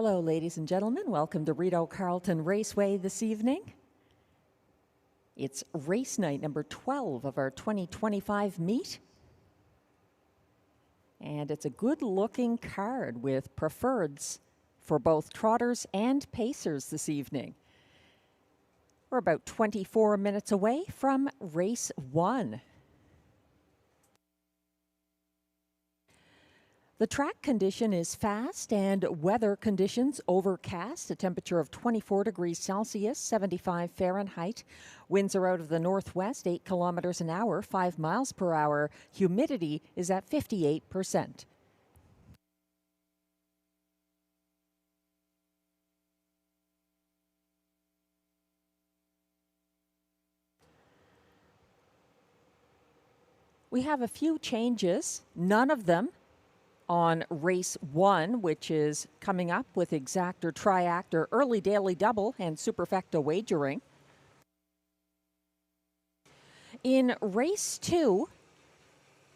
Hello, ladies and gentlemen. Welcome to Rideau Carleton Raceway this evening. It's race night number 12 of our 2025 meet. And it's a good-looking card with preferreds for both trotters and pacers this evening. We're about 24 minutes away from race 1. The track condition is fast and weather conditions overcast, a temperature of 24 degrees Celsius, 75 Fahrenheit. Winds are out of the northwest, 8 kilometers an hour, 5 miles per hour. Humidity is at 58%. We have a few changes, none of them on race 1, which is coming up with exact or triact or early daily double and superfecta wagering. In race 2,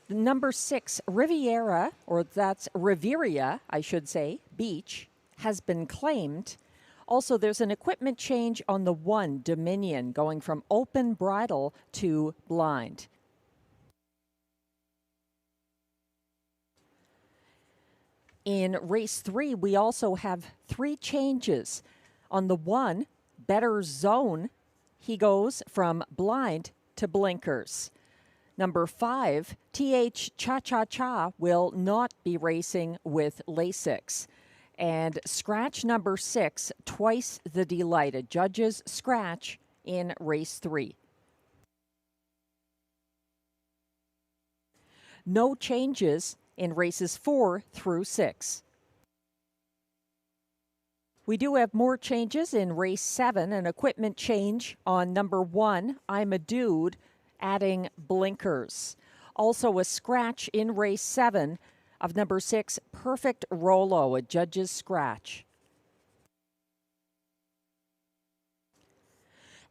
number 6, Riviera, or that's Riveria, I should say, Beach, has been claimed. Also, there's an equipment change on the 1, Dominion, going from open bridle to blind. In race 3, we also have 3 changes. On the 1, Better Zone, he goes from blind to blinkers. Number 5, TH Cha Cha Cha will not be racing with Lasix. And scratch number 6, Twice the Delighted. Judges scratch in race 3. No changes in races 4 through 6. We do have more changes in race 7, an equipment change on number 1, I'm a Dude, adding blinkers. Also a scratch in race 7 of number 6, Perfect Rolo, a judge's scratch.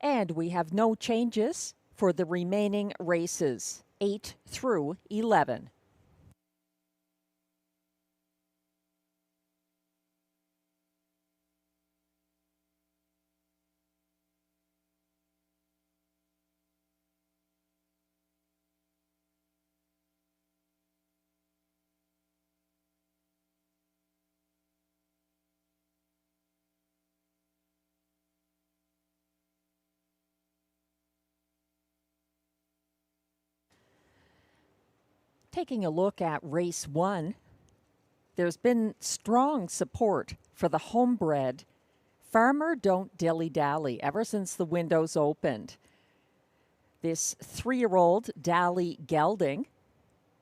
And we have no changes for the remaining races, 8 through 11. Taking a look at race 1, there's been strong support for the homebred Farmer Don't Dilly-Dally ever since the windows opened. This 3-year-old Dally Gelding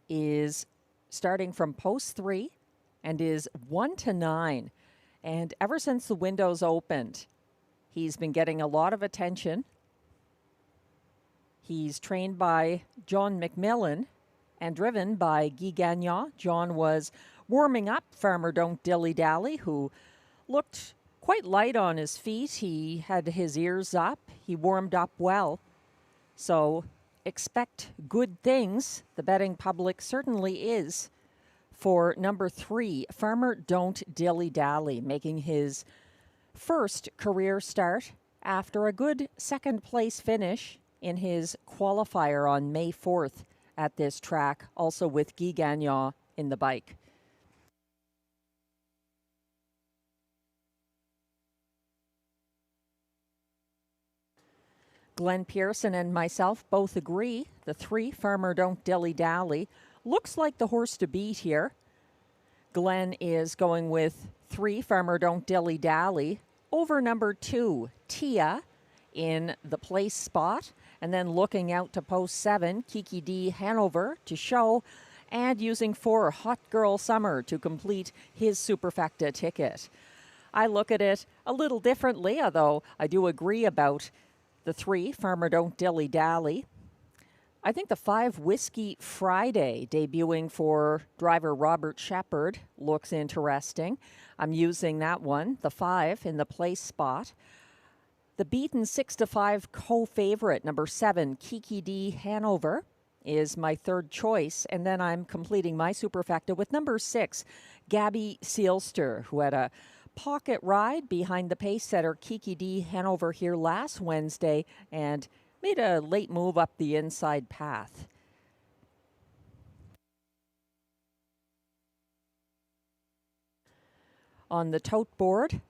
is starting from post 3 and is 1-9. And ever since the windows opened, he's been getting a lot of attention. He's trained by John McMillan and driven by Guy Gagnon. John was warming up Farmer Don't Dilly-Dally, who looked quite light on his feet. He had his ears up. He warmed up well. So expect good things. The betting public certainly is for number 3, Farmer Don't Dilly-Dally, making his first career start after a good second-place finish in his qualifier on May 4th. At this track, also with Guy Gagnon in the bike. Glenn Pearson and myself both agree the 3, Farmer Don't Dilly-Dally, looks like the horse to beat here. Glenn is going with 3, Farmer Don't Dilly-Dally, over number 2, Tia, in the place spot. And then looking out to post 7, Kiki D Hanover to show, and using 4, Hot Girl Summer to complete his superfecta ticket. I look at it a little differently, although I do agree about the 3, Farmer Don't Dilly-Dally. I think the 5, Whiskey Friday, debuting for driver Robert Shepard, looks interesting. I'm using that one, the 5, in the place spot. The beaten 6-5 co-favorite, number 7, Kiki D Hanover, is my third choice. And then I'm completing my superfecta with number 6, Gabby Seelster, who had a pocket ride behind the pace setter Kiki D Hanover here last Wednesday and made a late move up the inside path. On the tote board,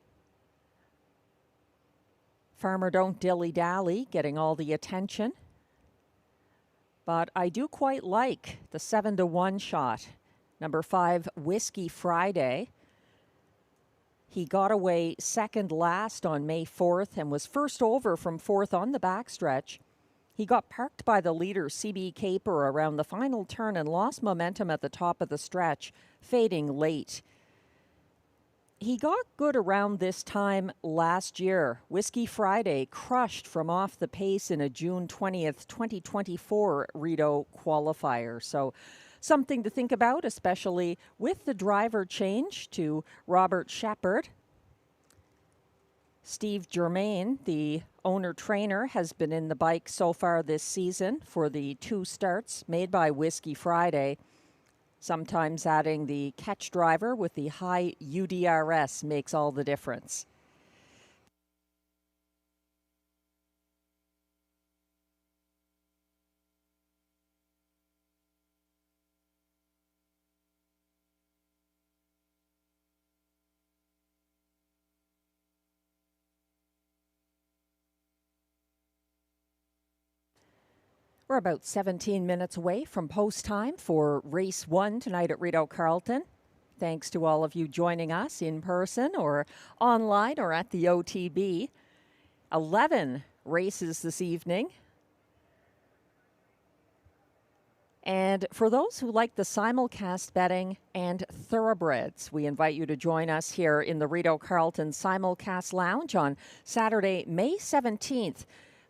Farmer Don't Dilly Dally getting all the attention. But I do quite like the 7-1 shot. Number 5, Whiskey Friday. He got away second last on May 4th and was first over from 4th on the backstretch. He got parked by the leader, CB Caper, around the final turn and lost momentum at the top of the stretch, fading late. He got good around this time last year. Whiskey Friday crushed from off the pace in a June 20th, 2024 Rideau qualifier. So something to think about, especially with the driver change to Robert Shepard. Steve Germain, the owner-trainer, has been in the bike so far this season for the 2 starts made by Whiskey Friday. Sometimes adding the catch driver with the high UDRS makes all the difference. We're about 17 minutes away from post time for race 1 tonight at Rideau Carleton. Thanks to all of you joining us in person or online or at the OTB. 11 races this evening. And for those who like the simulcast betting and thoroughbreds, we invite you to join us here in the Rideau Carleton Simulcast Lounge on Saturday, May 17th.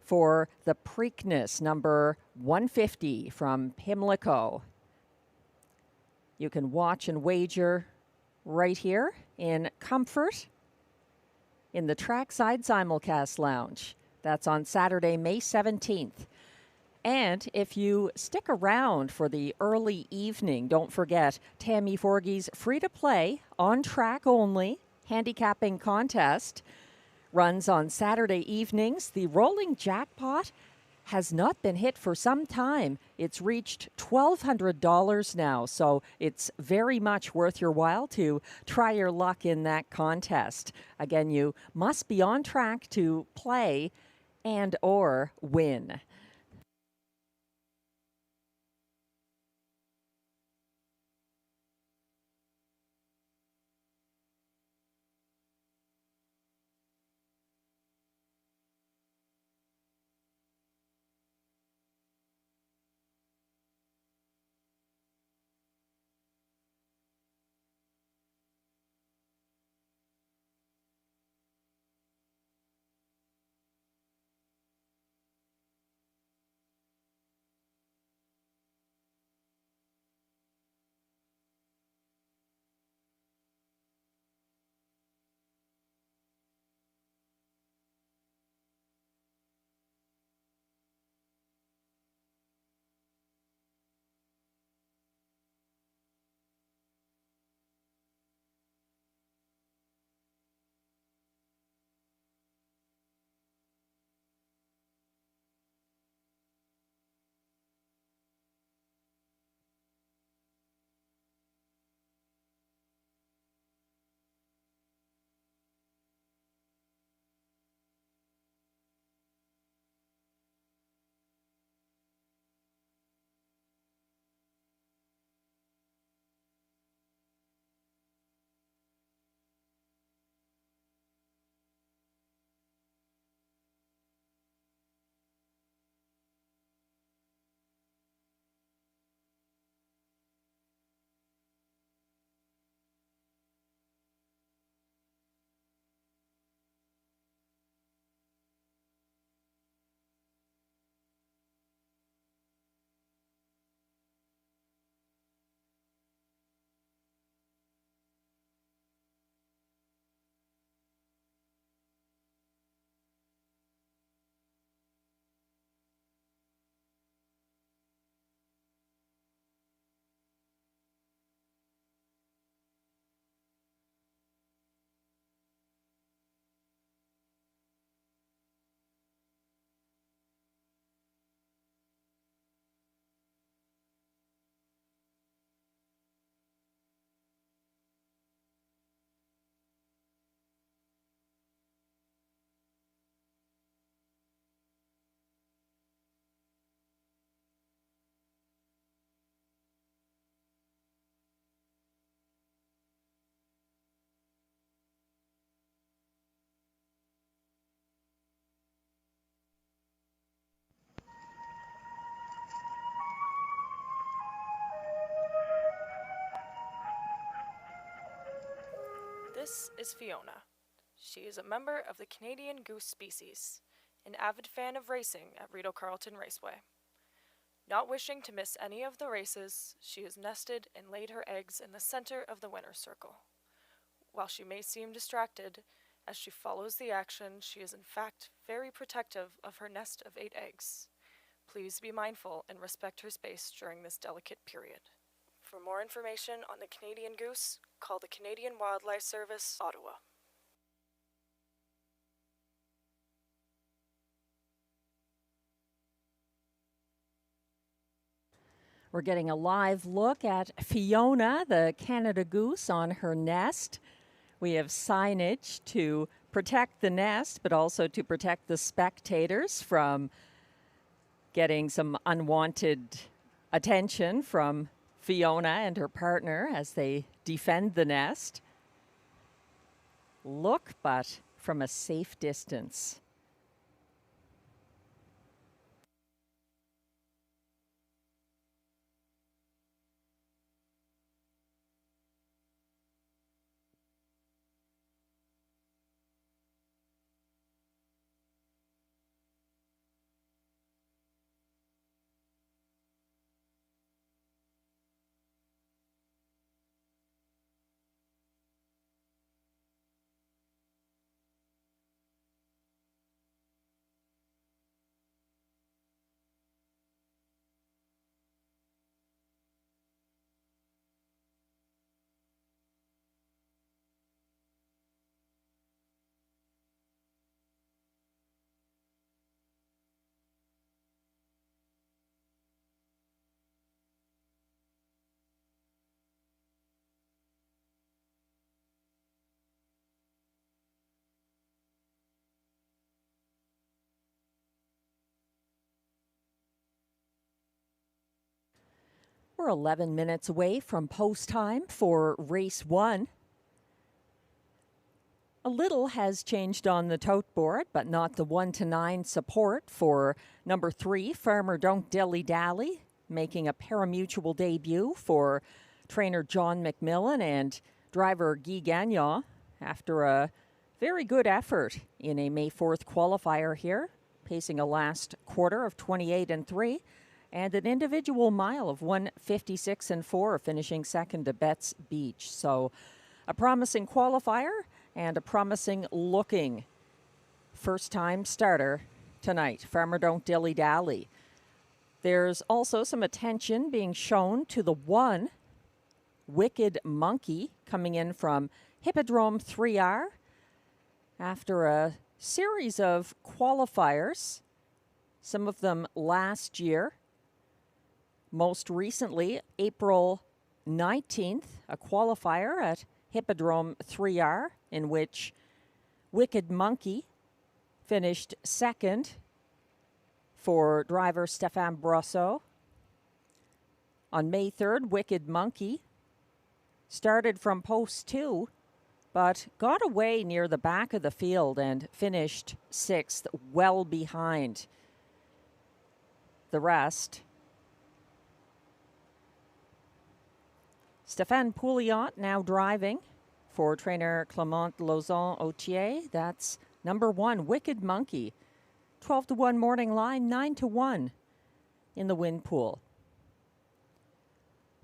For the Preakness, number 150 from Pimlico. You can watch and wager right here in comfort in the Trackside Simulcast Lounge. That's on Saturday, May 17th. And if you stick around for the early evening, don't forget Tammy Forgey's free-to-play, on-track only, handicapping contest runs on Saturday evenings. The rolling jackpot has not been hit for some time. It's reached $1,200 now, so it's very much worth your while to try your luck in that contest. Again, you must be on track to play and or win. This is Fiona. She is a member of the Canadian goose species, an avid fan of racing at Rideau Carleton Raceway. Not wishing to miss any of the races, she has nested and laid her eggs in the center of the winner's circle. While she may seem distracted, as she follows the action, she is in fact very protective of her nest of 8 eggs. Please be mindful and respect her space during this delicate period. For more information on the Canadian goose, call the Canadian Wildlife Service, Ottawa. We're getting a live look at Fiona, the Canada goose, on her nest. We have signage to protect the nest, but also to protect the spectators from getting some unwanted attention from Fiona and her partner as they defend the nest. Look, but from a safe distance. We're 11 minutes away from post time for race 1. A little has changed on the tote board, but not the 1 to 9 support for number 3, Farmer Don't Dilly Dally, making a parimutuel debut for trainer John McMillan and driver Guy Gagnon after a very good effort in a May 4th qualifier here, pacing a last quarter of 28 and 3. And an individual mile of 1:56 and 4, finishing second to Betts Beach. So a promising qualifier and a promising looking first-time starter tonight. Farmer Don't Dilly Dally. There's also some attention being shown to the 1, Wicked Monkey, coming in from Hippodrome 3R after a series of qualifiers, some of them last year. Most recently, April 19th, a qualifier at Hippodrome 3R in which Wicked Monkey finished second for driver Stéphane Brosseau. On May 3rd, Wicked Monkey started from post 2, but got away near the back of the field and finished 6th, well behind the rest. Stéphane Pouliot now driving for trainer Clément Lauzon-Autier. That's number 1, Wicked Monkey. 12 to 1 morning line, 9 to 1 in the win pool.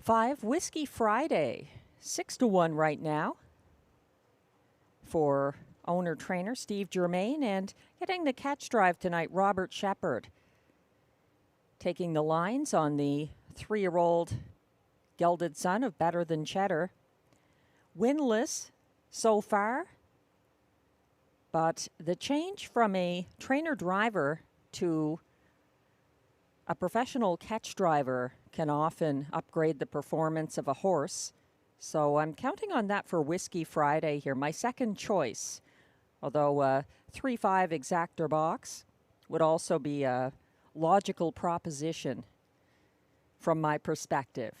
5, Whiskey Friday, 6 to 1 right now for owner-trainer Steve Germain, and getting the catch drive tonight, Robert Shepard. Taking the lines on the 3-year-old gelded son of Better Than Cheddar. Winless so far, but the change from a trainer-driver to a professional catch driver can often upgrade the performance of a horse. So I'm counting on that for Whiskey Friday here. My second choice, although a 3-5 exactor box would also be a logical proposition from my perspective.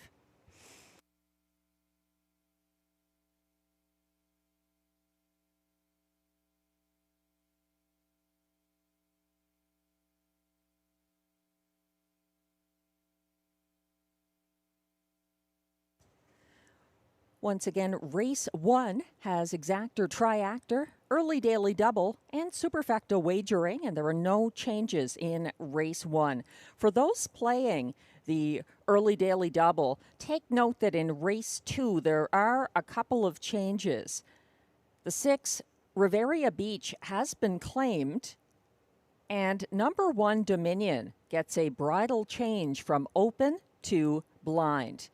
Once again, race 1 has exactor, triactor, early daily double, and superfecta wagering, and there are no changes in race 1. For those playing the early daily double, take note that in race 2 there are a couple of changes. The 6 Riviera Beach has been claimed, and number 1 Dominion gets a bridle change from open to blind.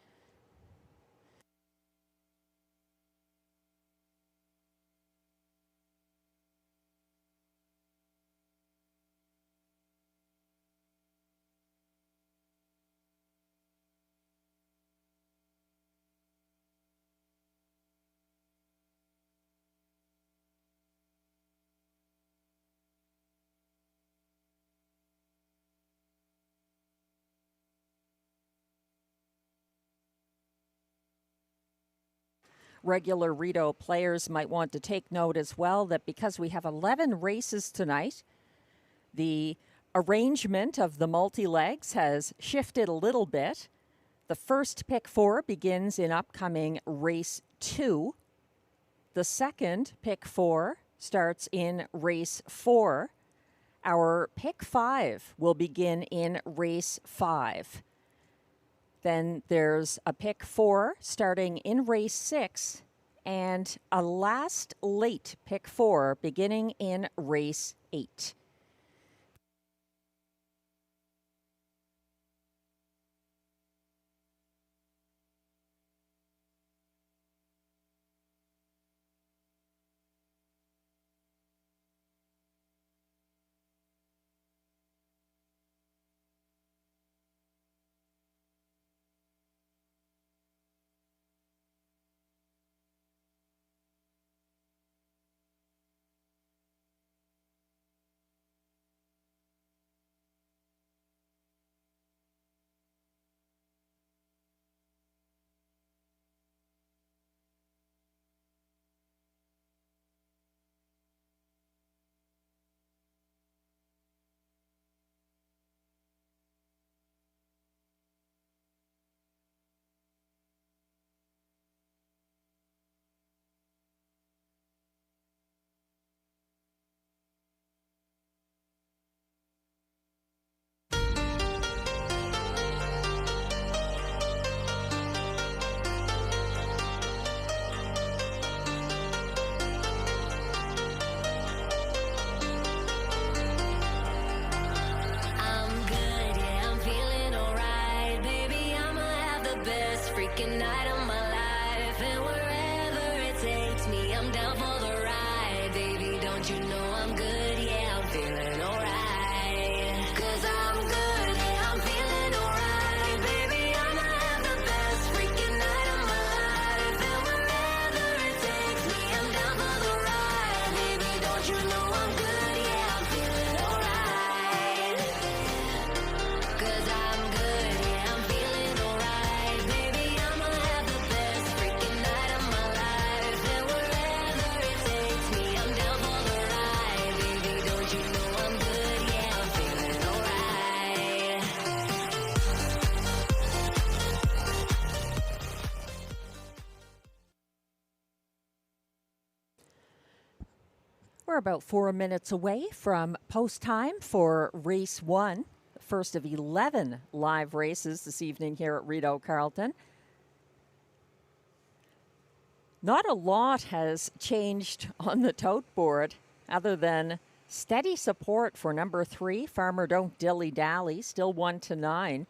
Regular Rideau players might want to take note as well that because we have 11 races tonight, the arrangement of the multi-legs has shifted a little bit. The first pick 4 begins in upcoming race 2. The second pick 4 starts in race 4. Our pick 5 will begin in race 5. Then there's a pick 4 starting in race 6 and a last late pick 4 beginning in race 8. Night of my life, and wherever it takes me, I'm down for the ride, baby. Don't you know I'm good? Yeah, I'm feeling alright. 'Cause I'm good, yeah, I'm feeling alright, baby. I'ma have the best freaking night of my life, and wherever it takes me, I'm down for the ride, baby. Don't you know I'm good? Yeah, I'm feeling alright. 'Cause I'm good, yeah, I'm feeling alright, baby. We're about 4 minutes away from post time for race 1, the first of 11 live races this evening here at Rideau Carleton. Not a lot has changed on the tote board other than steady support for number 3, Farmer Don't Dilly Dally, still 1-9.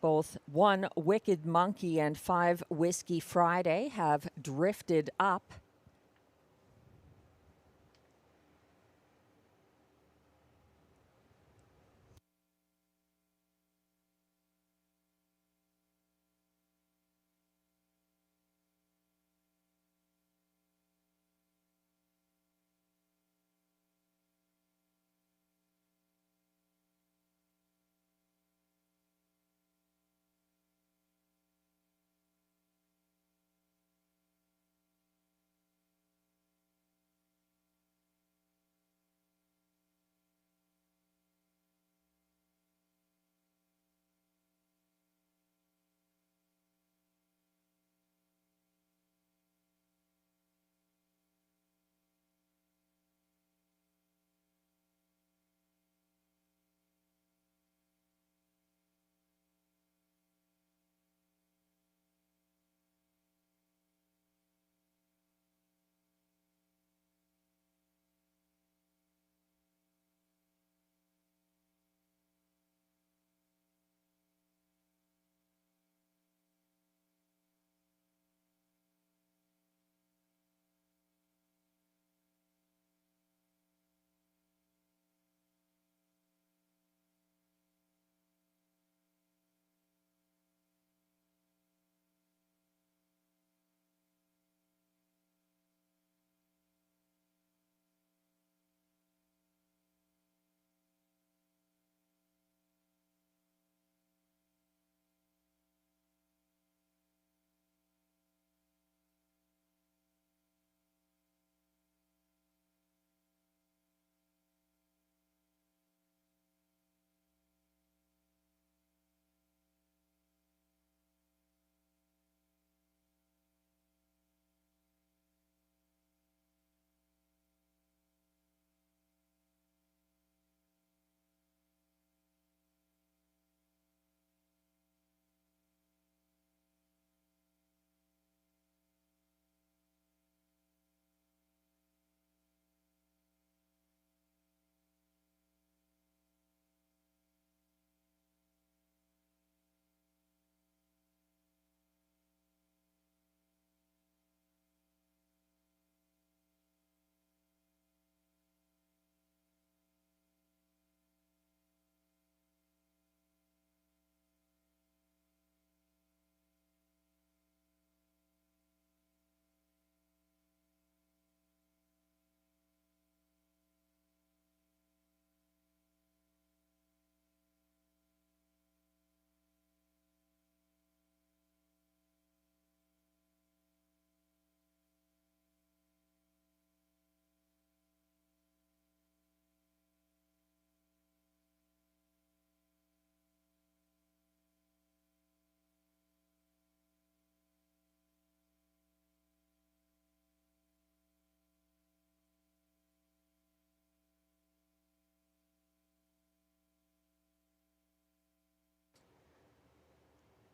Both 1 Wicked Monkey and 5 Whiskey Friday have drifted up.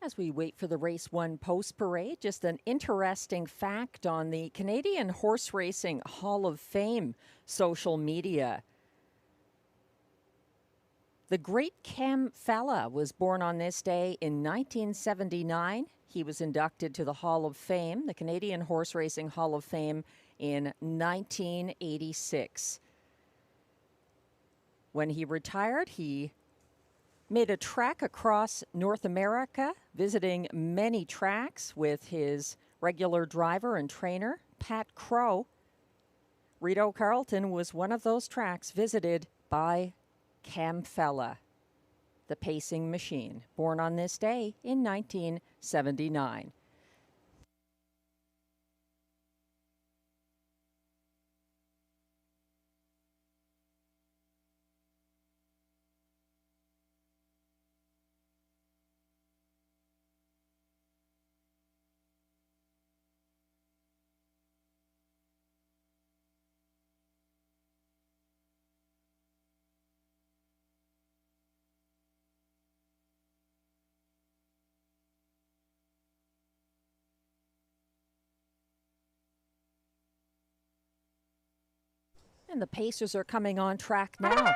As we wait for the Race 1 post parade, just an interesting fact on the Canadian Horse Racing Hall of Fame social media. The great Cam Fella was born on this day in 1979. He was inducted to the Hall of Fame, the Canadian Horse Racing Hall of Fame, in 1986. When he retired, he made a trek across North America, visiting many tracks with his regular driver and trainer, Pat Crow. Rideau Carleton was one of those tracks visited by Cam Fella, the pacing machine, born on this day in 1979. And the Pacers are coming on track now.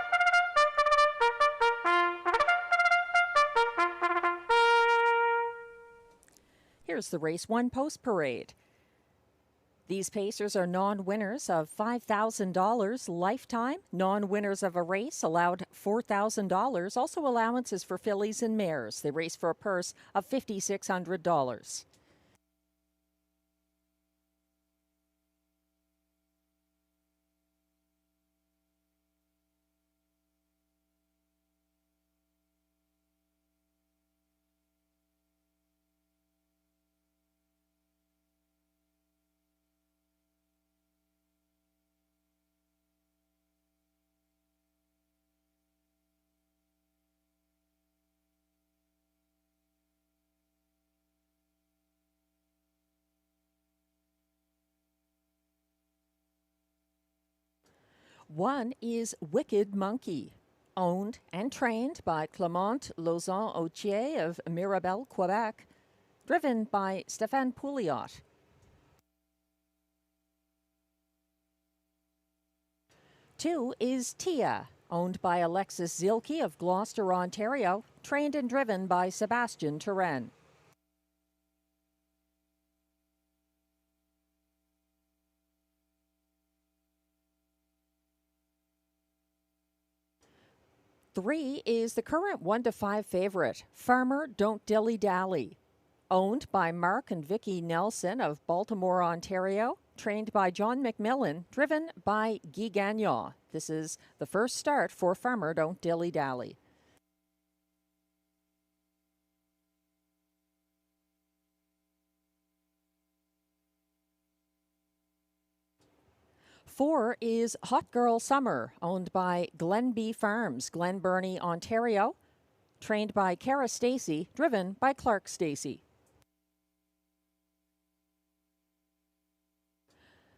Here's the Race 1 post parade. These Pacers are non-winners of $5,000 lifetime. Non-winners of a race allowed $4,000. Also allowances for fillies and mares. They race for a purse of $5,600. One is Wicked Monkey, owned and trained by Clément Lauzon-Autier of Mirabel, Quebec, driven by Stéphane Pouliot. Two is Tia, owned by Alexis Zielke of Gloucester, Ontario, trained and driven by Sébastien Turenne. Three is the current 1-5 favorite, Farmer Don't Dilly Dally, owned by Mark and Vicky Nelson of Baltimore, Ontario, trained by John McMillan, driven by Guy Gagnon. This is the first start for Farmer Don't Dilly Dally. Four is Hot Girl Summer, owned by Glenbee Farms, Glen Burnie, Ontario, trained by Cara Stacey, driven by Clark Stacey.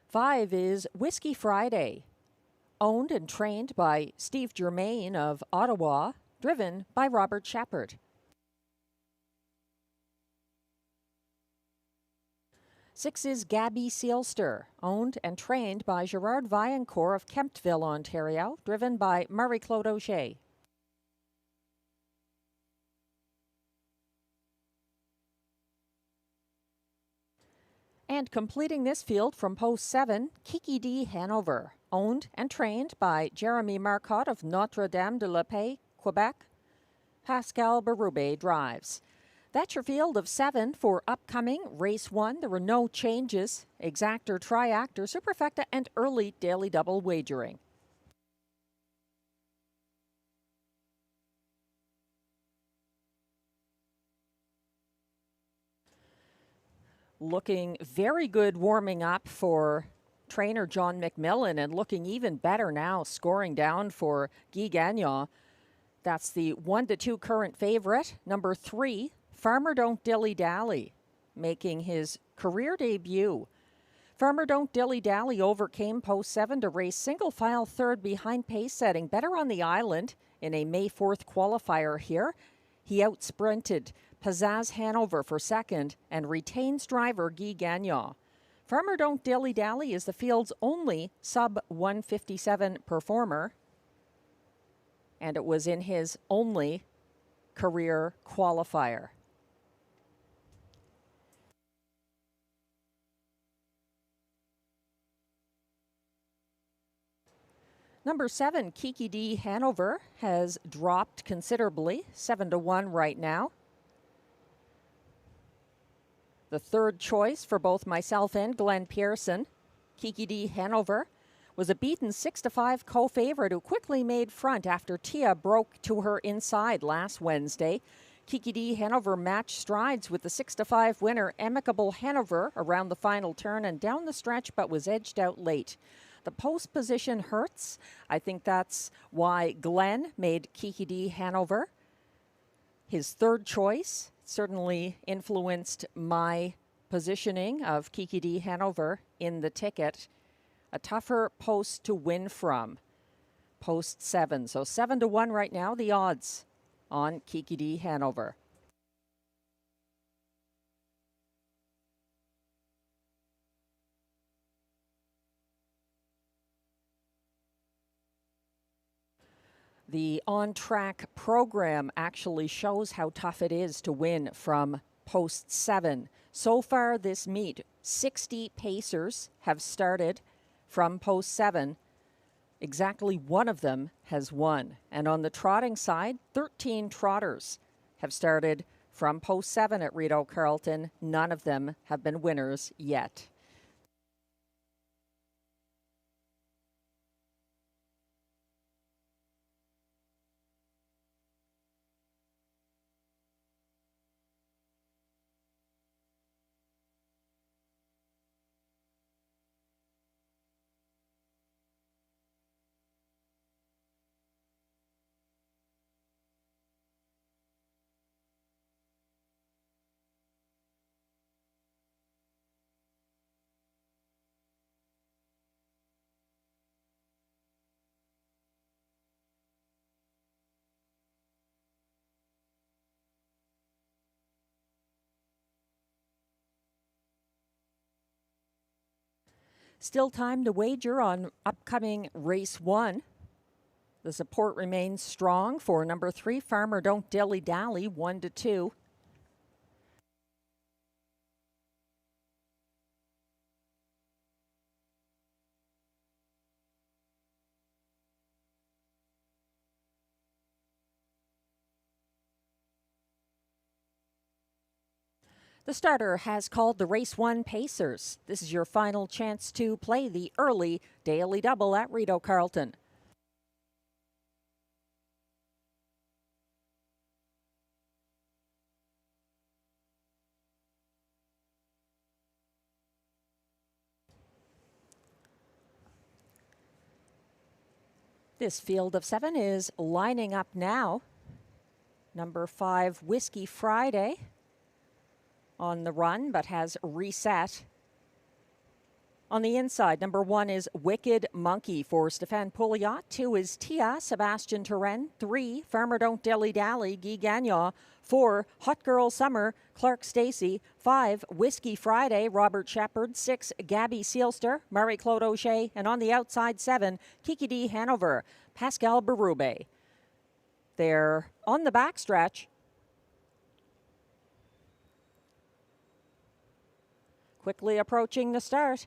Five is Whiskey Friday, owned and trained by Steve Germain of Ottawa, driven by Robert Shepard. Six is Gabby Sealster, owned and trained by Gerard Vaillancourt of Kemptville, Ontario, driven by Marie-Claude Auger. And completing this field from post 7, Kiki D. Hanover, owned and trained by Jeremy Marcotte of Notre-Dame-de-la-Paix, Quebec. Pascal Berube drives. That's your field of 7 for upcoming Race 1. There were no changes. Exactor, Triactor, Superfecta, and early daily double wagering. Looking very good warming up for trainer John McMillan, and looking even better now, scoring down for Guy Gagnon. That's the 1-2 current favorite. Number 3, Farmer Don't Dilly Dally, making his career debut. Farmer Don't Dilly Dally overcame post 7 to race single file third behind pace setting, better on the island in a May 4th qualifier here. He out-sprinted Pizzazz Hanover for second, and retains driver Guy Gagnon. Farmer Don't Dilly Dally is the field's only sub-157 performer, and it was in his only career qualifier. Number 7, Kiki D Hanover, has dropped considerably, 7-1 right now. The third choice for both myself and Glenn Pearson, Kiki D Hanover, was a beaten 6-5 co-favorite who quickly made front after Tia broke to her inside last Wednesday. Kiki D Hanover matched strides with the 6-5 winner Amicable Hanover around the final turn and down the stretch, but was edged out late. The post position hurts. I think that's why Glenn made Kiki D Hanover his third choice. Certainly influenced my positioning of Kiki D Hanover in the ticket. A tougher post to win from, post 7. So 7-1 right now, the odds on Kiki D Hanover. The on-track program actually shows how tough it is to win from post 7. So far this meet, 60 pacers have started from post 7. Exactly one of them has won. And on the trotting side, 13 trotters have started from post 7 at Rideau Carleton. None of them have been winners yet. Still time to wager on upcoming race 1. The support remains strong for number 3, Farmer Don't Dilly Dally, 1-2. The starter has called the Race 1 Pacers. This is your final chance to play the early daily double at Rideau Carleton. This field of 7 is lining up now. Number 5, Whiskey Friday, on the run, but has reset. On the inside, number 1 is Wicked Monkey for Stéphane Pouliot. 2 is Tia, Sebastian Turenne. 3, Farmer Don't Dilly Dally, Guy Gagnon. 4, Hot Girl Summer, Clark Stacey. 5, Whiskey Friday, Robert Shepard. 6, Gabby Seelster, Marie-Claude O'Shea. And on the outside, 7, Kiki D Hanover, Pascal Berube. They're on the backstretch. Quickly approaching the start.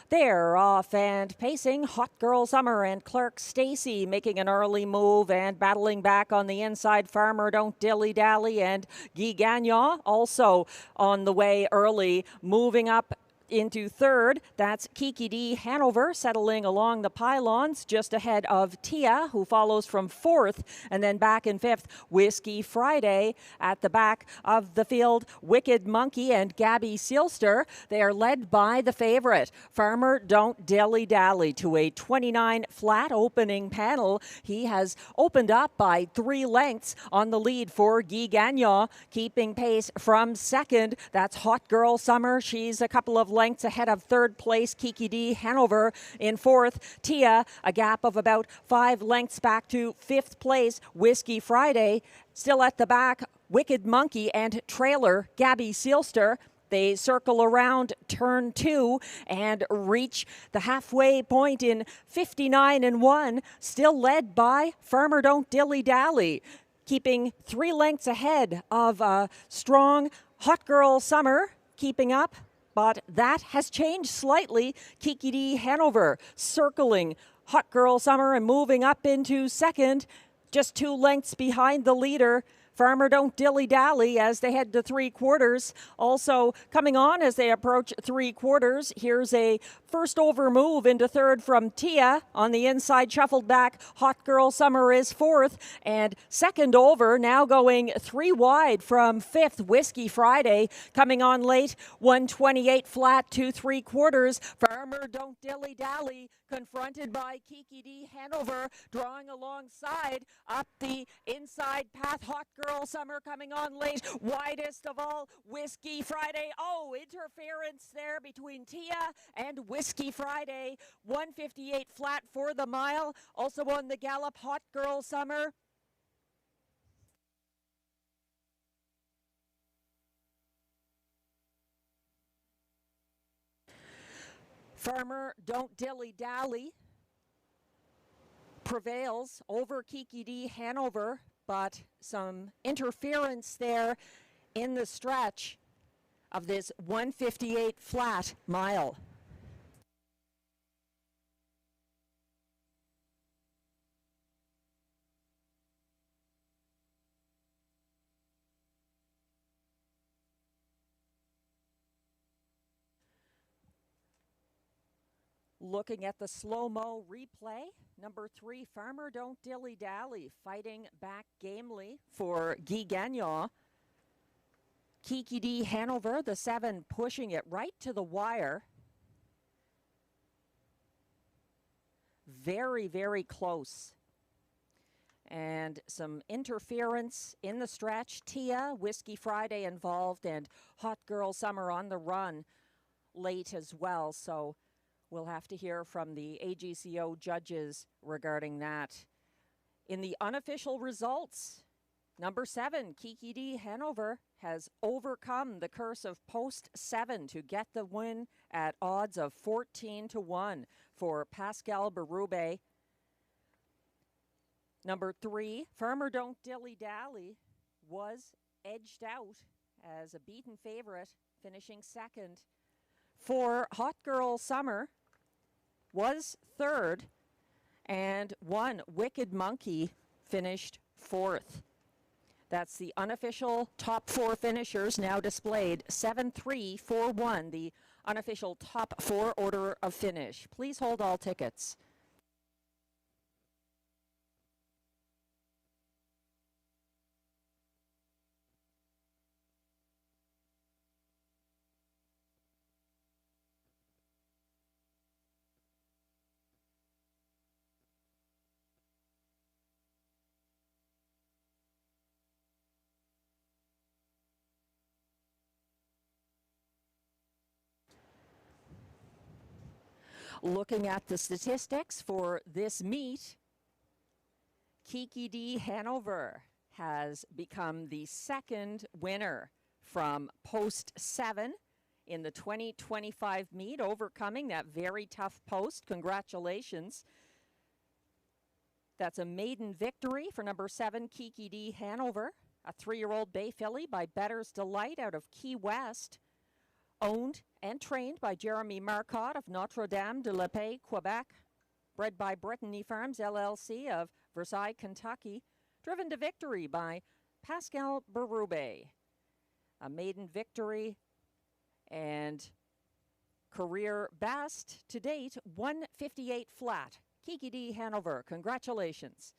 They're off and pacing. Hot Girl Summer and Clark Stacey making an early move and battling back on the inside. Farmer Don't Dilly Dally and Guy Gagnon also on the way early, moving up into third. That's Kiki D Hanover settling along the pylons just ahead of Tia, who follows from fourth, and then back in fifth, Whiskey Friday. At the back of the field, Wicked Monkey and Gabby Seelster. They are led by the favorite, Farmer Don't Dilly Dally, to a 29 flat opening panel. He has opened up by 3 lengths on the lead for Guy Gagnon, keeping pace from second. That's Hot Girl Summer. She's a couple of lengths ahead of third place, Kiki D. Hanover in fourth. Tia, a gap of about 5 lengths back to fifth place. Whiskey Friday, still at the back. Wicked Monkey and trailer Gabby Sealster. They circle around turn 2 and reach the halfway point in 59-1, still led by Farmer Don't Dilly Dally, keeping 3 lengths ahead of strong Hot Girl Summer, keeping up. But that has changed slightly. Kiki D. Hanover circling Hot Girl Summer and moving up into second, just 2 lengths behind the leader. Farmer Don't Dilly Dally as they head to 3/4. Also coming on as they approach 3/4. Here's a first over move into third from Tia. On the inside, shuffled back. Hot Girl Summer is fourth. And second over, now going 3 wide from fifth. Whiskey Friday coming on late. 128 flat to 3/4. Farmer Don't Dilly Dally confronted by Kiki D. Hanover, drawing alongside up the inside path. Hot Girl Summer coming on late. Widest of all, Whiskey Friday. Oh, interference there between Tia and Whiskey Friday. 158 flat for the mile. Also on the gallop, Hot Girl Summer. Farmer Don't Dilly Dally prevails over Kiki D. Hanover, but some interference there in the stretch of this 158 flat mile. Looking at the slow-mo replay, number 3, Farmer Don't Dilly Dally, fighting back gamely for Guy Gagnon. Kiki D. Hanover, the 7, pushing it right to the wire. Very, very close. And some interference in the stretch. Tia, Whiskey Friday involved, and Hot Girl Summer on the run late as well. So we'll have to hear from the AGCO judges regarding that. In the unofficial results, number 7, Kiki D. Hanover, has overcome the curse of post 7 to get the win at odds of 14-1 for Pascal Berube. Number 3, Farmer Don't Dilly Dally, was edged out as a beaten favorite, finishing second. 4, Hot Girl Summer was third, and 1, Wicked Monkey, finished fourth. That's the unofficial top 4 finishers now displayed. 7-3-4-1, the unofficial top 4 order of finish. Please hold all tickets. Looking at the statistics for this meet, Kiki D. Hanover has become the 2nd winner from post 7 in the 2025 meet, overcoming that very tough post. Congratulations. That's a maiden victory for number 7, Kiki D. Hanover, a 3-year-old bay filly by Better's Delight out of Key West, owned and trained by Jeremy Marcotte of Notre-Dame-de-la-Paix, Quebec, bred by Brittany Farms LLC of Versailles, Kentucky, driven to victory by Pascal Berube. A maiden victory and career best to date, 158 flat. Kiki D. Hanover, congratulations.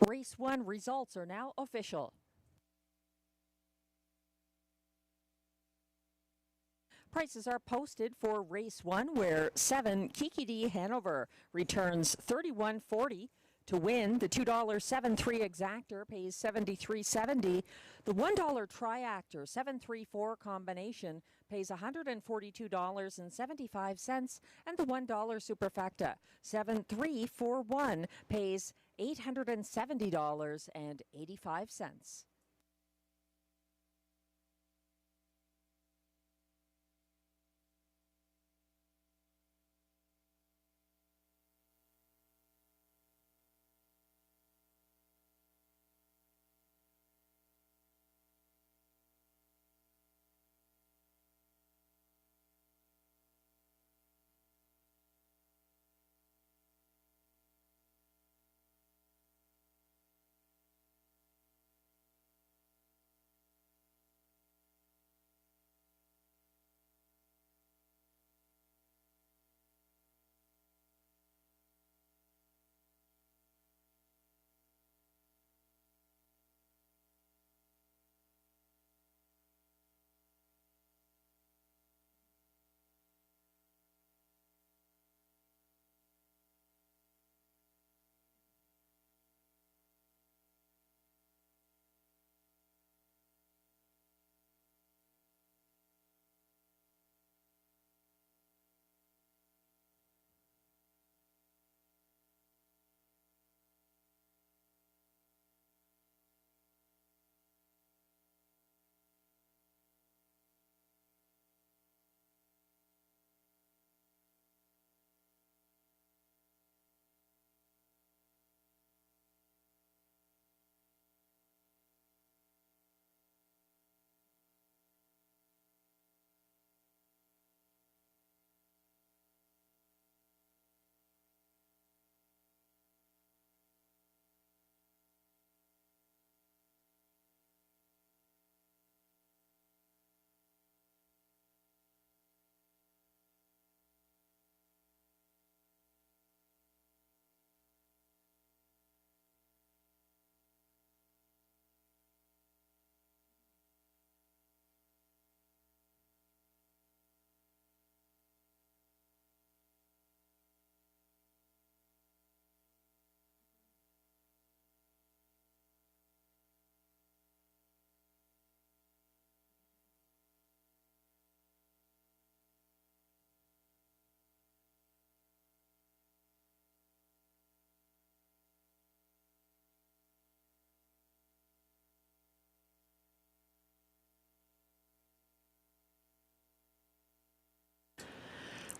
Race 1 results are now official. Prices are posted for race 1, where 7 Kiki D Hanover returns $31.40 to win. The $2.73 exactor pays $73.70. The $1 triactor 734 combination pays $142.75, and the $1 superfecta 7341 pays $870.85.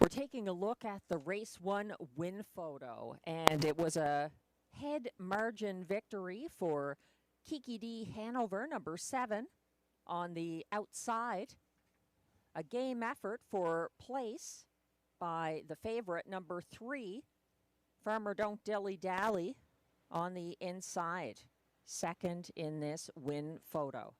We're taking a look at the race 1 win photo, and it was a head margin victory for Kiki D Hanover, number 7, on the outside. A game effort for place by the favorite, number 3, Farmer Don't Dilly Dally, on the inside. Second in this win photo.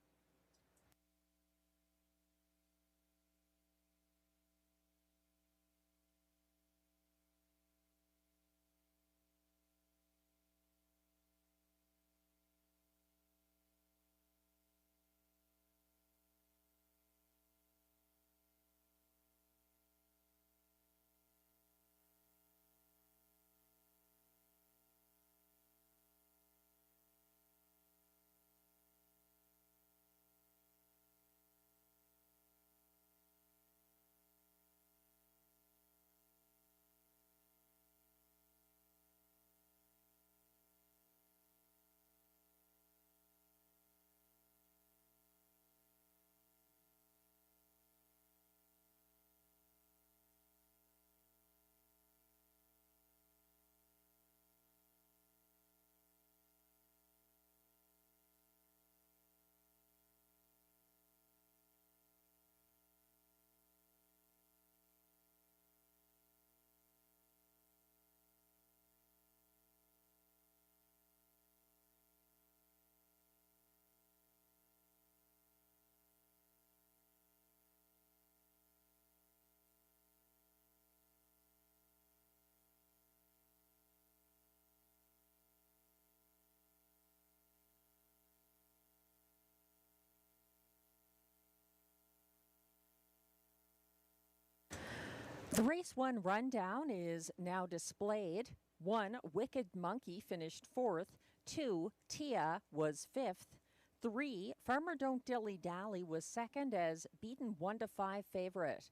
The race 1 rundown is now displayed. 1, Wicked Monkey finished 4th. 2, Tia was 5th. 3, Farmer Don't Dilly Dally was 2nd as beaten 1 to 5 favorite.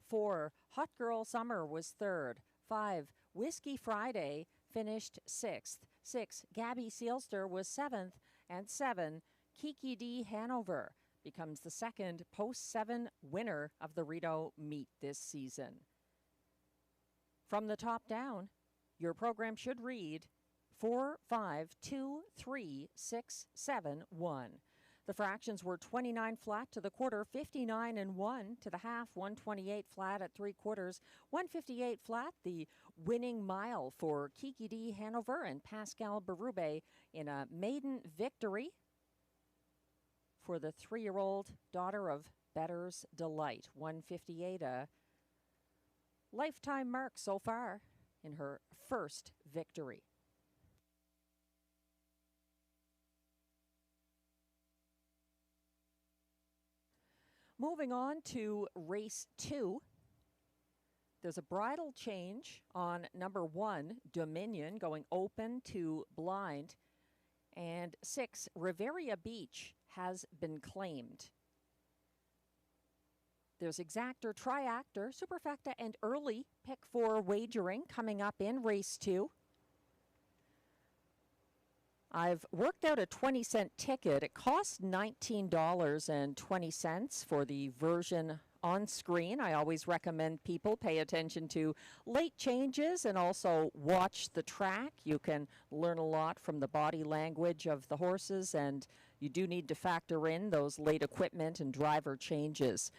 4, Hot Girl Summer was 3rd. 5, Whiskey Friday finished 6th. 6, Gabby Sealster was 7th. And 7, Kiki D Hanover becomes the 2nd post-7 winner of the Rideau meet this season. From the top down, your program should read 4, 5, 2, 3, 6, 7, 1. The fractions were 29 flat to the quarter, 59 and 1 to the half, 128 flat at 3/4, 158 flat, the winning mile for Kiki D Hanover and Pascal Berube in a maiden victory for the 3-year-old daughter of Better's Delight. 158, a lifetime mark so far in her first victory. Moving on to race 2, there's a bridle change on number 1, Dominion, going open to blind, and 6, Riveria Beach has been claimed. There's exactor, triactor, superfecta, and early pick for wagering coming up in race 2. I've worked out a 20-cent ticket. It costs $19.20 for the version on screen. I always recommend people pay attention to late changes and also watch the track. You can learn a lot from the body language of the horses, and you do need to factor in those late equipment and driver changes.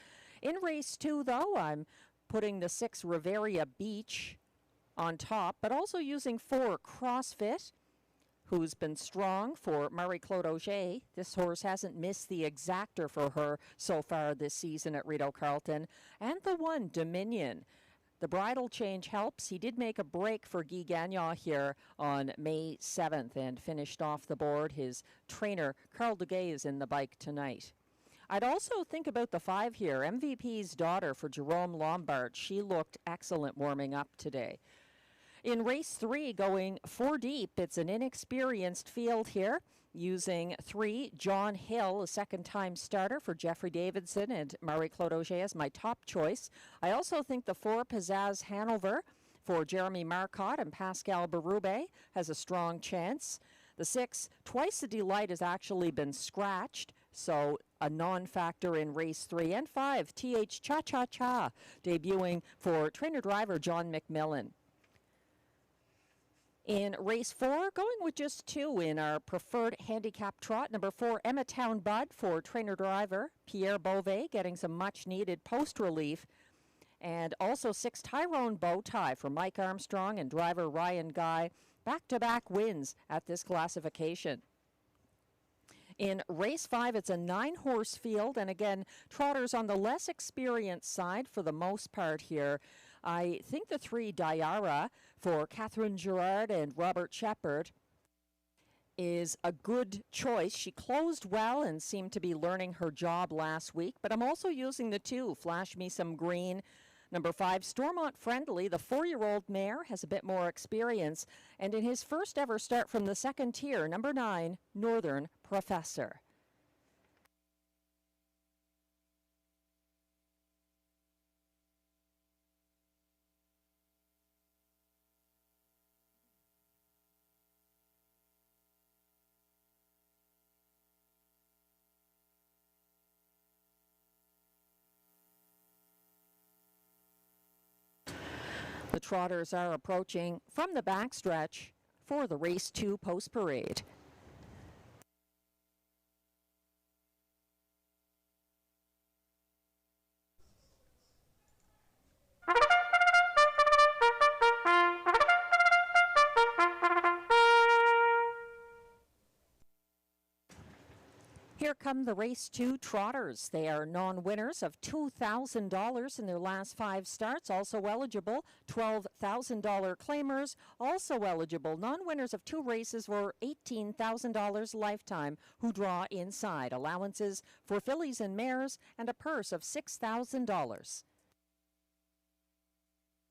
In race 2, though, I'm putting the 6 Riveria Beach on top, but also using 4 CrossFit, who's been strong for Marie-Claude Auger. This horse hasn't missed the exactor for her so far this season at Rideau Carleton. And the 1 Dominion. The bridle change helps. He did make a break for Guy Gagnon here on May 7th and finished off the board. His trainer, Carl Duguay, is in the bike tonight. I'd also think about the 5 here, MVP's daughter for Jerome Lombard. She looked excellent warming up today. In race 3, going 4 deep, it's an inexperienced field here, using 3 John Hill, a second-time starter for Jeffrey Davidson and Marie-Claude Auger as my top choice. I also think the 4 Pizzazz Hanover for Jeremy Marcotte and Pascal Berube has a strong chance. The 6 Twice the Delight has actually been scratched, so a non-factor in race 3. And 5 TH Cha Cha Cha, debuting for trainer-driver John McMillan. In race 4, going with just 2 in our preferred handicap trot. Number 4, Emmatown Bud for trainer-driver Pierre Beauvais, getting some much-needed post relief. And also 6, Tyrone Bowtie for Mike Armstrong and driver Ryan Guy. Back-to-back wins at this classification. In race 5, it's a 9-horse field, and again, trotters on the less experienced side for the most part here. I think the 3 Diara for Catherine Girard and Robert Shepard is a good choice. She closed well and seemed to be learning her job last week, but I'm also using the 2, Flash Me Some Green. Number 5, Stormont Friendly, the 4-year-old mare, has a bit more experience, and in his first ever start from the second tier, number 9, Northern Professor. The trotters are approaching from the backstretch for the race 2 post parade. Here come the race 2 trotters. They are non-winners of $2,000 in their last 5 starts. Also eligible, $12,000 claimers. Also eligible, non-winners of 2 races were $18,000 lifetime who draw inside. Allowances for fillies and mares and a purse of $6,000. The trotters are approaching from the backstretch for the race 2 post parade. Here come the race 2 trotters. They are non-winners of $2,000 in their last 5 starts. Also eligible, $12,000 claimers. Also eligible, non-winners of 2 races were $18,000 lifetime who draw inside. Allowances for fillies and mares and a purse of $6,000.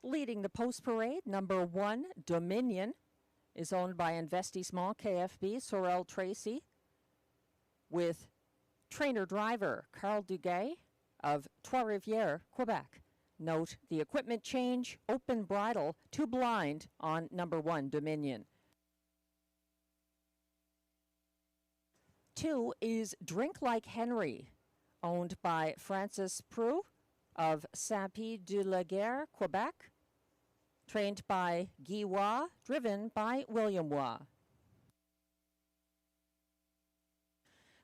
Leading the post parade, number 1, Dominion, is owned by Investissement KFB Sorel Tracy, with trainer-driver Carl Duguay of Trois-Rivières, Quebec. Note the equipment change, open bridle, 2 blind on number 1, Dominion. 2 is Drink Like Henry, owned by Francis Prou of Saint-Pie-de-la-Guerre, Quebec, trained by Guy Waugh, driven by William Waugh.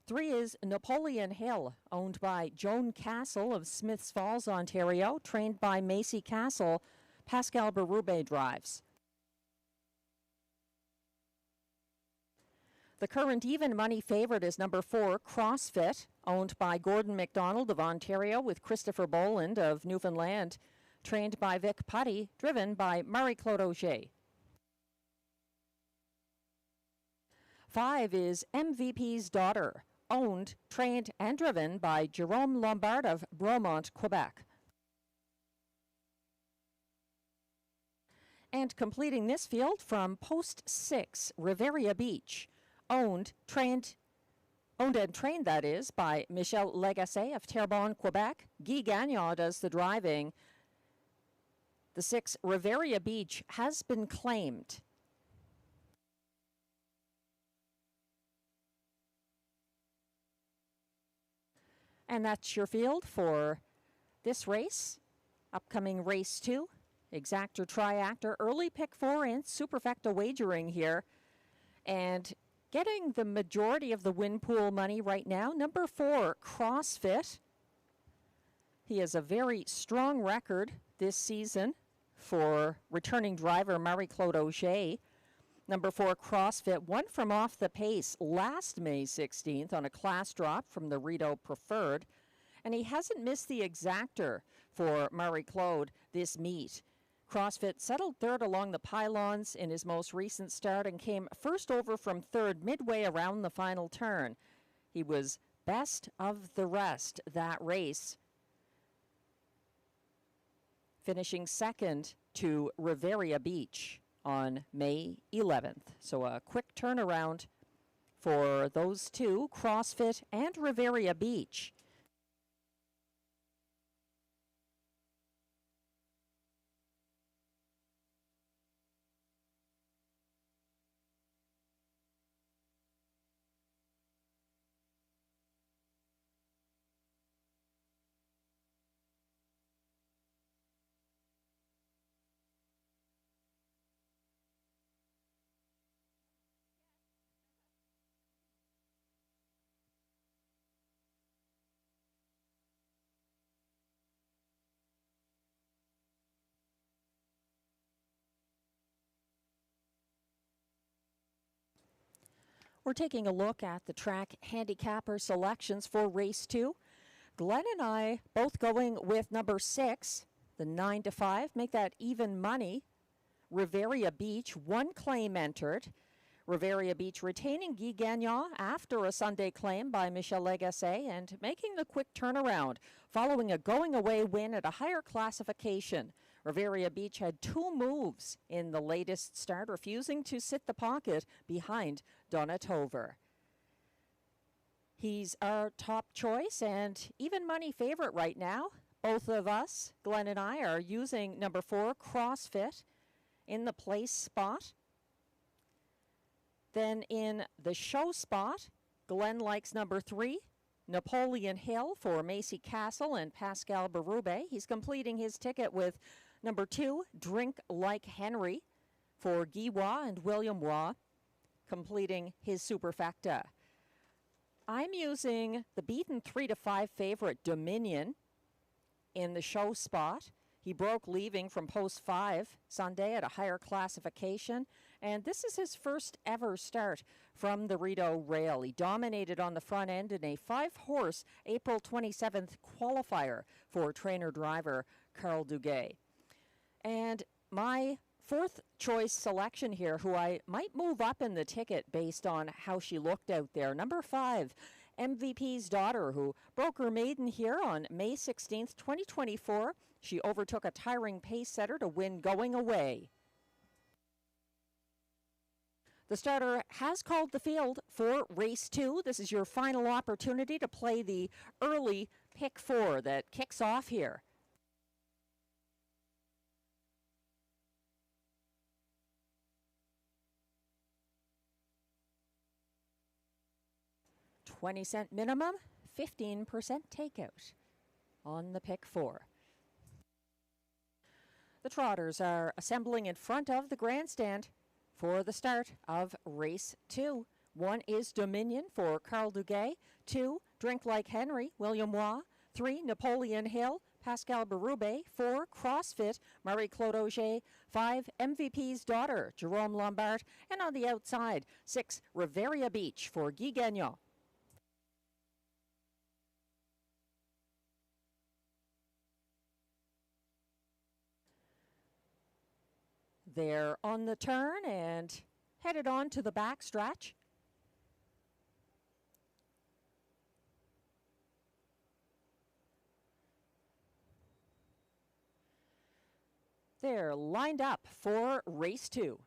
3 is Napoleon Hill, owned by Joan Castle of Smiths Falls, Ontario, trained by Macy Castle. Pascal Berube drives. The current even money favorite is number 4, CrossFit, owned by Gordon MacDonald of Ontario with Christopher Boland of Newfoundland, trained by Vic Putty, driven by Marie-Claude Auger. 5 is MVP's Daughter, owned, trained, and driven by Jerome Lombard of Bromont, Quebec. And completing this field from post 6, Riviera Beach, owned and trained, that is, by Michel Lagacé of Terrebonne, Quebec. Guy Gagnon does the driving. The 6, Riviera Beach, has been claimed. And that's your field for this race. Upcoming race 2, Exactor Triactor, early pick 4 and Superfecta Wagering here. And getting the majority of the win pool money right now, number 4, CrossFit. He has a very strong record this season for returning driver Marie-Claude Auger. Number 4, CrossFit, won from off the pace last May 16th on a class drop from the Rideau Preferred. And he hasn't missed the exactor for Marie-Claude this meet. CrossFit settled third along the pylons in his most recent start and came first over from third midway around the final turn. He was best of the rest that race, finishing second to Riviera Beach on May 11th. So a quick turnaround for those 2, CrossFit and Riviera Beach. We're taking a look at the track handicapper selections for race 2. Glenn and I both going with number 6, the 9 to 5, make that even money. Riviera Beach, 1 claim entered. Riviera Beach retaining Guy Gagnon after a Sunday claim by Michel Lagacé and making the quick turnaround following a going-away win at a higher classification. Riviera Beach had 2 moves in the latest start, refusing to sit the pocket behind Donatover. He's our top choice and even money favorite right now. Both of us, Glenn and I, are using number 4, CrossFit, in the place spot. Then in the show spot, Glenn likes number 3, Napoleon Hill, for Macy Castle and Pascal Berube. He's completing his ticket with number 2, Drink Like Henry, for Guy Waugh and William Waugh, completing his superfecta. I'm using the beaten 3 to 5 favorite Dominion in the show spot. He broke leaving from post 5 Sunday at a higher classification, and this is his first ever start from the Rideau rail. He dominated on the front end in a 5-horse April 27th qualifier for trainer-driver Carl Duguay. And my 4th choice selection here, who I might move up in the ticket based on how she looked out there, number 5, MVP's Daughter, who broke her maiden here on May 16th, 2024. She overtook a tiring pace setter to win going away. The starter has called the field for race 2. This is your final opportunity to play the early pick 4 that kicks off here. $0.20 minimum, 15% takeout on the pick 4. The trotters are assembling in front of the grandstand for the start of race 2. 1 is Dominion for Carl Duguay. 2, Drink Like Henry, William Waugh. 3, Napoleon Hill, Pascal Berube. 4, CrossFit, Marie-Claude Auger. 5, MVP's Daughter, Jerome Lombard. And on the outside, 6, Riviera Beach for Guy Gagnon. They're on the turn and headed on to the back stretch. They're lined up for race 2.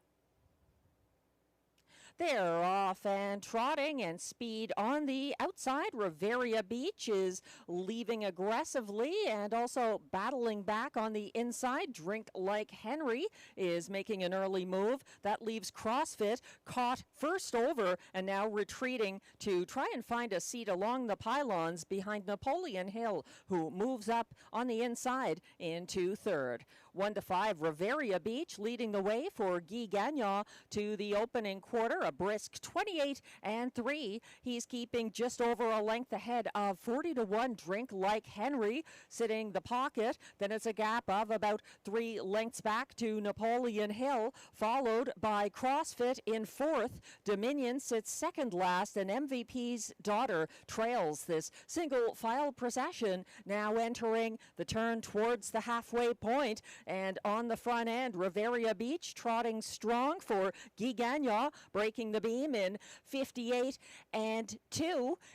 They're off and trotting, and speed on the outside. Riviera Beach is leaving aggressively and also battling back on the inside. Drink Like Henry is making an early move. That leaves CrossFit caught first over and now retreating to try and find a seat along the pylons behind Napoleon Hill, who moves up on the inside into third. 1 to 5, Riviera Beach leading the way for Guy Gagnon to the opening quarter. A brisk 28-3. He's keeping just over a length ahead of 40 to 1. Drink Like Henry sitting the pocket. Then it's a gap of about 3 lengths back to Napoleon Hill, followed by CrossFit in fourth. Dominion sits second last, and MVP's Daughter trails this single file procession, now entering the turn towards the halfway point. And on the front end, Riviera Beach trotting strong for Guy Gagnon, breaking the beam in 58-2,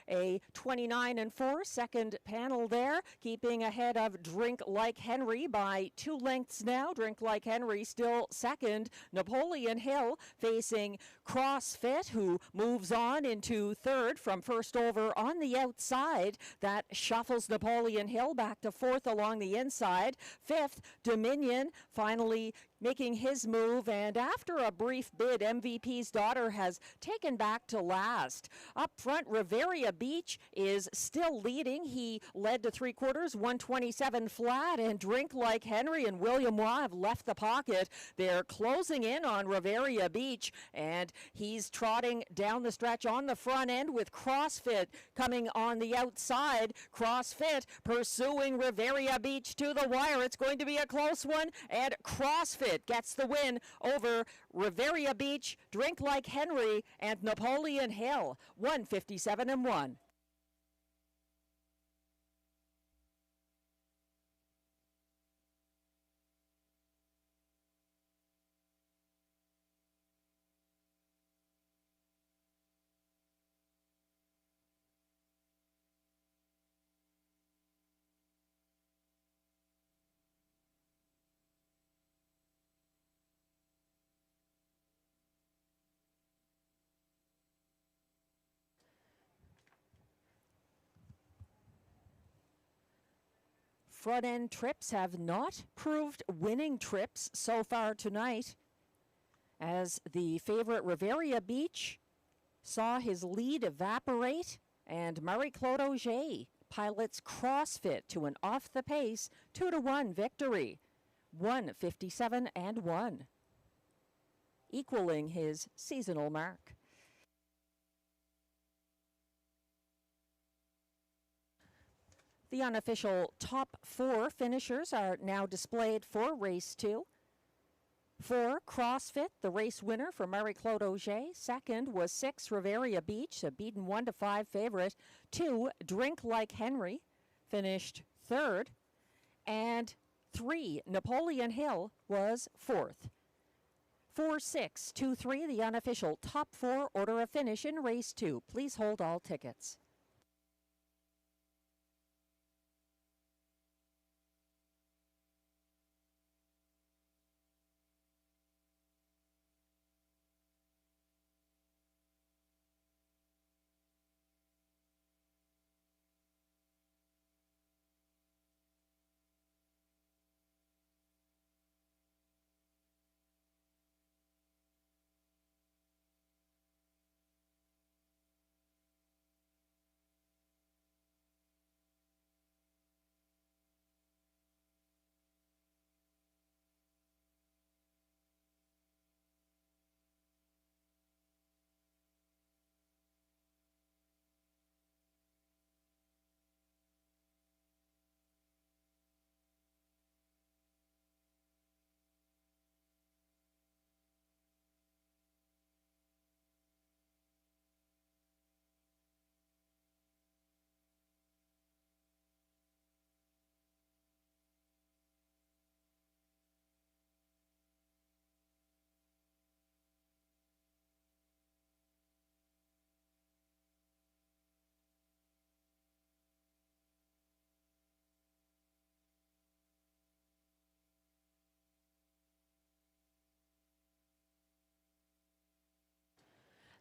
a 29-4 second panel there, keeping ahead of Drink Like Henry by 2 lengths now. Drink Like Henry still second. Napoleon Hill facing CrossFit, who moves on into third from first over on the outside. That shuffles Napoleon Hill back to fourth along the inside. Fifth, Dominion finally making his move, and after a brief bid, MVP's Daughter has taken back to last. Up front, Riviera Beach is still leading. He led to 3/4, 127 flat, and Drink Like Henry and William Waugh have left the pocket. They're closing in on Riviera Beach, and he's trotting down the stretch on the front end with CrossFit coming on the outside. CrossFit pursuing Riviera Beach to the wire. It's going to be a close one, and CrossFit gets the win over Riviera Beach, Drink Like Henry, and Napoleon Hill, 157-1. Front end trips have not proved winning trips so far tonight, as the favorite Riviera Beach saw his lead evaporate, and Marie-Claude Auger pilots CrossFit to an off the pace 2-1 victory, 157-1, equaling his seasonal mark. The unofficial top 4 finishers are now displayed for race 2. 4, CrossFit, the race winner for Marie-Claude Auger. Second was 6, Riviera Beach, a beaten 1-5 favorite. 2, Drink Like Henry, finished third. And 3, Napoleon Hill was fourth. 4, 6, 2, 3, the unofficial top 4 order of finish in race 2. Please hold all tickets.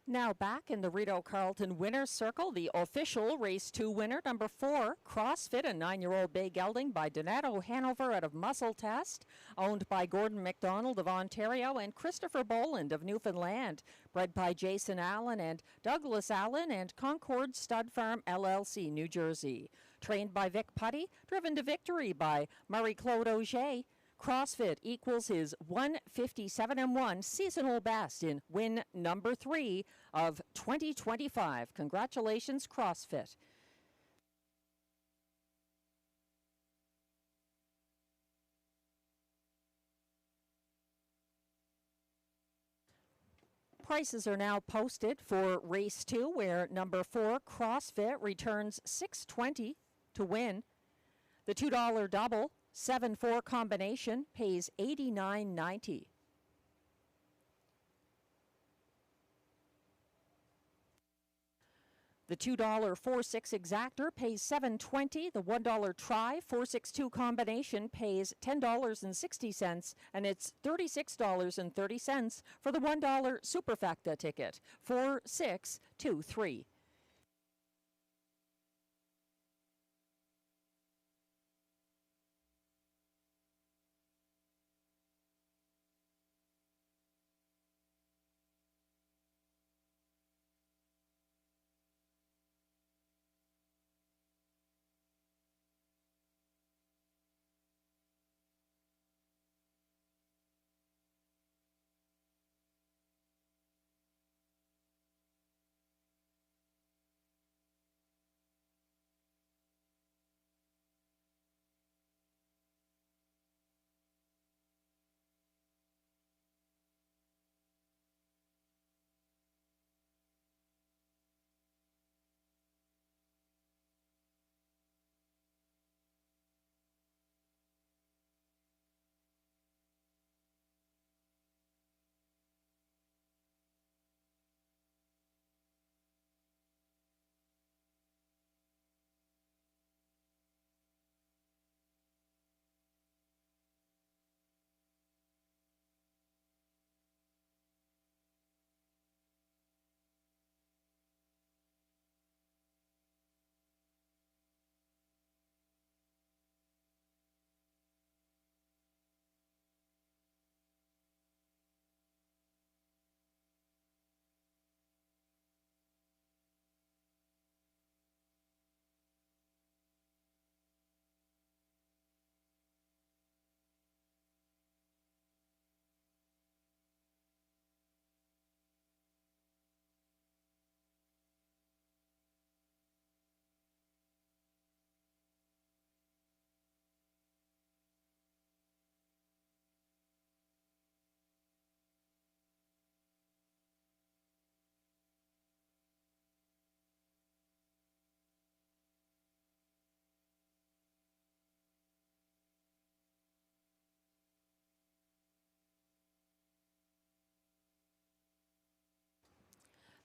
Now back in the Rideau Carleton Winner's Circle, the official Race 2 winner, number 4, CrossFit, a 9-year-old bay gelding by Donato Hanover out of Muscle Test, owned by Gordon McDonald of Ontario and Christopher Boland of Newfoundland, bred by Jason Allen and Douglas Allen and Concord Stud Farm LLC, New Jersey. Trained by Vic Putty, driven to victory by Marie-Claude Auger. CrossFit equals his 157-1 seasonal best in win number 3 of 2025. Congratulations, CrossFit. Prices are now posted for race 2, where number 4 CrossFit returns $6.20 to win. The $2 double 7-4 combination pays $89.90. The $2 4-6 exactor pays $7.20. The $1 try 4-6-2 combination pays $10.60, and it's $36.30 for the $1 superfecta ticket 4-6-2-3.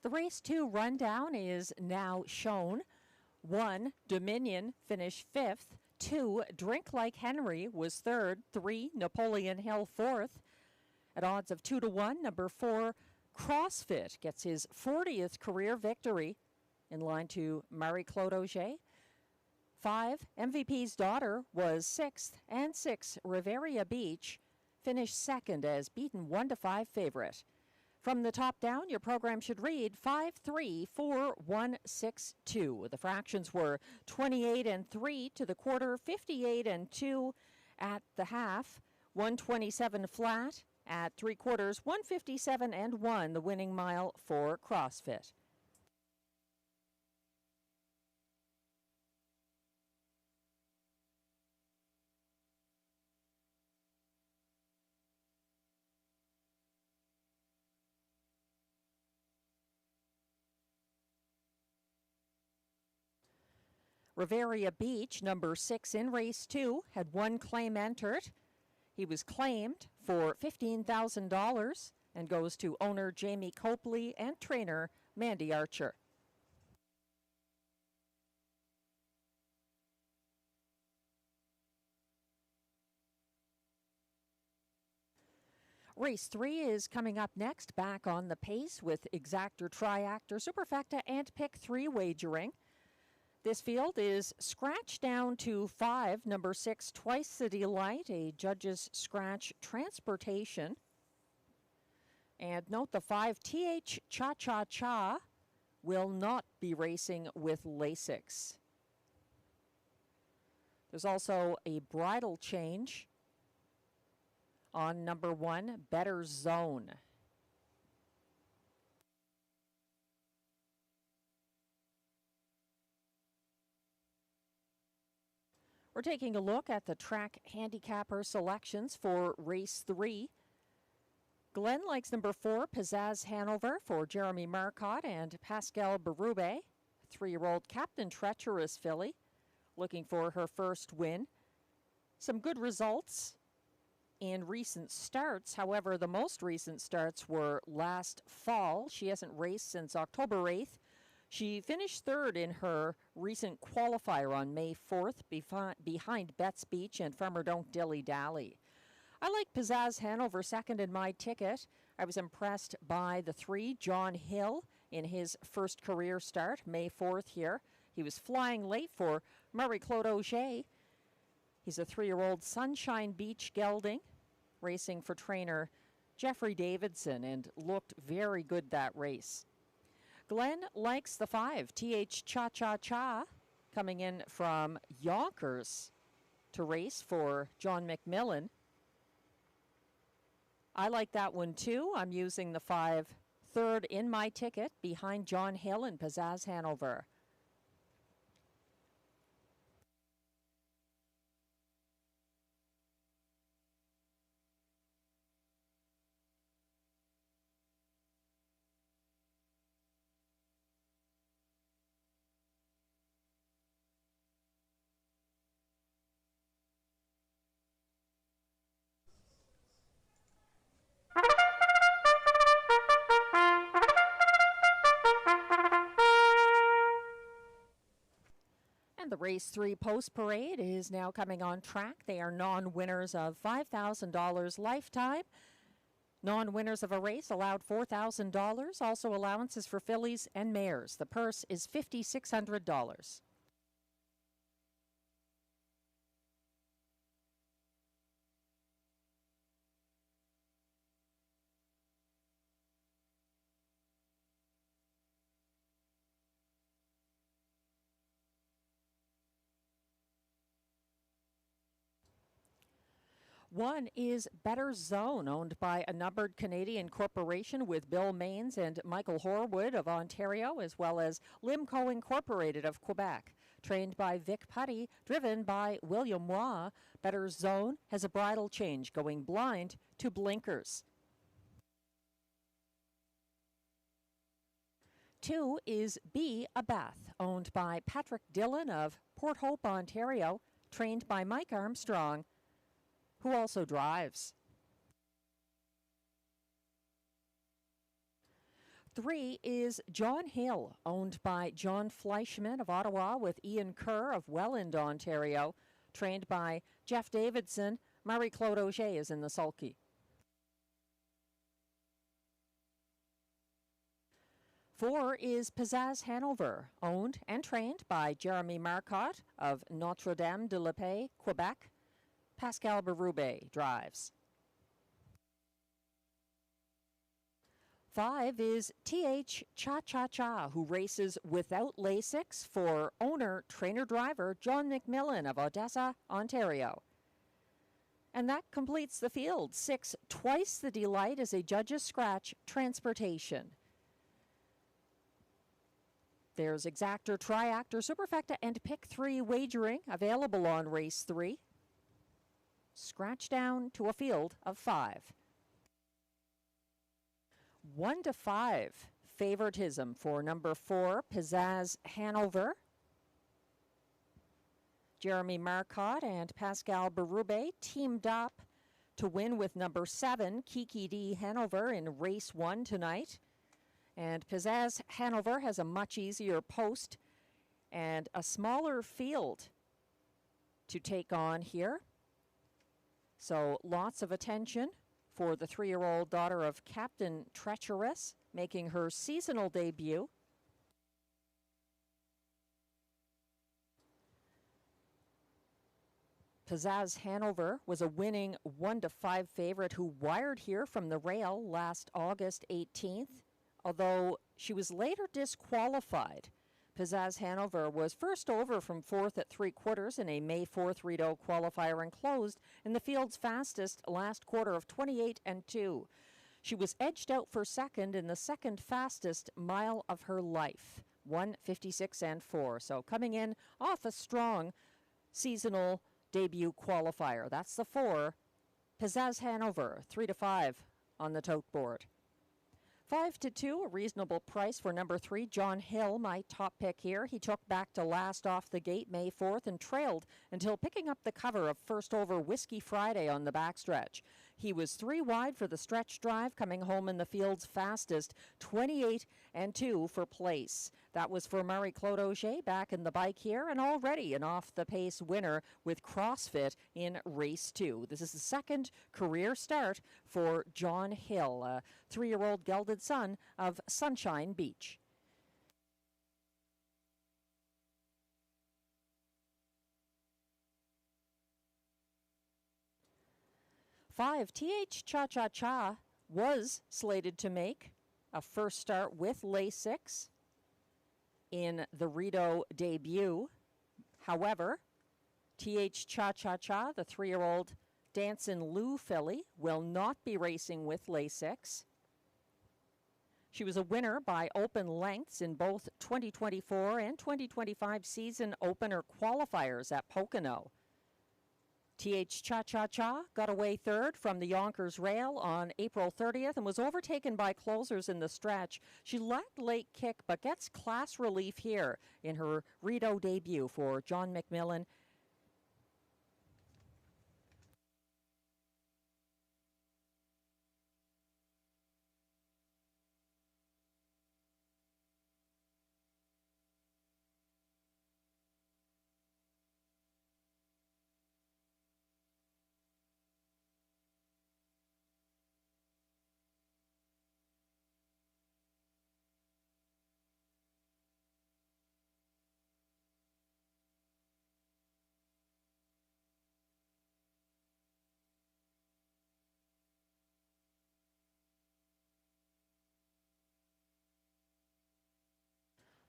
The race 2 rundown is now shown. 1, Dominion finished 5th. 2, Drink Like Henry was 3rd. 3, Napoleon Hill 4th. At odds of 2-1, number 4, CrossFit gets his 40th career victory, in line to Marie-Claude Auger. 5, MVP's Daughter was 6th, and 6, Riviera Beach finished 2nd as beaten 1-5 favorite. From the top down, your program should read 5-3-4-1-6-2. The fractions were 28-3 to the quarter, 58-2 at the half, 127 flat at 3/4, 157-1, the winning mile for CrossFit. Riviera Beach, number 6 in race 2, had 1 claim entered. He was claimed for $15,000 and goes to owner Jamie Copley and trainer Mandy Archer. Race 3 is coming up next, back on the pace with exactor, triactor, superfecta, and pick 3 wagering. This field is scratched down to 5, number 6, Twice the Delight, a judge's scratch transportation. And note the 5, TH Cha Cha Cha, will not be racing with Lasix. There's also a bridle change on number 1, Better Zone. We're taking a look at the track handicapper selections for race 3. Glenn likes number 4, Pizzazz Hanover, for Jeremy Marcotte and Pascal Berube, 3-year-old Captain Treacherous filly, looking for her first win. Some good results in recent starts. However, the most recent starts were last fall. She hasn't raced since October 8th. She finished 3rd in her recent qualifier on May 4th behind Betts Beach and Farmer Don't Dilly Dally. I like Pizzazz Hanover second in my ticket. I was impressed by the 3, John Hill, in his first career start, May 4th here. He was flying late for Marie-Claude Auger. He's a 3-year-old Sunshine Beach gelding, racing for trainer Jeffrey Davidson, and looked very good that race. Glenn likes the 5, TH Cha Cha Cha, coming in from Yonkers to race for John McMillan. I like that one too. I'm using the 5, 3rd in my ticket behind John Hill and Pizzazz Hanover. The race 3 post parade is now coming on track. They are non-winners of $5,000 lifetime. Non-winners of a race allowed $4,000. Also allowances for fillies and mares. The purse is $5,600. One is Better Zone, owned by a numbered Canadian corporation with Bill Maines and Michael Horwood of Ontario, as well as Limco Incorporated of Quebec. Trained by Vic Putty, driven by William Waugh, Better Zone has a bridle change, going blind to blinkers. 2 is Be a Beth, owned by Patrick Dillon of Port Hope, Ontario, trained by Mike Armstrong, who also drives. 3 is John Hill, owned by John Fleischman of Ottawa with Ian Kerr of Welland, Ontario, trained by Jeff Davidson. Marie-Claude Auger is in the sulky. 4 is Pizzazz Hanover, owned and trained by Jeremy Marcotte of Notre-Dame-de-la-Paix, Quebec. Pascal Berube drives. 5 is TH Cha Cha Cha, who races without Lasix for owner-trainer-driver John McMillan of Odessa, Ontario. And that completes the field. 6, Twice the Delight, is a judge's scratch transportation. There's exactor, triactor, superfecta, and pick 3 wagering available on race 3. Scratch down to a field of 5. 1 to 5, favoritism for number 4, Pizzazz Hanover. Jeremy Marcotte and Pascal Berube teamed up to win with number 7, Kiki D. Hanover, in race 1 tonight. And Pizzazz Hanover has a much easier post and a smaller field to take on here. So lots of attention for the 3-year-old daughter of Captain Treacherous, making her seasonal debut. Pizzazz Hanover was a winning 1-5 favorite who wired here from the rail last August 18th, although she was later disqualified. Pizzazz Hanover was first over from 4th at 3/4 in a May 4th Rideau qualifier and closed in the field's fastest last quarter of 28-2. She was edged out for second in the second fastest mile of her life, 1:56.4. So coming in off a strong seasonal debut qualifier. That's the 4. Pizzazz Hanover, 3-5 on the tote board. 5-2, a reasonable price for number 3, John Hill, my top pick here. He took back to last off the gate May 4th and trailed until picking up the cover of first over Whiskey Friday on the backstretch. He was 3 wide for the stretch drive, coming home in the field's fastest, 28-2 for place. That was for Marie-Claude Auger back in the bike here, and already an off-the-pace winner with CrossFit in race 2. This is the second career start for John Hill, a 3-year-old gelded son of Sunshine Beach. Five, TH Cha-Cha-Cha was slated to make a first start with Lasix in the Rideau debut. However, TH Cha-Cha-Cha, the 3-year-old Dancin' Lou filly, will not be racing with Lasix. She was a winner by open lengths in both 2024 and 2025 season opener qualifiers at Pocono. TH Cha-Cha-Cha got away third from the Yonkers rail on April 30th and was overtaken by closers in the stretch. She lacked late kick but gets class relief here in her Rideau debut for John McMillan.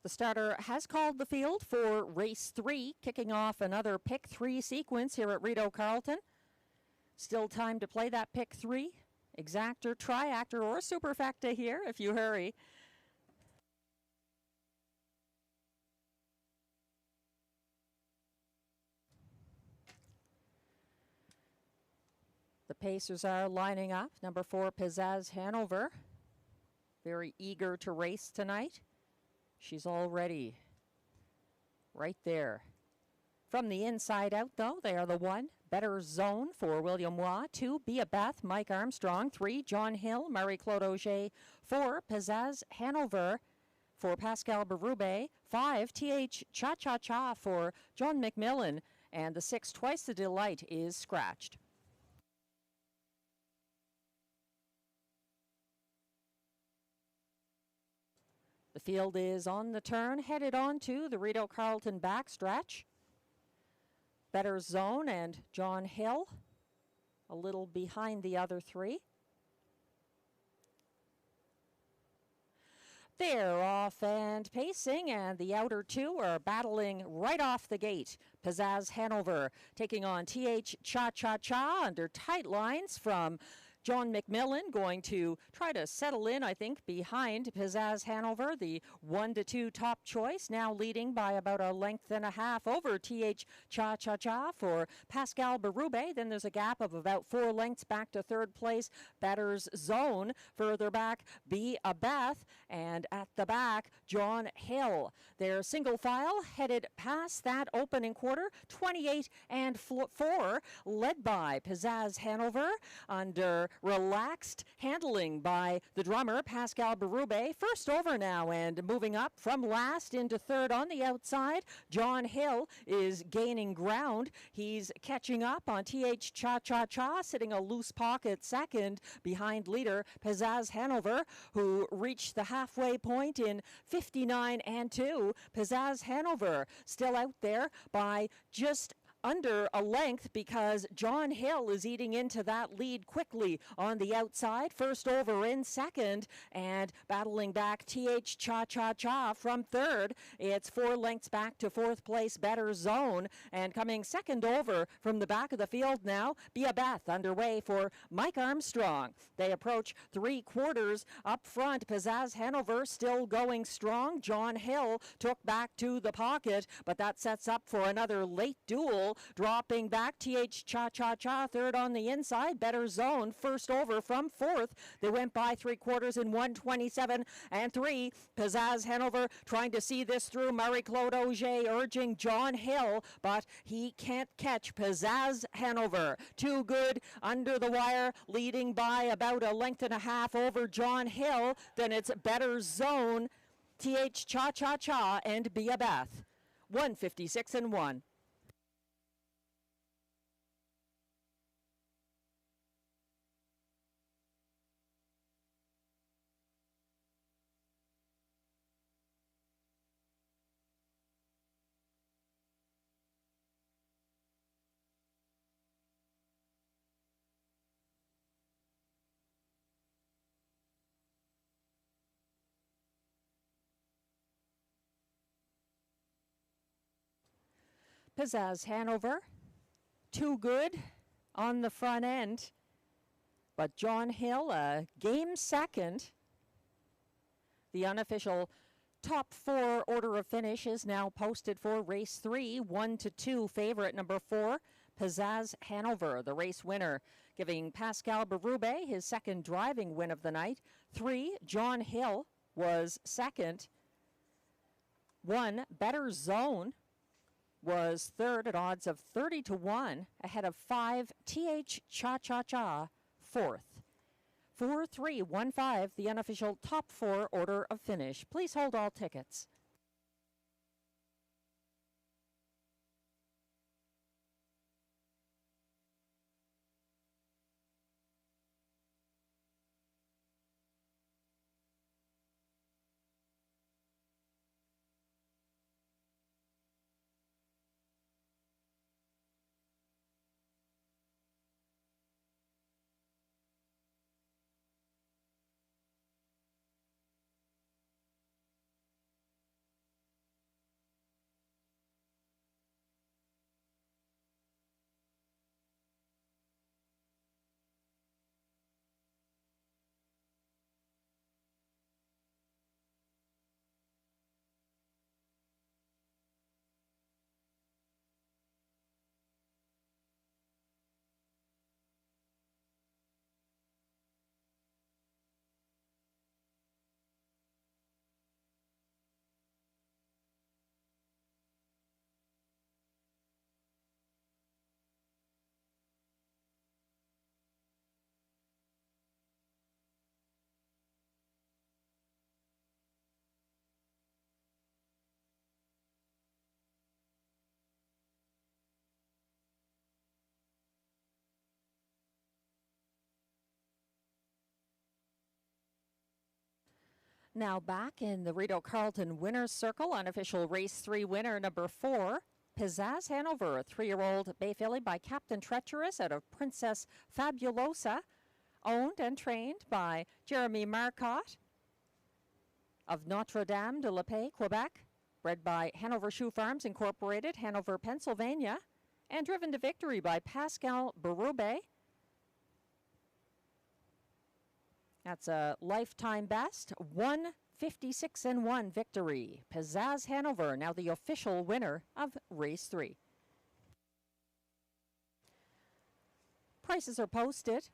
The starter has called the field for race 3, kicking off another pick 3 sequence here at Rideau Carleton. Still time to play that pick 3. Exactor, triactor, or superfecta here if you hurry. The Pacers are lining up. Number 4, Pizzazz Hanover. Very eager to race tonight. She's already right there. From the inside out, though, they are the 1, Better Zone for William Waugh, 2, Be a Beth, Mike Armstrong, 3, John Hill, Marie-Claude Auger, 4, Pizzazz Hanover for Pascal Berube, 5, TH Cha-Cha-Cha for John McMillan, and the 6, Twice the Delight, is scratched. The field is on the turn, headed on to the Rideau Carleton backstretch. Better Zone and John Hill, a little behind the other 3. They're off and pacing, and the outer 2 are battling right off the gate. Pizzazz Hanover taking on TH Cha-Cha-Cha under tight lines from John McMillan, going to try to settle in, I think, behind Pizzazz Hanover, the 1-2 top choice, now leading by about a length and a half over TH Cha-Cha-Cha for Pascal Berube. Then there's a gap of about 4 lengths back to third place. Better's Zone. Further back, Be a Beth. And at the back, John Hill. They're single file, headed past that opening quarter, 28-4, led by Pizzazz Hanover under relaxed handling by the drummer, Pascal Berube. First over now and moving up from last into third on the outside. John Hill is gaining ground. He's catching up on TH Cha-Cha-Cha, sitting a loose pocket second behind leader Pizzazz Hanover, who reached the halfway point in 59 and 2. Pizzazz Hanover still out there by just under a length because John Hill is eating into that lead quickly on the outside. First over in second and battling back TH Cha-Cha-Cha from third. It's 4 lengths back to fourth place, Better Zone. And coming second over from the back of the field now, Bia Beth underway for Mike Armstrong. They approach 3/4 up front. Pizzazz Hanover still going strong. John Hill took back to the pocket, but that sets up for another late duel. Dropping back, TH Cha-Cha-Cha third on the inside. Better Zone first over from fourth. They went by 3/4 in 1:27 and 3. Pizzazz Hanover trying to see this through. Marie-Claude Auger urging John Hill, but he can't catch Pizzazz Hanover. Too Good under the wire, leading by about a length and a half over John Hill. Then it's Better Zone, TH Cha-Cha-Cha, and Bia Beth. 1:56 and 1. Pizzazz Hanover, Too Good on the front end, but John Hill a game second. The unofficial top 4 order of finish is now posted for race 3. 1-2 favorite number 4, Pizzazz Hanover, the race winner, giving Pascal Berube his second driving win of the night. 3, John Hill was second. 1, Better Zone was third at odds of 30-1, ahead of 5, TH Cha-Cha-Cha, fourth. 4-3-1-5, the unofficial top 4 order of finish. Please hold all tickets. Now back in the Rideau Carleton Winners Circle, unofficial race 3 winner number 4, Pizzazz Hanover, a 3-year-old bay filly by Captain Treacherous out of Princess Fabulosa, owned and trained by Jeremy Marcotte of Notre Dame de la Paix, Quebec, bred by Hanover Shoe Farms Incorporated, Hanover, Pennsylvania, and driven to victory by Pascal Berube. That's a lifetime best, 1:56 and 1 victory. Pizzazz Hanover, now the official winner of race 3. Prices are posted.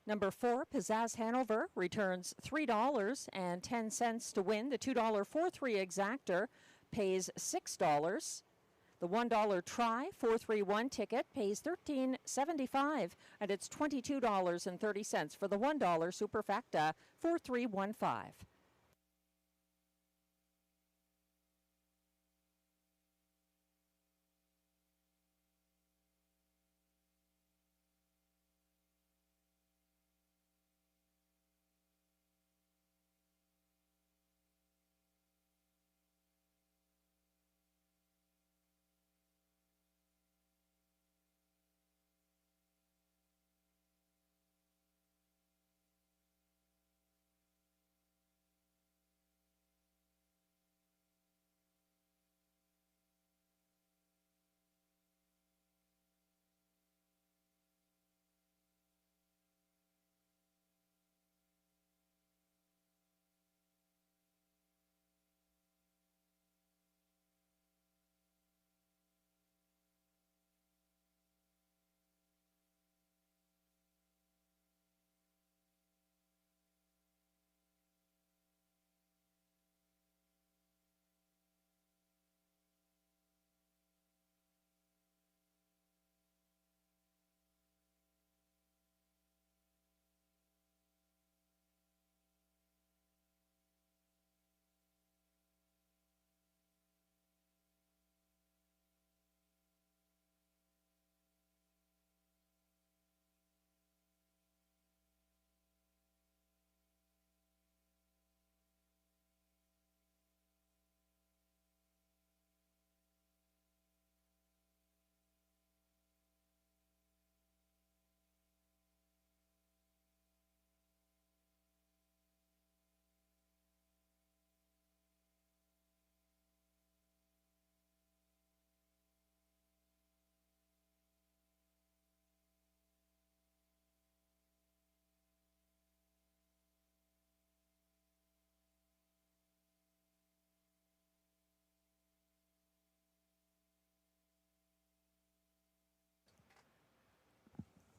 Number 4, Pizzazz Hanover, returns $3.10 to win. The $2 4-3 exactor pays $6. The $1 try 431 ticket pays $13.75, and it's $22.30 for the $1 superfecta 4315.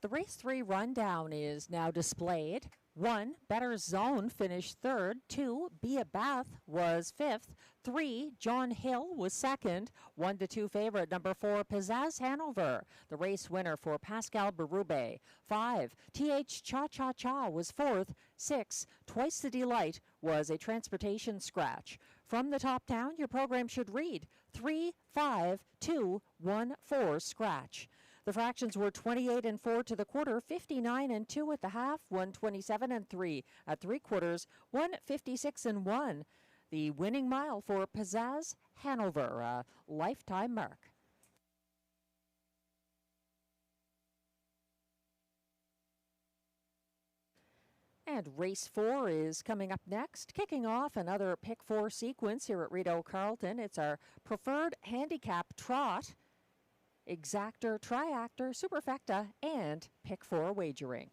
The race 3 rundown is now displayed. 1, Better Zone finished 3rd. 2, Be a Beth was 5th. 3, John Hill was 2nd. 1 to 2 favorite, number 4, Pizzazz Hanover, the race winner for Pascal Berube. 5, TH Cha Cha Cha was 4th. 6, Twice the Delight was a transportation scratch. From the top down, your program should read 3, 5, 2, 1, 4 scratch. The fractions were 28 and 4 to the quarter, 59 and 2 at the half, 127 and 3 at 3/4, 156 and 1. The winning mile for Pizzazz Hanover, a lifetime mark. And race 4 is coming up next, kicking off another pick 4 sequence here at Rideau Carleton. It's our preferred handicap trot. Exactor, Triactor, Superfecta, and Pick 4 Wagering.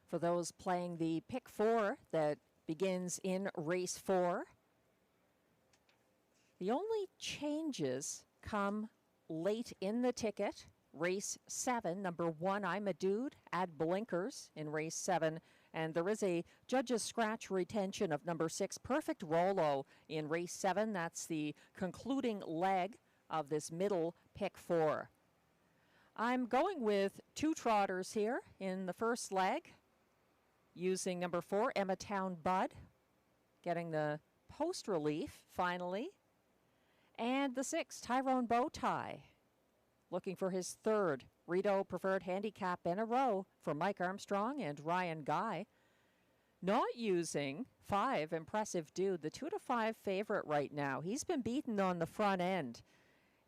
For those playing the pick 4 that begins in race 4, the only changes come late in the ticket. Race 7, number 1, I'm a Dude, add blinkers in race 7. And there is a judge's scratch retention of number 6, Perfect Rolo, in race 7. That's the concluding leg of this middle pick 4. I'm going with 2 trotters here in the first leg, using number 4, Emma Town Bud, getting the post relief finally. And the 6, Tyrone Bowtie, looking for his 3rd Rideau preferred handicap in a row for Mike Armstrong and Ryan Guy. Not using 5, Impressive Dude, the 2 to 5 favorite right now. He's been beaten on the front end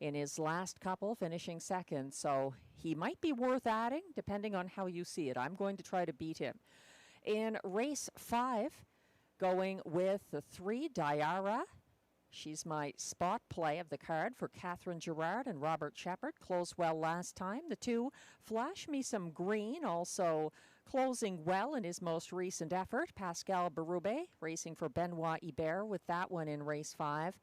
in his last couple, finishing 2nd, so he might be worth adding depending on how you see it. I'm going to try to beat him. In race 5, going with the 3, Diara, She's my spot play of the card for Catherine Gerard and Robert Shepard. Closed well last time. The two Flash Me Some Green, also closing well in his most recent effort. Pascal Berube racing for Benoit Hébert with that one in race 5.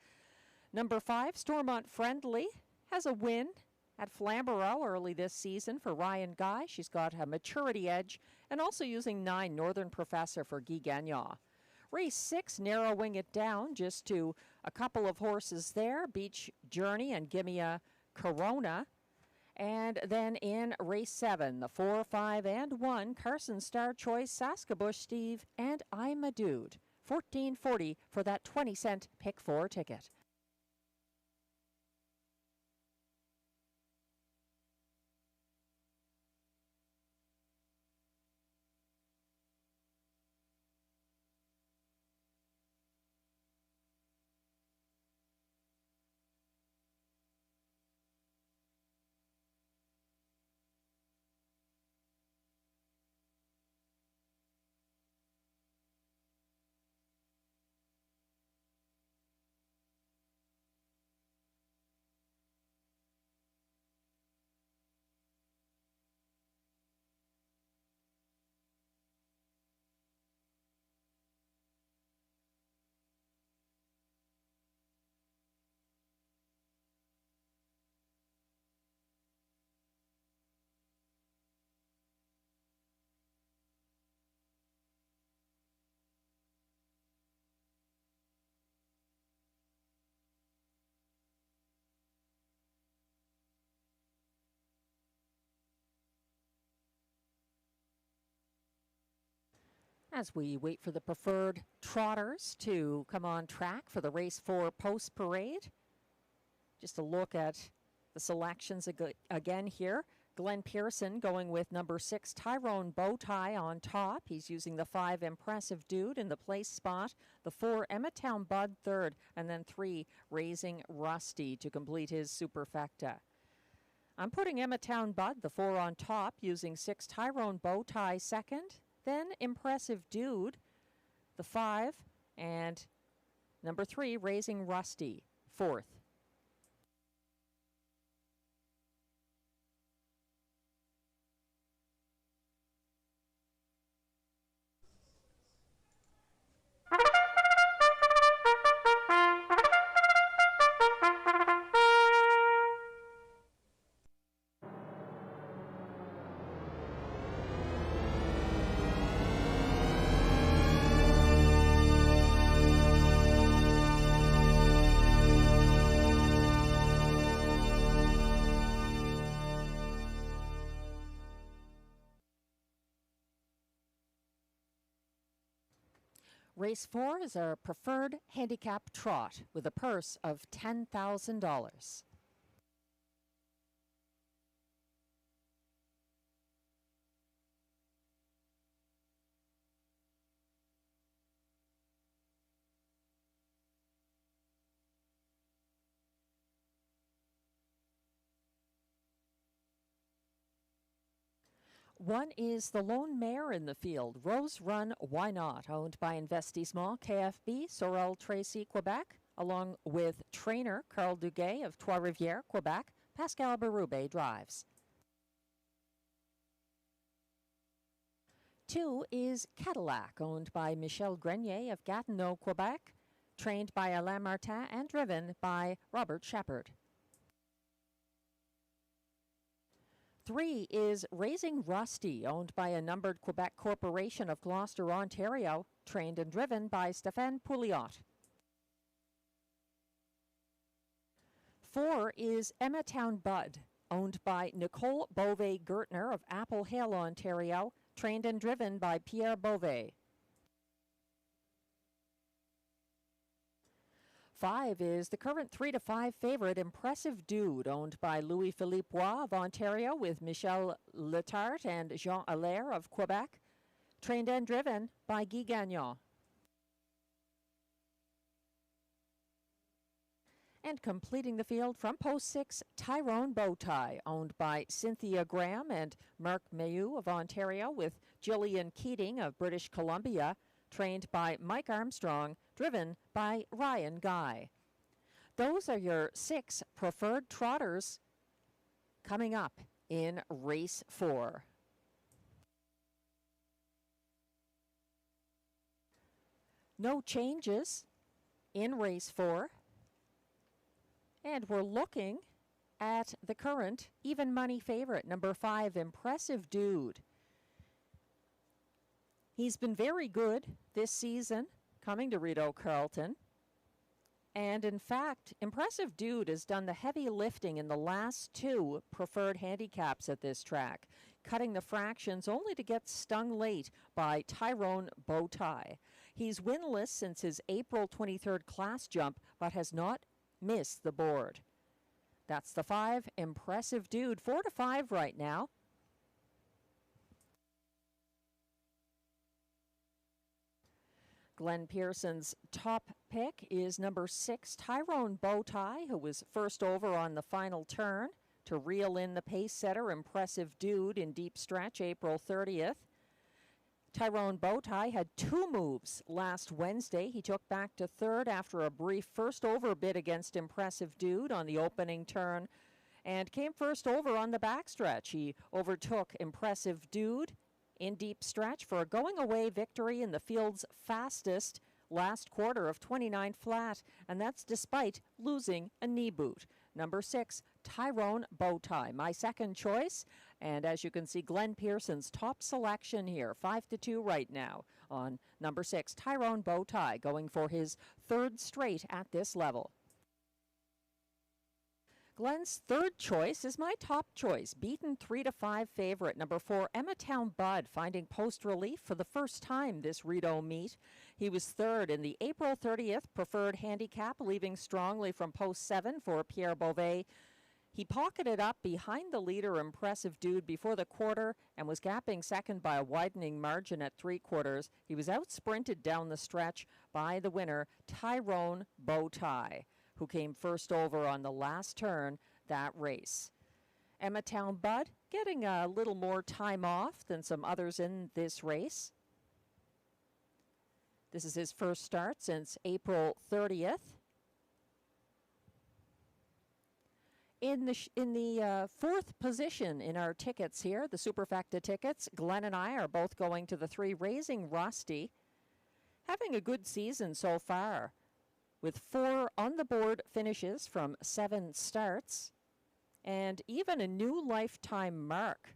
Number 5, Stormont Friendly, has a win at Flamborough early this season for Ryan Guy. She's got a maturity edge, and also using 9, Northern Professor for Guy Gagnon. Race 6, narrowing it down just to a couple of horses there, Beach Journey and Gimme a Corona. And then in race 7, the 4, 5, and 1, Carson Star Choice, Saskabush Steve, and I'm a Dude. $14.40 for that 20-cent pick 4 ticket. As we wait for the preferred trotters to come on track for the race 4 post parade, just a look at the selections again here. Glenn Pearson going with number 6, Tyrone Bowtie on top. He's using the 5, Impressive Dude in the place spot. The 4, Emmetown Bud third, and then 3, Raising Rusty to complete his superfecta. I'm putting Emmetown Bud, the 4 on top, using 6, Tyrone Bowtie second. Then Impressive Dude, the 5, and number 3, Raising Rusty, 4th. Race 4 is our preferred handicap trot with a purse of $10,000. One is the lone mare in the field, Rose Run Why Not, owned by Investissement KFB, Sorel Tracy, Quebec, along with trainer Carl Duguay of Trois-Rivières, Quebec. Pascal Berube drives. 2 is Cadillac, owned by Michel Grenier of Gatineau, Quebec, trained by Alain Martin and driven by Robert Shepard. 3 is Raising Rusty, owned by a numbered Quebec corporation of Gloucester, Ontario, trained and driven by Stéphane Pouliot. 4 is Emmetown Bud, owned by Nicole Beauvais-Gertner of Apple Hill, Ontario, trained and driven by Pierre Beauvais. 5 is the current 3-5 favorite, Impressive Dude, owned by Louis-Philippe Bois of Ontario with Michel Letarte and Jean Allaire of Quebec, trained and driven by Guy Gagnon. And completing the field from post 6, Tyrone Bowtie, owned by Cynthia Graham and Mark Mayhew of Ontario with Gillian Keating of British Columbia, trained by Mike Armstrong, driven by Ryan Guy. Those are your 6 preferred trotters coming up in race 4. No changes in race 4. And we're looking at the current even money favorite, number 5, Impressive Dude. He's been very good this season coming to Rideau Carleton. And in fact, Impressive Dude has done the heavy lifting in the last 2 preferred handicaps at this track, cutting the fractions only to get stung late by Tyrone Bowtie. He's winless since his April 23rd class jump, but has not missed the board. That's the 5, Impressive Dude, 4-5 right now. Glenn Pearson's top pick is number 6, Tyrone Bowtie, who was first over on the final turn to reel in the pace setter, Impressive Dude, in deep stretch April 30th. Tyrone Bowtie had 2 moves last Wednesday. He took back to third after a brief first over bid against Impressive Dude on the opening turn and came first over on the backstretch. He overtook Impressive Dude in deep stretch for a going away victory in the field's fastest last quarter of 29 flat, and that's despite losing a knee boot. Number 6, Tyrone Bowtie, my second choice, and as you can see, Glenn Pearson's top selection here, 5-2 right now on number 6, Tyrone Bowtie, going for his 3rd straight at this level. Glenn's 3rd choice is my top choice, beaten 3-5 favorite, number 4, Emmatown Bud, finding post relief for the first time this Rideau meet. He was 3rd in the April 30th preferred handicap, leaving strongly from post 7 for Pierre Beauvais. He pocketed up behind the leader, Impressive Dude, before the quarter and was gapping second by a widening margin at 3/4. He was out-sprinted down the stretch by the winner, Tyrone Bowtie, who came first over on the last turn that race. Emmatown Bud getting a little more time off than some others in this race. This is his first start since April 30th. In the 4th position in our tickets here, the Superfecta tickets, Glenn and I are both going to the 3, Raising Rusty. Having a good season so far, with 4 on-the-board finishes from 7 starts, and even a new lifetime mark.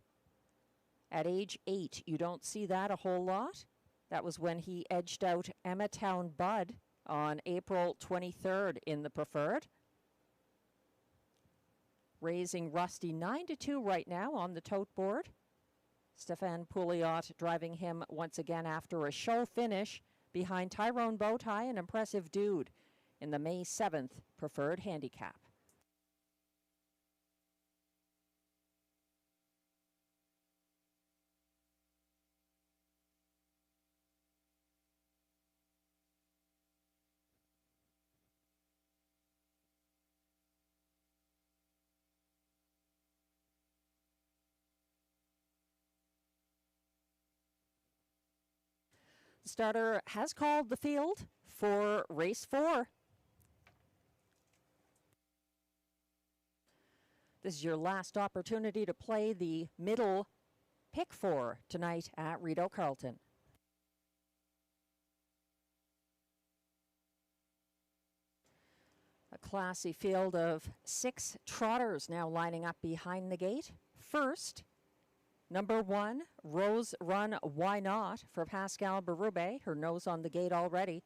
At age 8, you don't see that a whole lot. That was when he edged out Emmatown Bud on April 23rd in the preferred. Raising Rusty 9-2 right now on the tote board. Stéphane Pouliot driving him once again after a show finish behind Tyrone Bowtie and Impressive Dude in the May 7th preferred handicap. The starter has called the field for race 4. This is your last opportunity to play the middle pick 4 tonight at Rideau Carleton. A classy field of 6 trotters now lining up behind the gate. First, number 1, Rose Run Why Not for Pascal Berube, her nose on the gate already.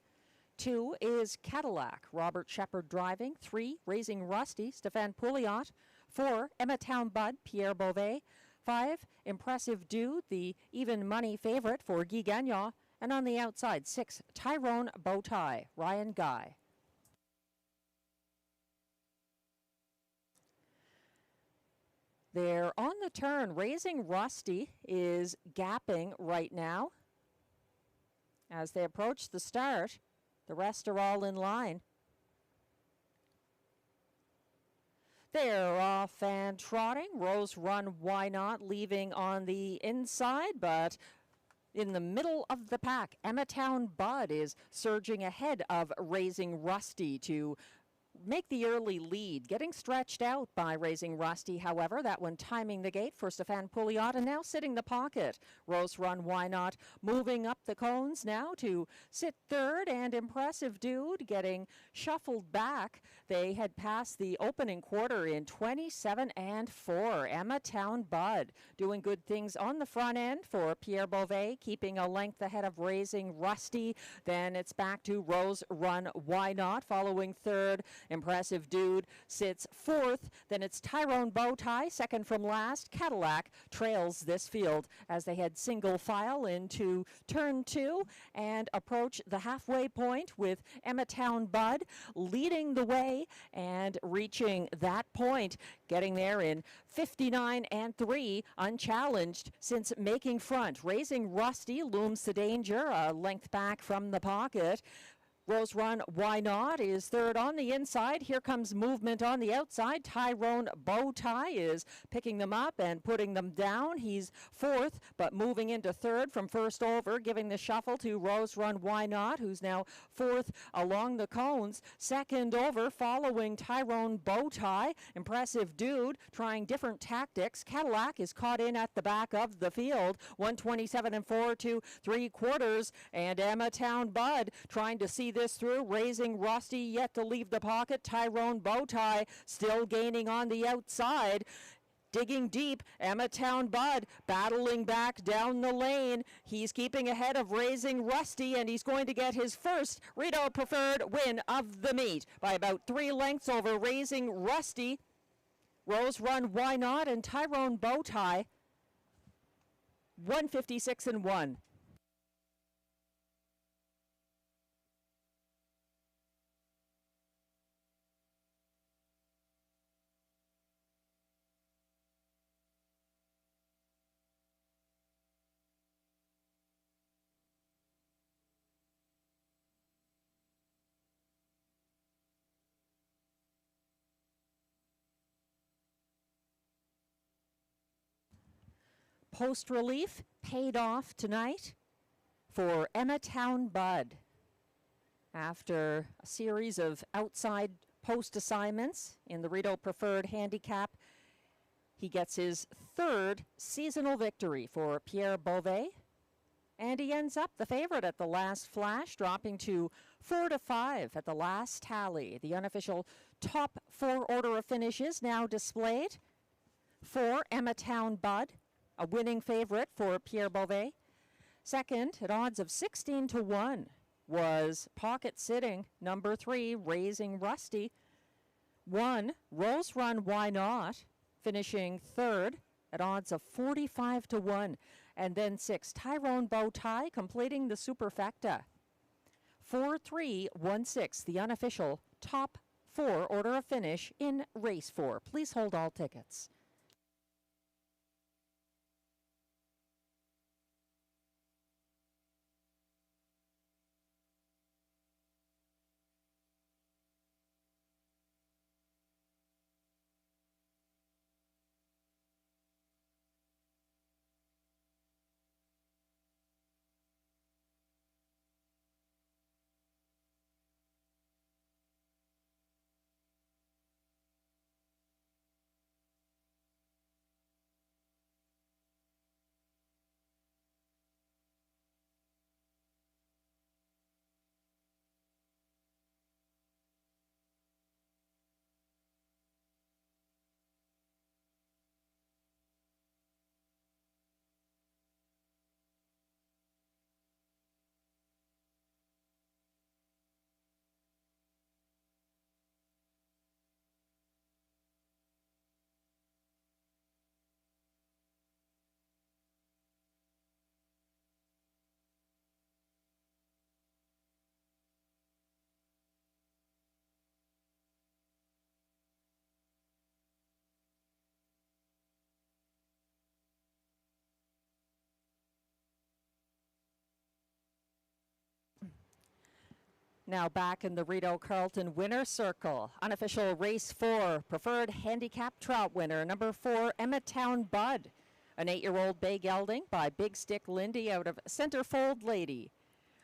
2 is Cadillac, Robert Shepard driving. 3, Raising Rusty, Stéphane Pouliot. 4, Emmatown Bud, Pierre Beauvais. 5, Impressive Dude, the even money favorite for Guy Gagnon. And on the outside, 6, Tyrone Bowtie, Ryan Guy. They're on the turn. Raising Rusty is gapping right now. As they approach the start, the rest are all in line. They're off and trotting. Rose Run Why Not leaving on the inside, but in the middle of the pack, Emmatown Bud is surging ahead of Raising Rusty to make the early lead. Getting stretched out by Raising Rusty, however. That one timing the gate for Stefan Pouliot, and now sitting the pocket. Rose Run, Why Not? Moving up the cones now to sit third, and Impressive Dude getting shuffled back. They had passed the opening quarter in 27 and 4. Emma Town Bud doing good things on the front end for Pierre Beauvais, keeping a length ahead of Raising Rusty. Then it's back to Rose Run, Why Not? Following third, Impressive Dude sits fourth. Then it's Tyrone Bowtie, second from last. Cadillac trails this field as they head single file into turn 2 and approach the halfway point with Emma Town Bud leading the way and reaching that point, getting there in 59 and 3, unchallenged since making front. Raising Rusty looms the danger, a length back from the pocket. Rose Run, Why Not? Is third on the inside. Here comes movement on the outside. Tyrone Bowtie is picking them up and putting them down. He's fourth, but moving into third from first over, giving the shuffle to Rose Run, Why Not? Who's now fourth along the cones. Second over, following Tyrone Bowtie. Impressive Dude trying different tactics. Cadillac is caught in at the back of the field. 127 and 4 to 3/4. And Emma Town Bud trying to see this through. Raising Rusty yet to leave the pocket. Tyrone Bowtie still gaining on the outside. Digging deep, Emma Town Bud battling back down the lane. He's keeping ahead of Raising Rusty, and he's going to get his first Rideau Preferred win of the meet by about 3 lengths over Raising Rusty. Rose Run, Why Not? And Tyrone Bowtie, 156 and 1. Post relief paid off tonight for Emma Town Bud. After a series of outside post assignments in the Rideau Preferred Handicap, he gets his third seasonal victory for Pierre Beauvais. And he ends up the favorite at the last flash, dropping to 4-5 at the last tally. The unofficial top 4 order of finishes now displayed for Emma Town Bud, a winning favorite for Pierre Beauvais. Second, at odds of 16 to 1, was pocket sitting number 3, Raising Rusty. 1, Rose Run, Why Not? Finishing third at odds of 45 to 1. And then 6, Tyrone Bowtie completing the superfecta. 4-3-1-6, the unofficial top 4 order of finish in race 4. Please hold all tickets. Now back in the Rideau Carleton winner circle. Unofficial race 4, preferred handicap trout winner, number 4, Emma Town Bud. An 8-year-old bay gelding by Big Stick Lindy out of Centerfold Lady.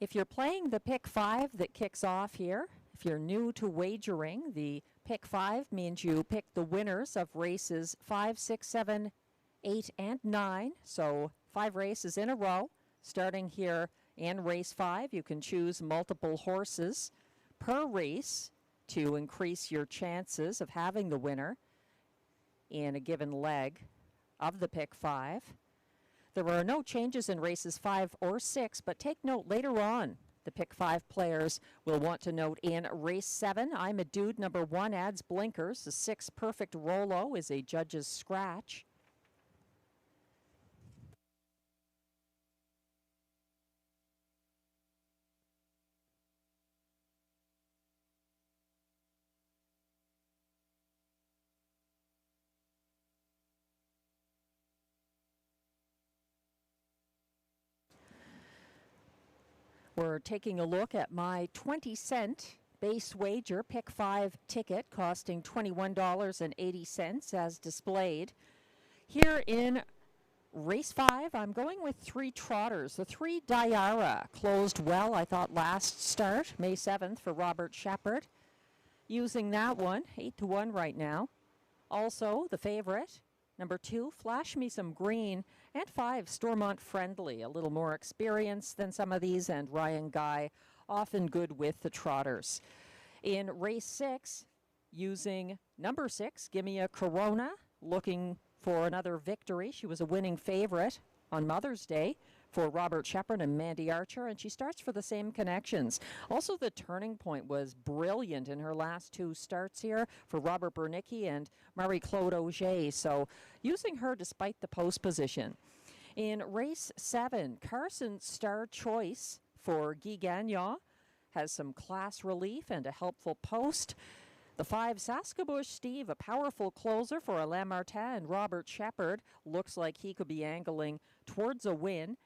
If you're playing the pick 5 that kicks off here, if you're new to wagering, the pick 5 means you pick the winners of races 5, 6, 7, 8, and 9. So 5 races in a row. Starting here in race 5, you can choose multiple horses per race to increase your chances of having the winner in a given leg of the pick 5. There are no changes in races 5 or 6, but take note later on. The pick 5 players will want to note in race 7, I'm a Dude number 1 adds blinkers. The 6 Perfect Rolo is a judge's scratch. We're taking a look at my 20-cent base wager pick 5 ticket costing $21.80 as displayed. Here in race 5, I'm going with 3 trotters. The 3 Diara closed well, I thought, last start, May 7th for Robert Shepard. Using that one, 8-1 right now. Also, the favorite, number 2, Flash Me Some Green, and 5, Stormont Friendly, a little more experience than some of these, and Ryan Guy, often good with the trotters. In race 6, using number 6, Gimme a Corona, looking for another victory. She was a winning favorite on Mother's Day for Robert Shepard and Mandy Archer, and she starts for the same connections. Also, the turning point was brilliant in her last 2 starts here for Robert Bernicki and Marie-Claude Auger, so using her despite the post position. In race 7, Carson Star Choice for Guy Gagnon has some class relief and a helpful post. The 5 Saskabush Steve, a powerful closer for Alain Martin and Robert Shepard. Looks like he could be angling towards a win.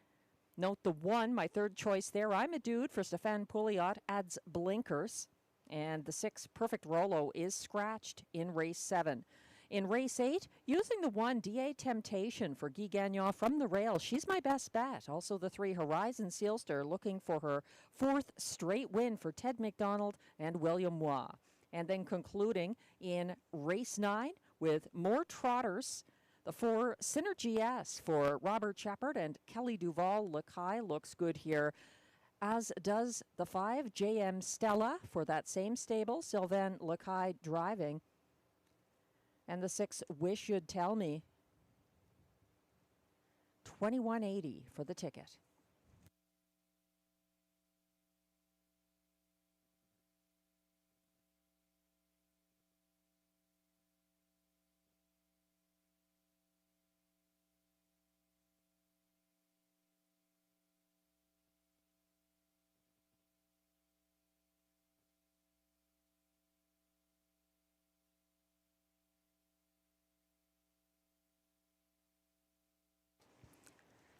Note the 1, my third choice there. I'm a Dude for Stéphane Pouliot, adds blinkers. And the 6 Perfect Rolo is scratched in race 7. In race 8, using the 1 DA Temptation for Guy Gagnon from the rail. She's my best bet. Also the 3 Horizon Sealster looking for her 4th straight win for Ted McDonald and William Waugh. And then concluding in race 9 with more trotters. The 4 Synergy S for Robert Shepard and Kelly Duval. Lacaille looks good here, as does the 5 JM Stella for that same stable. Sylvain Lacaille driving. And the 6 Wish You'd Tell Me. $21.80 for the ticket.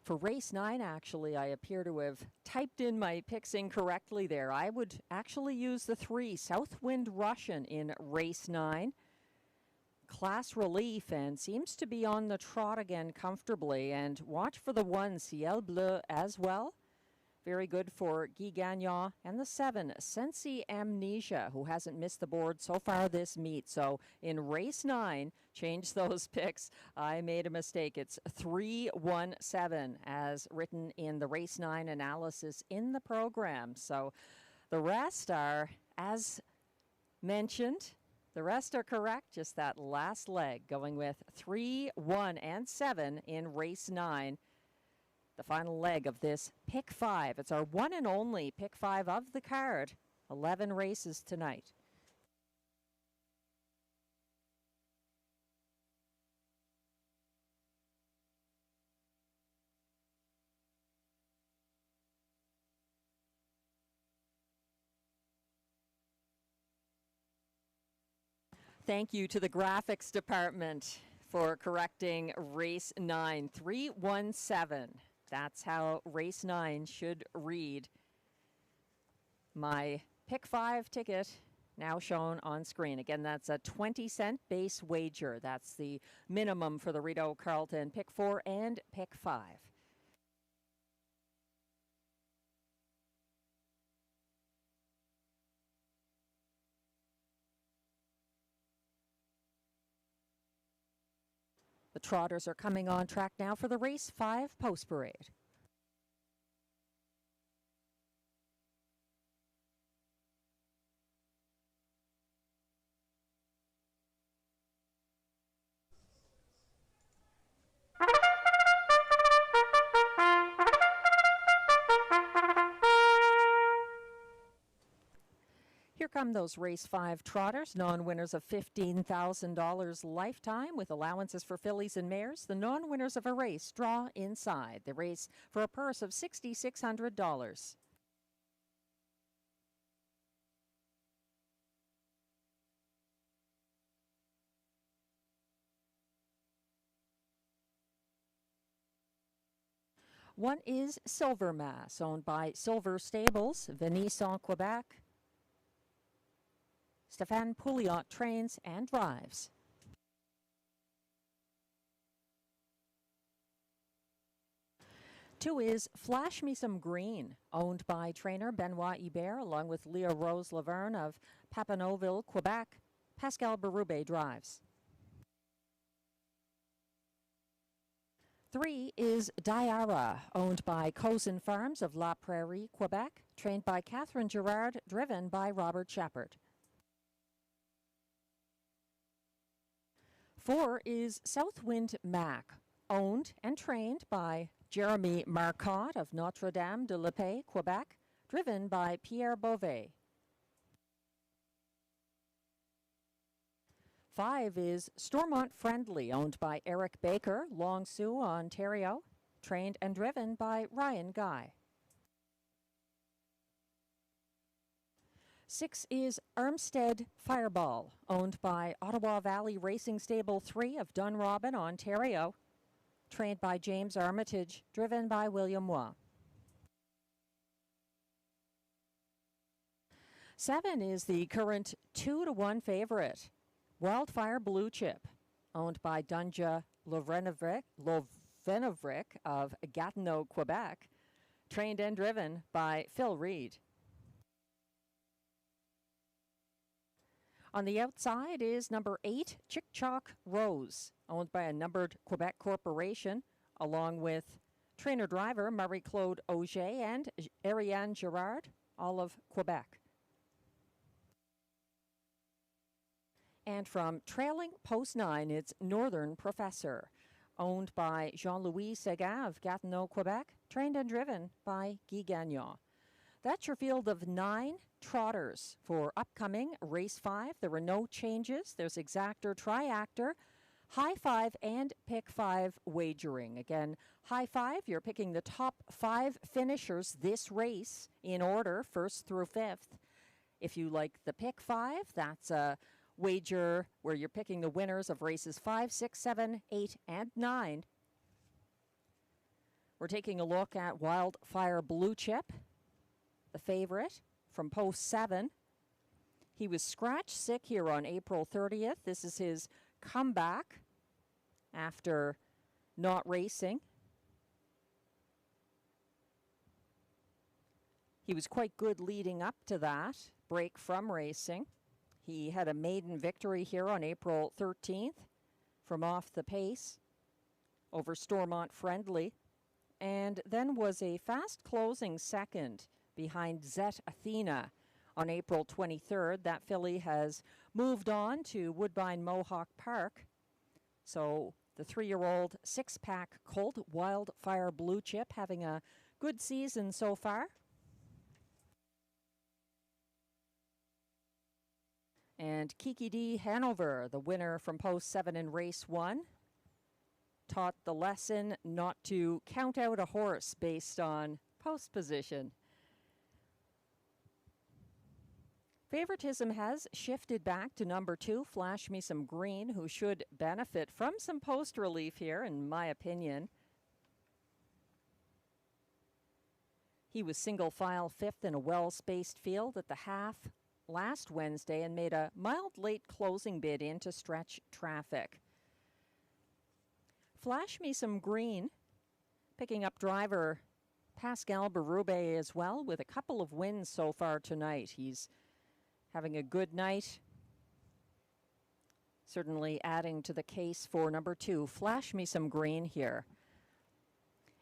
For race 9, actually, I appear to have typed in my picks incorrectly there. I would actually use the 3 Southwind Russian in race 9. Class relief and seems to be on the trot again comfortably. And watch for the 1 Ciel Bleu as well. Very good for Guy Gagnon. And the 7 Sensi Amnesia, who hasn't missed the board so far this meet. So in race 9, change those picks. I made a mistake. It's 3-1-7 as written in the race 9 analysis in the program. So the rest are, as mentioned, the rest are correct. Just that last leg going with 3, 1, and 7 in race 9. The final leg of this pick 5. It's our one and only pick 5 of the card. 11 races tonight. Thank you to the graphics department for correcting race 9. 3-1-7. That's how race 9 should read. My pick 5 ticket now shown on screen. Again, that's a 20-cent base wager. That's the minimum for the Rideau Carleton pick 4 and pick 5. trotters are coming on track now for the race 5 post parade. Here come those race 5 trotters, non-winners of $15,000 lifetime with allowances for fillies and mares. The non-winners of a race draw inside the race for a purse of $6,600. One is Silver Mass, owned by Silver Stables, Venison, Quebec. Stéphane Pouliot trains and drives. Two is Flash Me Some Green, owned by trainer Benoit Hubert, along with Leah Rose Laverne of Papineauville, Quebec. Pascal Berube drives. 3 is Diara, owned by Cozen Farms of La Prairie, Quebec, trained by Catherine Girard, driven by Robert Shepard. 4 is Southwind Mac, owned and trained by Jeremy Marcotte of Notre-Dame-de-la-Paix, Quebec, driven by Pierre Beauvais. 5 is Stormont Friendly, owned by Eric Baker, Long Sault, Ontario, trained and driven by Ryan Guy. 6 is Armstead Fireball, owned by Ottawa Valley Racing Stable 3 of Dunrobin, Ontario, trained by James Armitage, driven by William Waugh. 7 is the current 2-1 favorite, Wildfire Blue Chip, owned by Dunja Lovenevric of Gatineau, Quebec, trained and driven by Phil Reed. On the outside is number 8, Chick Chalk Rose, owned by a numbered Quebec corporation, along with trainer-driver Marie-Claude Auger and Ariane Girard, all of Quebec. And from trailing post 9, it's Northern Professor, owned by Jean-Louis Seguin of Gatineau, Quebec, trained and driven by Guy Gagnon. That's your field of 9 trotters for upcoming race 5. There were no changes. There's exactor, triactor, high 5, and pick 5 wagering. Again, high 5, you're picking the top 5 finishers this race in order, 1st through 5th. If you like the pick 5, that's a wager where you're picking the winners of races 5, 6, 7, 8, and 9. We're taking a look at Wildfire Blue Chip, the favorite from post 7. He was scratch sick here on April 30th. This is his comeback after not racing. He was quite good leading up to that break from racing. He had a maiden victory here on April 13th from off the pace over Stormont Friendly, and then was a fast closing second behind Zet Athena on April 23rd. That filly has moved on to Woodbine Mohawk Park. So the 3-year-old 6-pack colt, Wildfire Blue Chip, having a good season so far. And Kiki D. Hanover, the winner from post 7 in race 1, taught the lesson not to count out a horse based on post position. Favoritism has shifted back to number 2, Flash Me Some Green, who should benefit from some post relief here, in my opinion. He was single file 5th in a well-spaced field at the half last Wednesday and made a mild late closing bid in to stretch traffic. Flash Me Some Green, picking up driver Pascal Berube as well, with a couple of wins so far tonight. He's having a good night Certainly adding to the case for number 2, Flash Me Some Green here.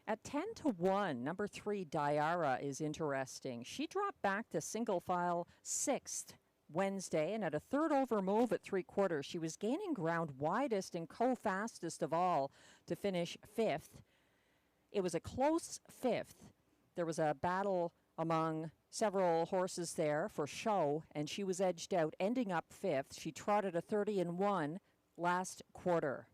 At 10-1, number 3, Diara is interesting. She dropped back to single file 6th Wednesday, and at a third over move at 3/4, she was gaining ground widest and co-fastest of all to finish 5th. It was a close 5th. There was a battle among several horses there for show, and she was edged out, ending up 5th. She trotted a 30-1 last quarter.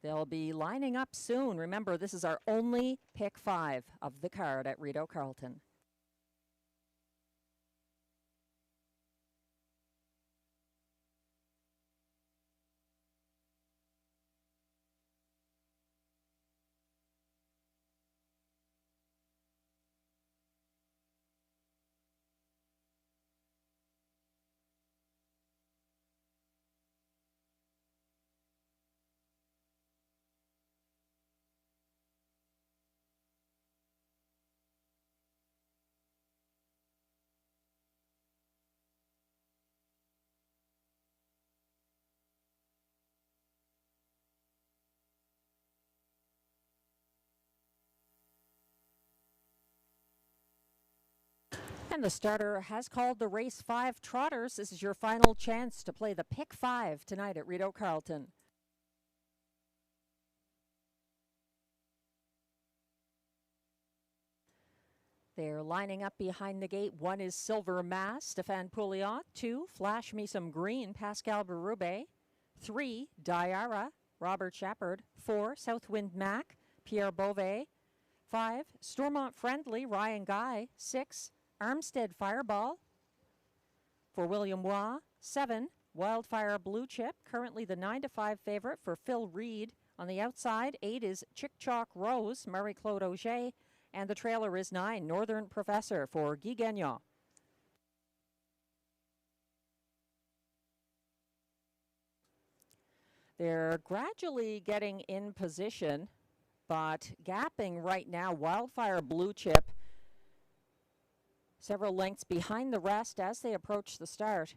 They'll be lining up soon. Remember, this is our only pick 5 of the card at Rideau Carleton. And the starter has called the race 5 trotters. This is your final chance to play the pick 5 tonight at Rideau Carleton. They're lining up behind the gate. 1 is Silver Mass, Stéphane Pouliot. 2, Flash Me Some Green, Pascal Berube. 3, Diara, Robert Shepard. 4, Southwind Mac, Pierre Beauvais. 5, Stormont Friendly, Ryan Guy. 6, Armstead Fireball for William Waugh. 7, Wildfire Blue Chip, currently the 9-5 favorite for Phil Reed. On the outside, 8 is Chick Chalk Rose, Marie-Claude Auger. And the trailer is 9, Northern Professor for Guy Gagnon. They're gradually getting in position, but gapping right now. Wildfire Blue Chip several lengths behind the rest as they approach the start.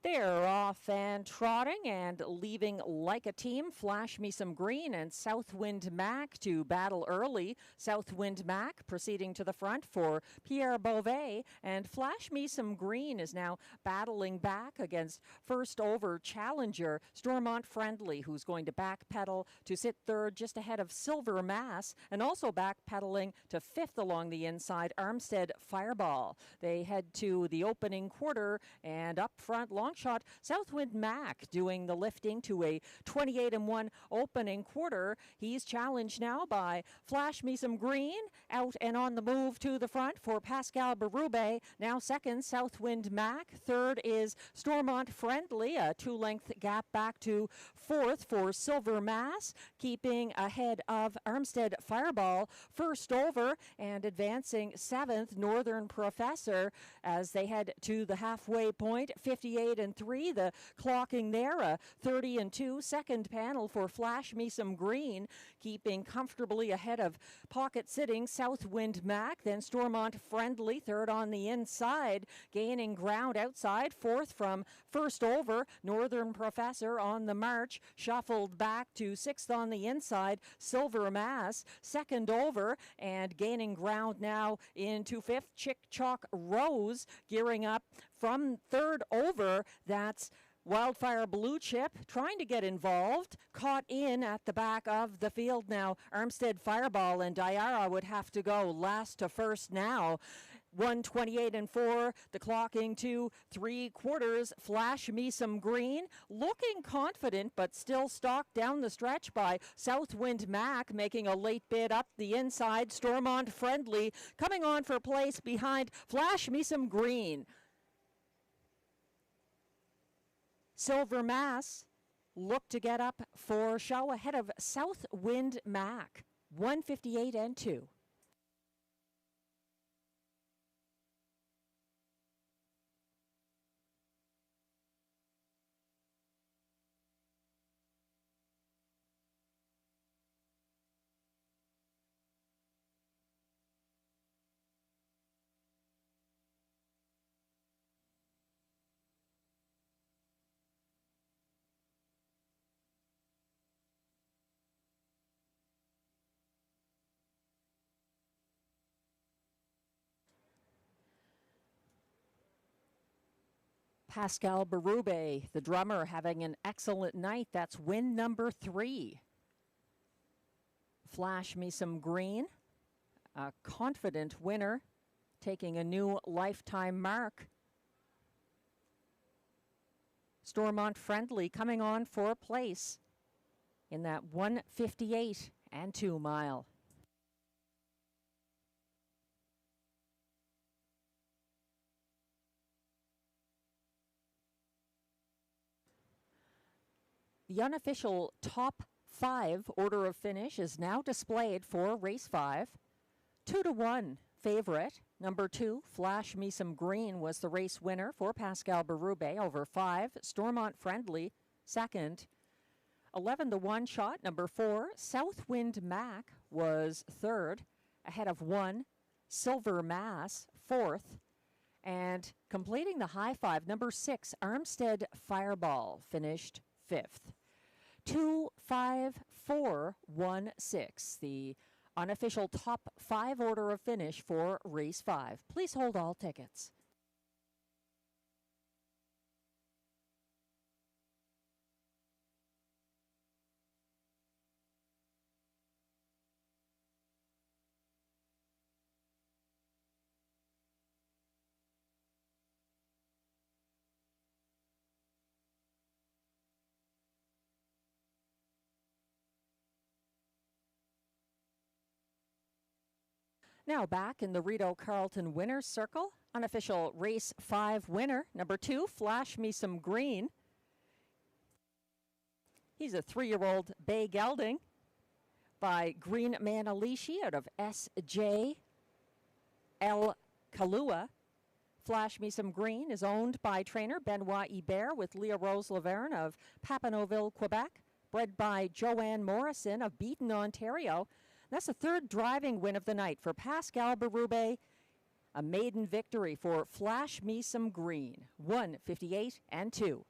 They're off and trotting and leaving like a team. Flash Me Some Green and Southwind Mac to battle early. Southwind Mac proceeding to the front for Pierre Beauvais, and Flash Me Some Green is now battling back against first over challenger Stormont Friendly, who's going to backpedal to sit third just ahead of Silver Mass, and also backpedaling to 5th along the inside, Armstead Fireball. They head to the opening quarter, and up front, long shot Southwind Mac doing the lifting to a 28-1 opening quarter. He's challenged now by Flash Me Some Green, out and on the move to the front for Pascal Berube. Now second, Southwind Mac. Third is Stormont Friendly, a 2-length gap back to 4th for Silver Mass, keeping ahead of Armstead Fireball. First over and advancing 7th, Northern Professor, as they head to the halfway point. 58-3, the clocking there, a 30-2. Second panel for Flash Me Some Green, keeping comfortably ahead of pocket sitting Southwind Mac. Then Stormont Friendly, third on the inside, gaining ground outside. 4th from first over, Northern Professor on the march, shuffled back to 6th on the inside, Silver Mass. Second over and gaining ground now into 5th, Chick Chalk Rose, gearing up from third over. That's Wildfire Blue Chip trying to get involved, caught in at the back of the field now. Armstead Fireball and Diara would have to go last to first now. 1:28-4, the clocking to 3/4. Flash Me Some Green, looking confident, but still stalked down the stretch by Southwind Mac, making a late bid up the inside. Stormont Friendly coming on for place behind Flash Me Some Green. Silver Mass look to get up for show ahead of Southwind Mac. 1:58-2. Pascal Berube, the drummer, having an excellent night. That's win number 3. Flash Me Some Green, a confident winner, taking a new lifetime mark. Stormont Friendly coming on for place in that 1:58 and 2 mile. The unofficial top 5 order of finish is now displayed for race 5. 2-1 favorite. Number 2, Flash Me Some Green, was the race winner for Pascal Berube over 5. Stormont Friendly, second. 11-1 shot. Number 4, Southwind Mac, was third, ahead of 1, Silver Mass, fourth. And completing the high 5, number 6, Armstead Fireball, finished 5th. 2-5-4-1-6, the unofficial top 5 order of finish for race 5. Please hold all tickets. Now back in the Rideau Carleton Winners Circle, unofficial race 5 winner, number 2, Flash Me Some Green. He's a 3-year-old bay gelding by Green Manalishi out of S.J. L. Kalua. Flash Me Some Green is owned by trainer Benoit Hebert with Leah Rose Laverne of Papineauville, Quebec. Bred by Joanne Morrison of Beaton, Ontario. That's the 3rd driving win of the night for Pascal Berube. A maiden victory for Flash Me Some Green. 1:58 and 2.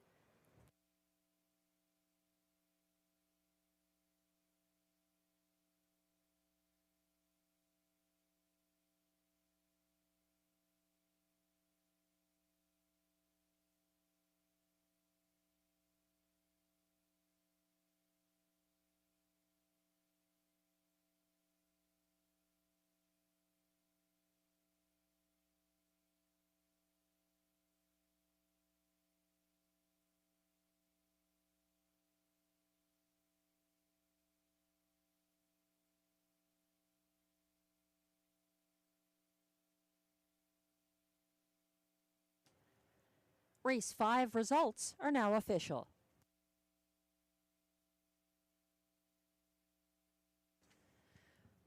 Race 5 results are now official.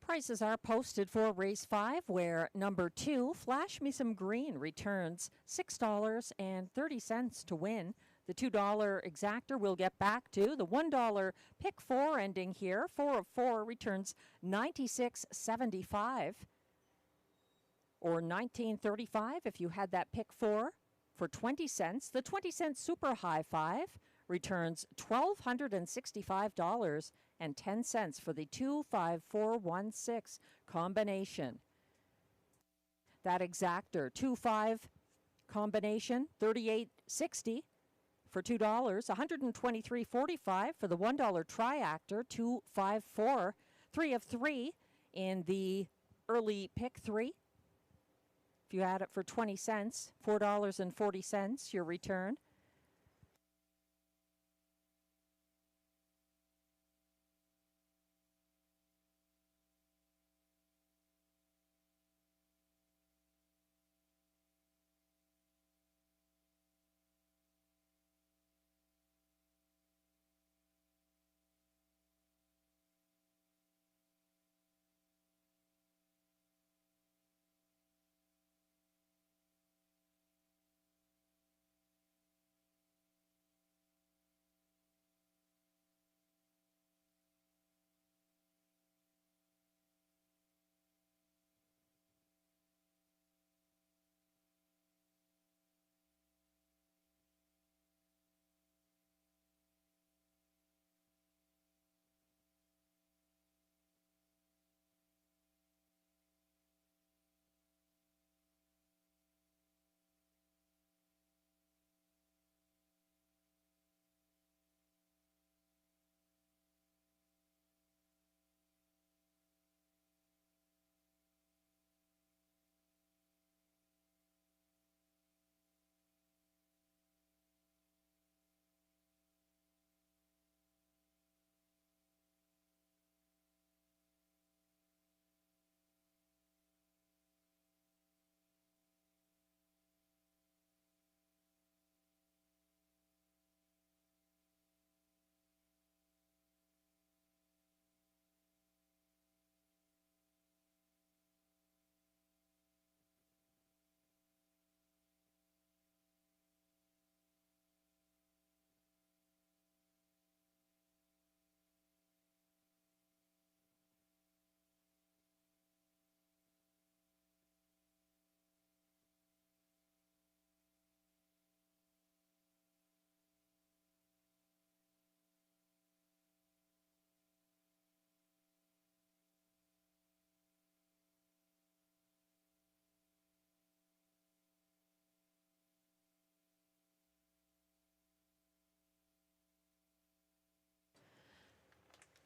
Prices are posted for race 5, where number 2, Flash Me Some Green, returns $6.30 to win. The $2 exactor we'll get back to. The $1 pick 4 ending here, 4 of 4, returns $96.75 or $19.35 if you had that pick 4 for 20 cents. The 20-cent super high 5 returns $1,265.10 for the 2-5-4-1-6 combination. That exactor 2-5 combination, $38.60 for $2, $123.45 for the $1 triactor, 2-5-4, 3 of 3 in the early pick 3. If you add it for 20 cents, $4.40 your return.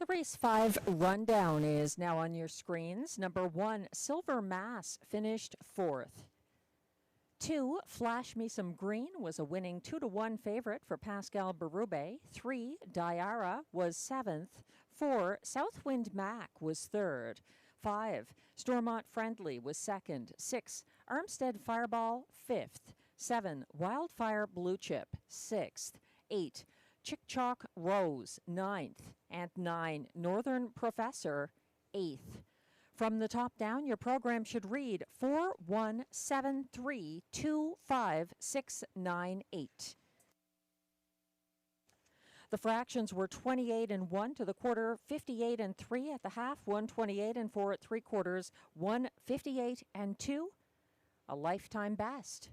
The race 5 rundown is now on your screens. Number 1, Silver Mass, finished 4th. 2, Flash Me Some Green, was a winning 2-1 favorite for Pascal Berube. 3, Diara, was 7th. 4, Southwind Mac was 3rd. 5, Stormont Friendly was 2nd. 6, Armstead Fireball, 5th. 7, Wildfire Blue Chip, 6th. 8, Chick Chalk Rose, 9th. And 9, Northern Professor, 8th. From the top down, your program should read 4-1-7-3-2-5-6-9-8. The fractions were 28 and 1 to the quarter, 58 and 3 at the half, 128 and 4 at 3/4, 158 and 2, a lifetime best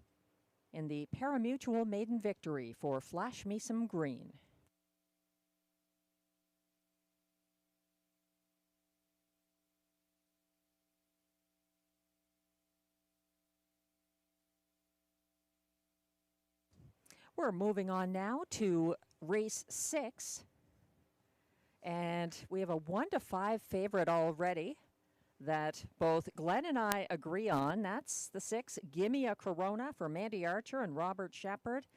in the parimutuel maiden victory for Flash Me Some Green. We're moving on now to race 6, and we have a 1-5 favorite already that both Glenn and I agree on. That's the 6, Gimme a Corona for Mandy Archer and Robert Shepard.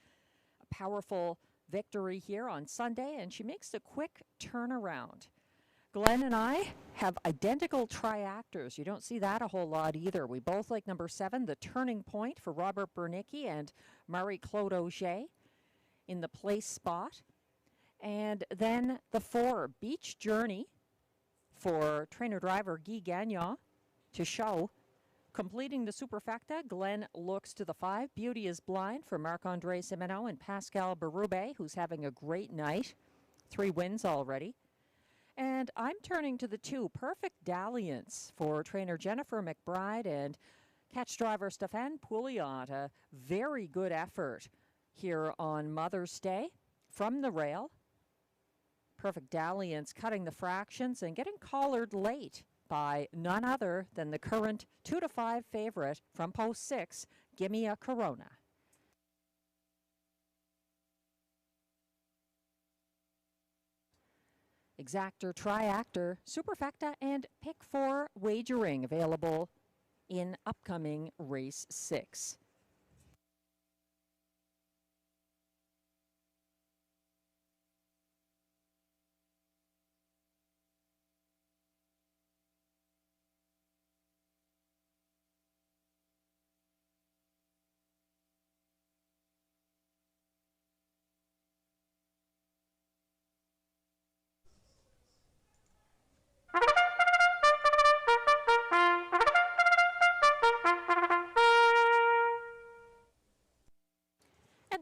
A powerful victory here on Sunday, and she makes a quick turnaround. Glenn and I have identical triactors. You don't see that a whole lot either. We both like number 7, The Turning Point for Robert Bernicki and Marie-Claude Auger in the place spot. And then the 4, Beach Journey for trainer-driver Guy Gagnon to show. Completing the superfecta, Glenn looks to the 5, Beauty is Blind for Marc-Andre Simeno and Pascal Berube, who's having a great night. 3 wins already. And I'm turning to the 2, Perfect Dalliance for trainer Jennifer McBride and catch driver Stéphane Pouliot. A very good effort here on Mother's Day from the rail. Perfect Dalliance cutting the fractions and getting collared late by none other than the current 2-5 favorite from post 6, Gimme a Corona. Exactor, Triactor, Superfecta, and Pick 4 Wagering available in upcoming race 6.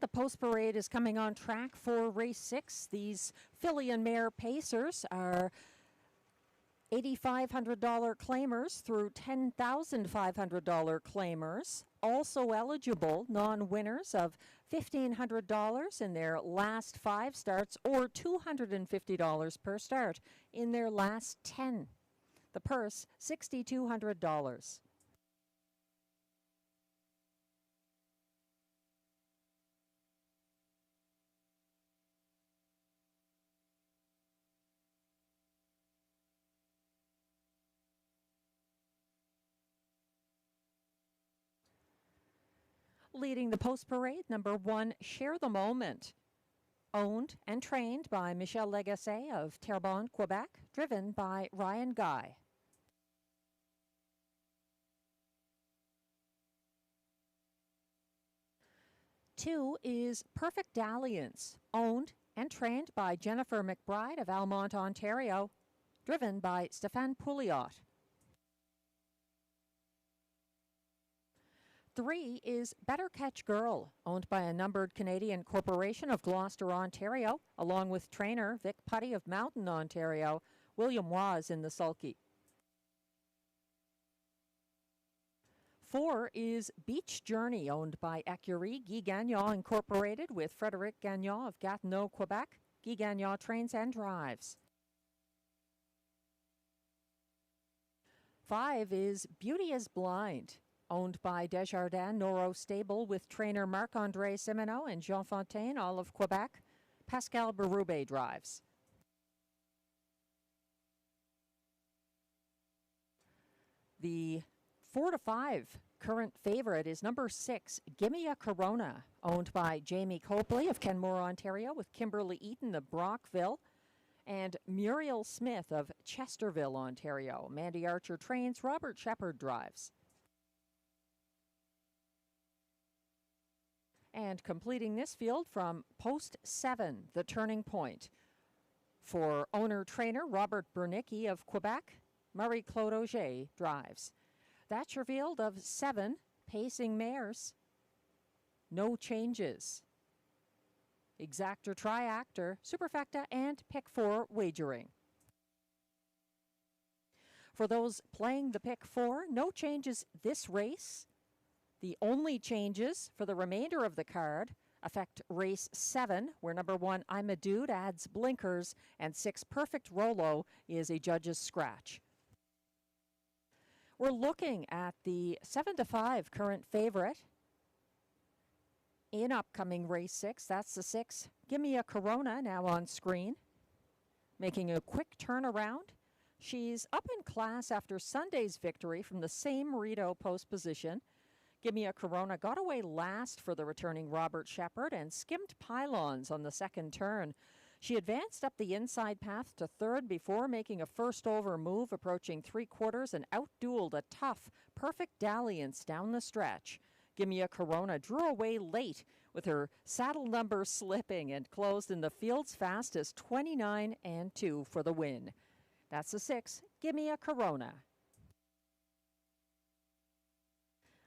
The post parade is coming on track for race 6. These filly and mare pacers are $8,500 claimers through $10,500 claimers. Also eligible non-winners of $1,500 in their last 5 starts or $250 per start in their last 10. The purse, $6,200. Leading the post parade, number 1, Share the Moment. Owned and trained by Michel Legasse of Terrebonne, Quebec, driven by Ryan Guy. Two is Perfect Dalliance, owned and trained by Jennifer McBride of Almonte, Ontario, driven by Stéphane Pouliot. 3 is Better Catch Girl, owned by a numbered Canadian corporation of Gloucester, Ontario, along with trainer Vic Putty of Mountain, Ontario. William Was in the sulky. 4 is Beach Journey, owned by Écurie Guy Gagnon Incorporated with Frédéric Gagnon of Gatineau, Quebec. Guy Gagnon trains and drives. 5 is Beauty is Blind, owned by Desjardins Noro Stable with trainer Marc-Andre Simeno and Jean Fontaine, all of Quebec. Pascal Berube drives. The 4 to 5 current favorite is number 6, Gimme a Corona, owned by Jamie Copley of Kenmore, Ontario, with Kimberly Eaton of Brockville and Muriel Smith of Chesterville, Ontario. Mandy Archer trains, Robert Shepard drives. And completing this field from post 7, the turning point. For owner-trainer Robert Bernicki of Quebec, Marie-Claude Auger drives. That's your field of 7 pacing mares. No changes. Exactor, Triactor, Superfecta, and Pick 4 Wagering. For those playing the Pick 4, no changes this race. The only changes for the remainder of the card affect race 7, where number 1, I'm a Dude, adds blinkers, and 6, Perfect Rolo, is a judge's scratch. We're looking at the 7 to 5 current favorite in upcoming race 6. That's the 6, Gimme a Corona, now on screen, making a quick turnaround. She's up in class after Sunday's victory from the same Rideau post position. Gimme a Corona got away last for the returning Robert Shepard and skimmed pylons on the second turn. She advanced up the inside path to third before making a first over move, approaching 3/4 and outdueled a tough, Perfect Dalliance down the stretch. Gimme a Corona drew away late with her saddle number slipping and closed in the field's fastest 29-2 for the win. That's the 6, Gimme a Corona.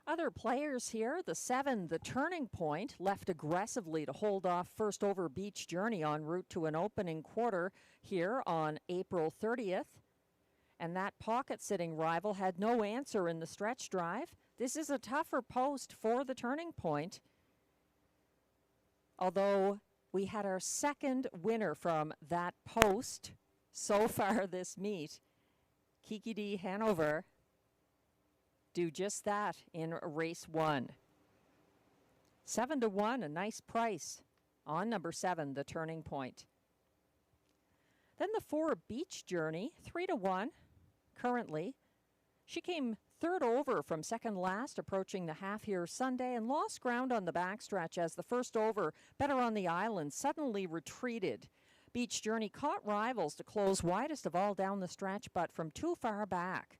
Other players here, the 7, the turning point, left aggressively to hold off first over Beach Journey en route to an opening quarter here on April 30th. And that pocket-sitting rival had no answer in the stretch drive. This is a tougher post for the turning point. Although we had our second winner from that post so far this meet, Kiki D. Hanover, do just that in race 1. 7 to 1, a nice price on number 7, the turning point. Then the 4, Beach Journey, 3 to 1 currently. She came third over from second last, approaching the half here Sunday, and lost ground on the backstretch as the first over, better on the island, suddenly retreated. Beach Journey caught rivals to close widest of all down the stretch, but from too far back.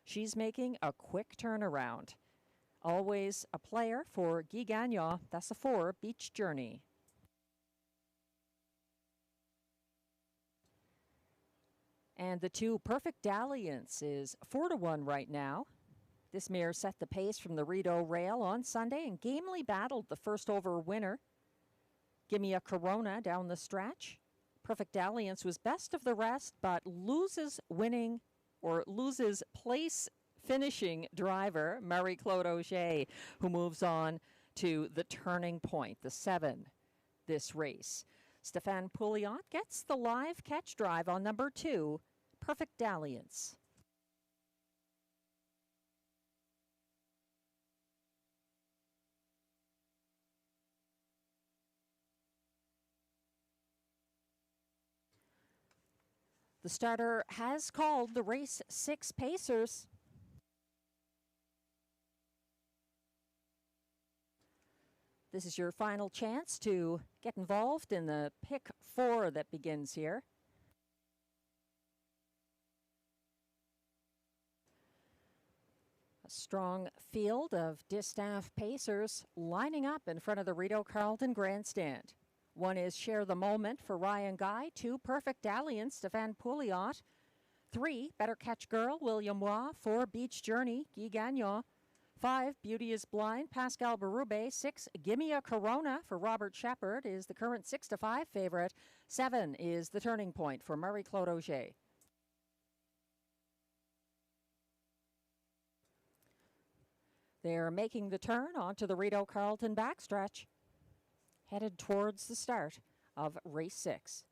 She's making a quick turnaround. Always a player for Guy Gagnon. That's a 4, Beach Journey. And the 2, Perfect Dalliance, is 4 to 1 right now. This mare set the pace from the Rideau rail on Sunday and gamely battled the first over winner. Gimme a Corona down the stretch. Perfect Dalliance was best of the rest, but loses place finishing driver, Marie-Claude Auger, who moves on to the turning point, the 7, this race. Stéphane Pouliot gets the live catch drive on number 2, Perfect Dalliance. The starter has called the race 6 pacers. This is your final chance to get involved in the pick 4 that begins here. A strong field of distaff pacers lining up in front of the Rideau Carleton grandstand. 1 is Share the Moment for Ryan Guy. 2, Perfect Dalliance, Stéphane Pouliot. 3, Better Catch Girl, William Waugh. 4, Beach Journey, Guy Gagnon. 5, Beauty is Blind, Pascal Berube. 6, Gimme a Corona for Robert Shepard is the current 6 to 5 favorite. 7 is the turning point for Marie-Claude Auger. They're making the turn onto the Rideau Carleton backstretch, headed towards the start of race 6.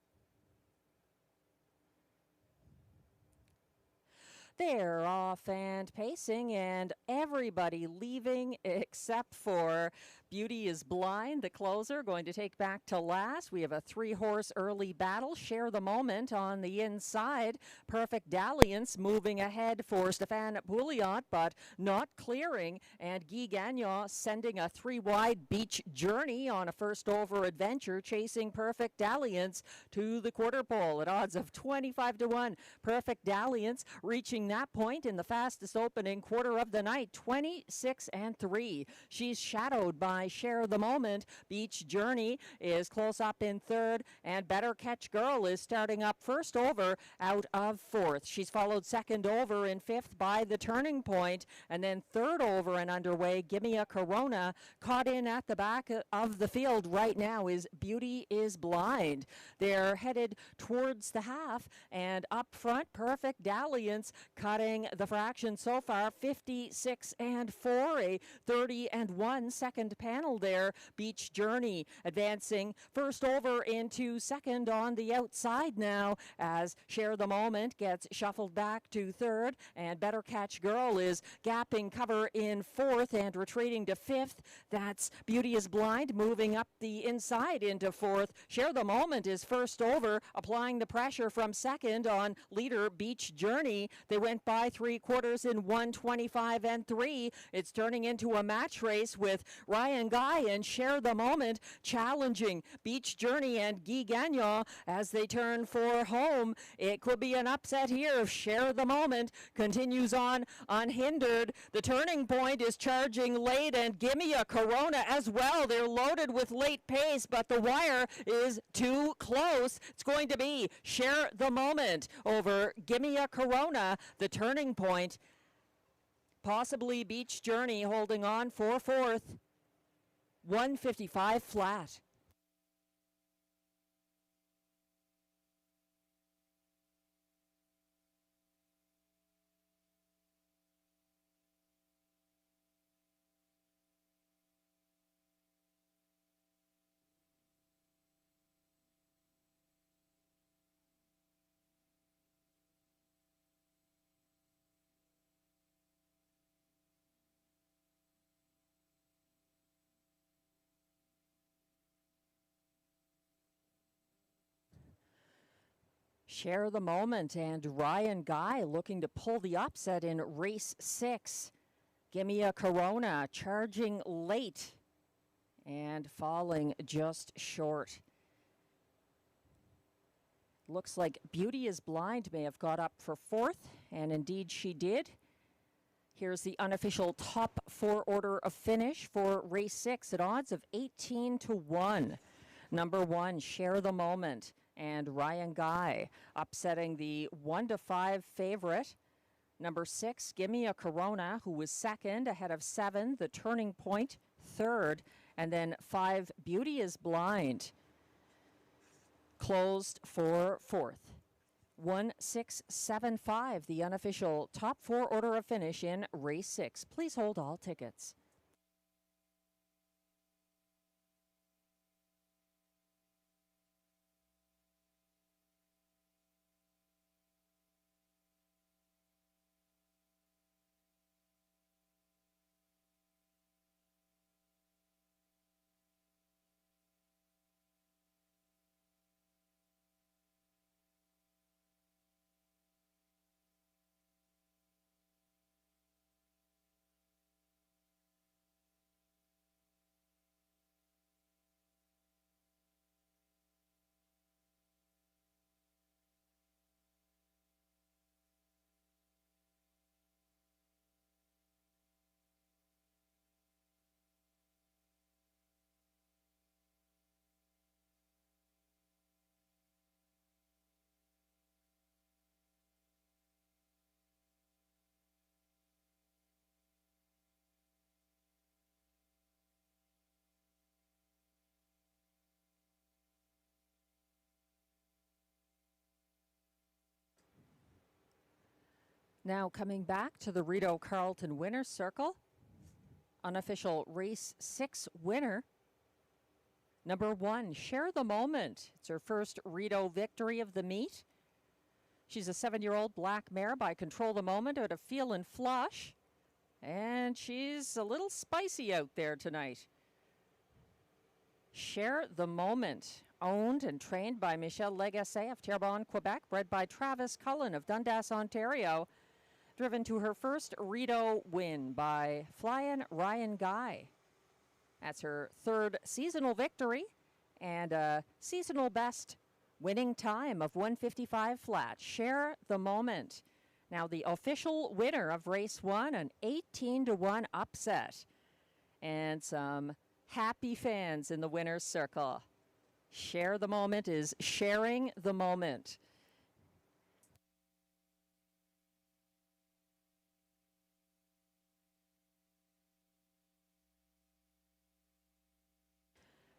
They're off and pacing, and everybody leaving except for Beauty is Blind, the closer, going to take back to last. We have a 3-horse early battle. Share the Moment on the inside. Perfect Dalliance moving ahead for Stéphane Pouliot, but not clearing. And Guy Gagnon sending a 3-wide Beach Journey on a first over adventure, chasing Perfect Dalliance to the quarter pole at odds of 25-1. Perfect Dalliance reaching that point in the fastest opening quarter of the night, 26-3. She's shadowed by Share the Moment. Beach Journey is close up in third, and Better Catch Girl is starting up first over out of fourth. She's followed second over in fifth by The Turning Point, and then third over and underway, Gimme a Corona. Caught in at the back of the field right now is Beauty is Blind. They're headed towards the half, and up front, Perfect Dalliance cutting the fraction so far, 56-4, a 30-1 second panel there. Beach Journey advancing first over into second on the outside now as Share the Moment gets shuffled back to third, and Better Catch Girl is gapping cover in fourth and retreating to fifth. That's Beauty is Blind moving up the inside into fourth. Share the Moment is first over, applying the pressure from second on leader Beach Journey. They went by 3/4 in 1:25-3. It's turning into a match race with Ryan Guy and Share the Moment challenging Beach Journey and Guy Gagnon as they turn for home. It could be an upset here if Share the Moment continues on unhindered. The Turning Point is charging late, and Gimme a Corona as well. They're loaded with late pace, but the wire is too close. It's going to be Share the Moment over Gimme a Corona. The Turning Point, possibly Beach Journey holding on for fourth. 155 flat. Share the Moment and Ryan Guy looking to pull the upset in race 6. Gimme a Corona charging late and falling just short. Looks like Beauty is Blind may have got up for fourth, and indeed she did. Here's the unofficial top 4 order of finish for race 6 at odds of 18-1. Number 1, Share the Moment and Ryan Guy upsetting the 1-5 favorite. Number 6, Gimme a Corona, who was second ahead of 7, The Turning Point, third, and then 5, Beauty is Blind, closed for fourth. 1-6-7-5, the unofficial top 4 order of finish in race 6. Please hold all tickets. Now coming back to the Rideau Carleton winner's circle, unofficial race 6 winner, number 1, Share the Moment. It's her first Rideau victory of the meet. She's a 7-year-old black mare by Control the Moment out of Feel and Flush, and she's a little spicy out there tonight. Share the Moment, owned and trained by Michelle Legasse of Terrebonne, Quebec, bred by Travis Cullen of Dundas, Ontario, driven to her first Rideau win by Flyin' Ryan Guy. That's her third seasonal victory and a seasonal best winning time of 1:55 flat. Share the Moment. Now the official winner of race 1, an 18-1 upset. And some happy fans in the winner's circle. Share the Moment is sharing the moment.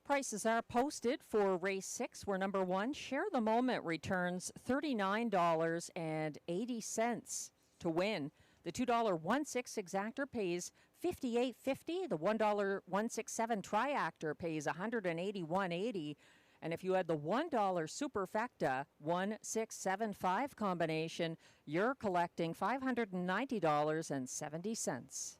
Prices are posted for race 6, where number 1, Share the Moment, returns $39.80 to win. The $2 1/6 exactor pays $58.50. The $1 1/6/7 triactor pays $181.80. And if you add the $1 superfecta 1/6/7/5 combination, you're collecting $590.70.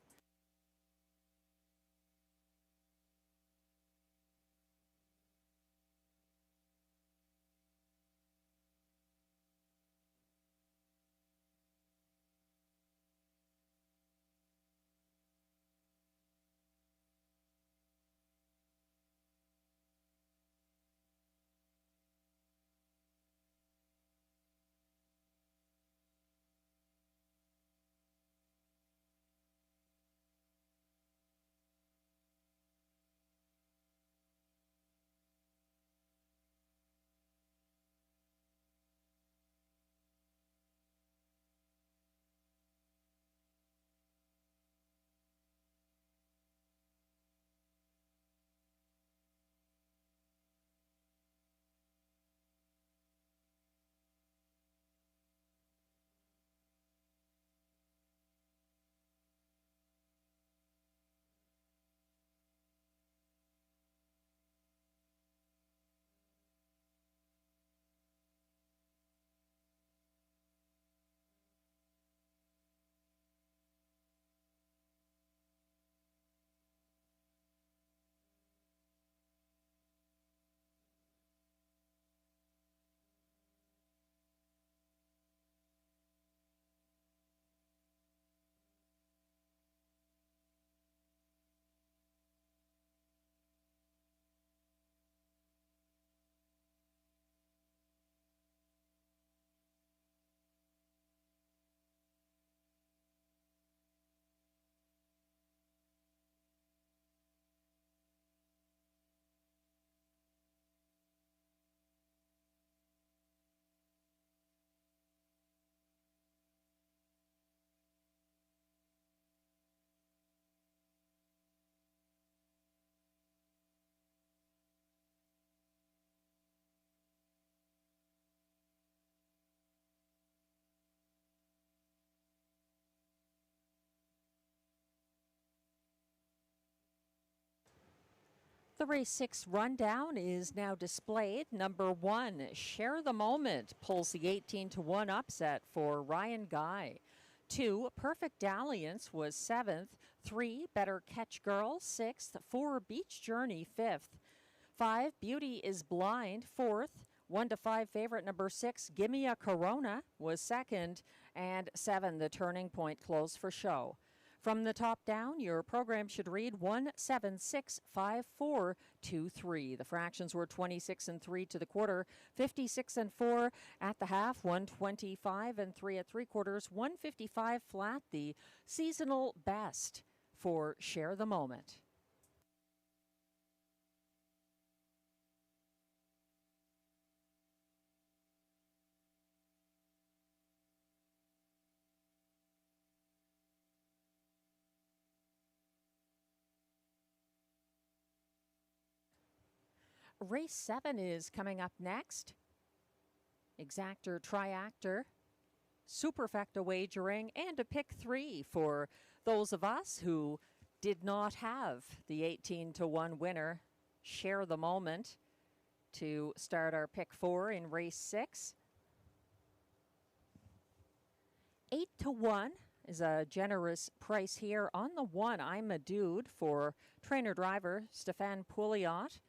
The race 6 rundown is now displayed. Number 1, Share the Moment, pulls the 18-1 upset for Ryan Guy. 2, Perfect Dalliance was 7th. 3, Better Catch Girl, 6th. 4, Beach Journey, 5th. 5, Beauty is Blind, 4th. 1 to 5 favorite number 6, Gimme a Corona, was 2nd. And 7, The Turning Point, close for show. From the top down, your program should read 1765423. The fractions were 26 and 3 to the quarter, 56 and 4 at the half, 125 and 3 at 3/4, 155 flat, the seasonal best for Share the Moment. Race 7 is coming up next. Exactor, triactor, superfecta wagering, and a pick 3 for those of us who did not have the 18-1 winner. Share the Moment to start our pick 4 in race 6. 8-1 is a generous price here on the 1. I'm a Dude for trainer driver Stefan Pouliot.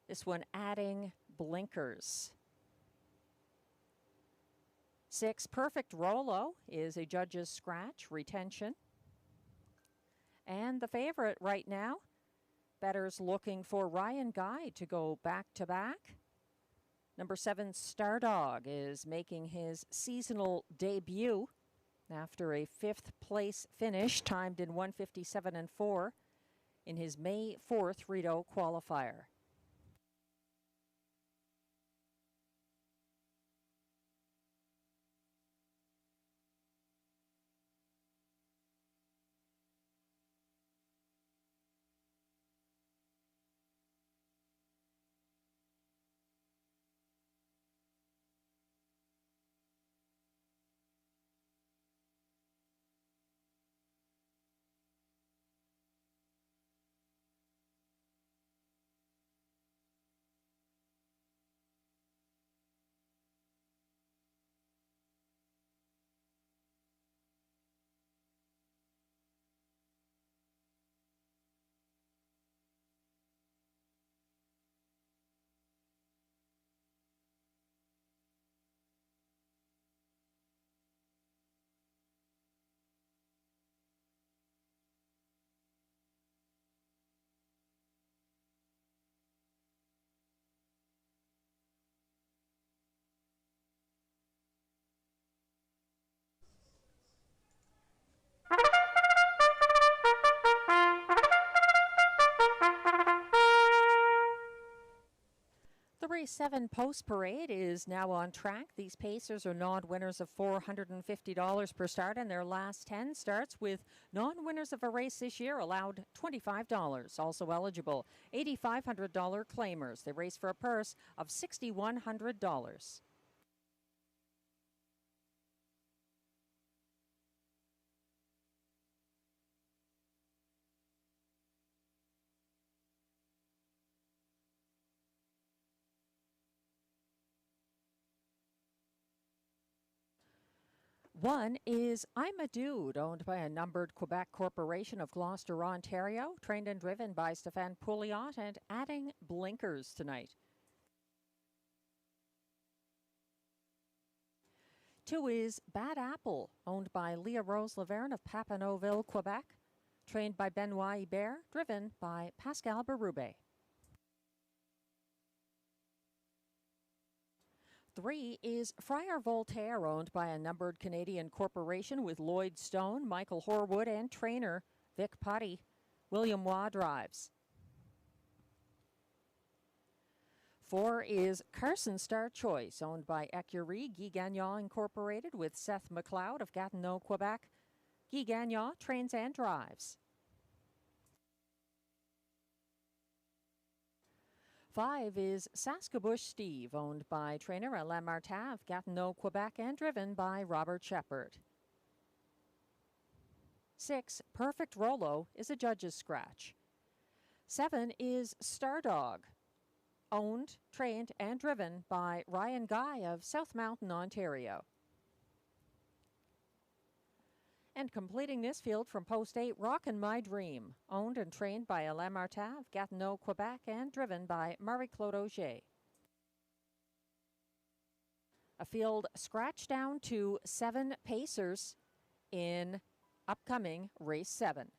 This one adding blinkers. 6, Perfect Rolo is a judge's scratch, retention. And the favorite right now, bettors looking for Ryan Guy to go back-to-back. Number 7, Stardog, is making his seasonal debut after a 5th place finish, timed in 1:57.4 in his May 4th Rideau qualifier. The race 7 post parade is now on track. These pacers are non-winners of $450 per start, and their last 10 starts with non-winners of a race this year allowed $25. Also eligible, $8,500 claimers. They race for a purse of $6,100. One is I'm a Dude, owned by a numbered Quebec corporation of Gloucester, Ontario, trained and driven by Stéphane Pouliot, and adding blinkers tonight. 2 is Bad Apple, owned by Leah Rose Laverne of Papineauville, Quebec, trained by Benoit Hébert, driven by Pascal Berube. 3 is Friar Voltaire, owned by a numbered Canadian corporation with Lloyd Stone, Michael Horwood, and trainer Vic Putty. William Waugh drives. 4 is Carson Star Choice, owned by Écurie Guy Gagnon Incorporated with Seth McLeod of Gatineau, Quebec. Guy Gagnon trains and drives. 5 is Saskabush Steve, owned by trainer Alain Martin of Gatineau, Quebec, and driven by Robert Shepard. 6, Perfect Rolo, is a judge's scratch. 7 is Stardog, owned, trained, and driven by Ryan Guy of South Mountain, Ontario. And completing this field from post 8, Rockin' My Dream, owned and trained by Alain Martin of Gatineau, Quebec, and driven by Marie-Claude Auger. A field scratched down to 7 pacers in upcoming race 7.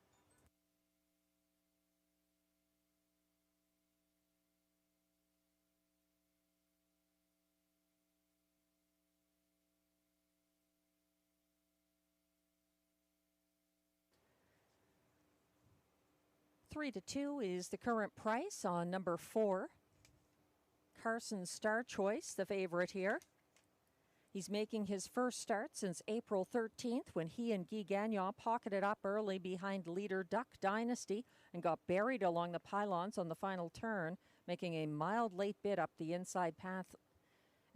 $3-2 is the current price on number 4. Carson Star Choice, the favorite here. He's making his first start since April 13th when he and Guy Gagnon pocketed up early behind leader Duck Dynasty and got buried along the pylons on the final turn, making a mild late bid up the inside path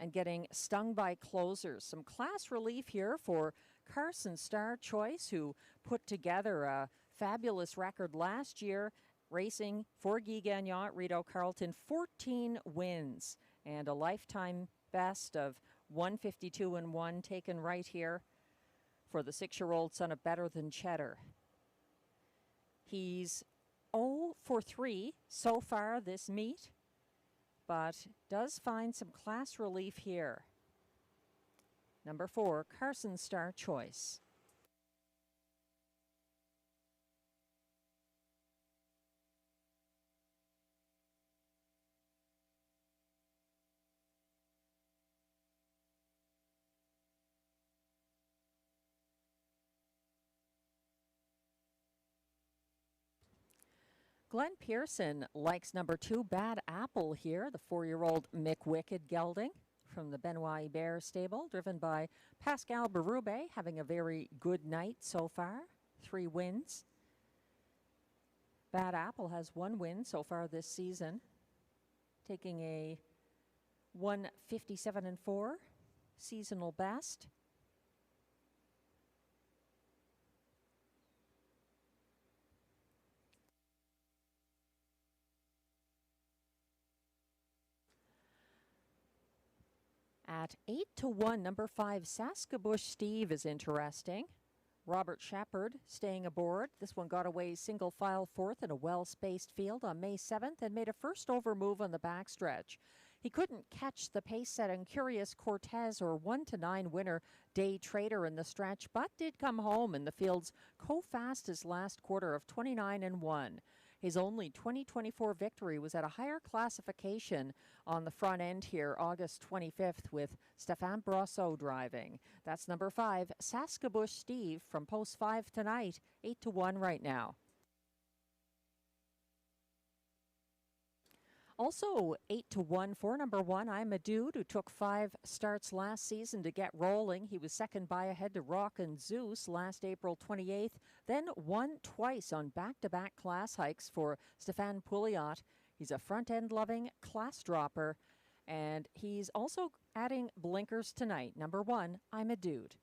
and getting stung by closers. Some class relief here for Carson Star Choice, who put together a fabulous record last year, racing for Guy Gagnon at Rideau Carleton, 14 wins and a lifetime best of 152-1 taken right here for the 6-year-old son of Better Than Cheddar. He's 0 for 3 so far this meet. but does find some class relief here. Number 4, Carson Star Choice. Glenn Pearson likes number 2, Bad Apple here, the 4-year-old Mick Wicked gelding from the Benoit Bear stable, driven by Pascal Berube, having a very good night so far, 3 wins. Bad Apple has 1 win so far this season, taking a 157-4 seasonal best. At 8-1, number 5, Saskabush Steve is interesting. Robert Shepard staying aboard. This one got away single file 4th in a well-spaced field on May 7th and made a first over move on the backstretch. He couldn't catch the pace-setting Curious Cortez or 1-9 winner Day Trader in the stretch, but did come home in the field's co-fastest last quarter of 29-1. His only 2024 victory was at a higher classification on the front end here, August 25th, with Stéphane Brosseau driving. That's number 5, Saskabush Steve from post 5 tonight, 8-1 right now. Also 8-1 for number 1, I'm a Dude, who took 5 starts last season to get rolling. He was second by ahead to Rock and Zeus last April 28th, then won twice on back-to-back class hikes for Stéphane Pouliot. He's a front-end loving class dropper, and he's also adding blinkers tonight. Number 1, I'm a Dude.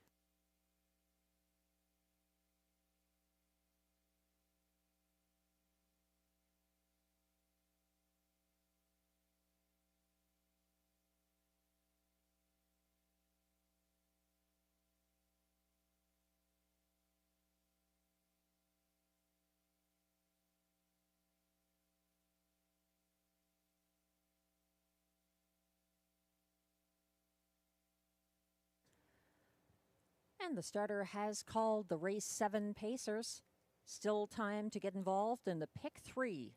And the starter has called the race 7 pacers. Still time to get involved in the pick 3.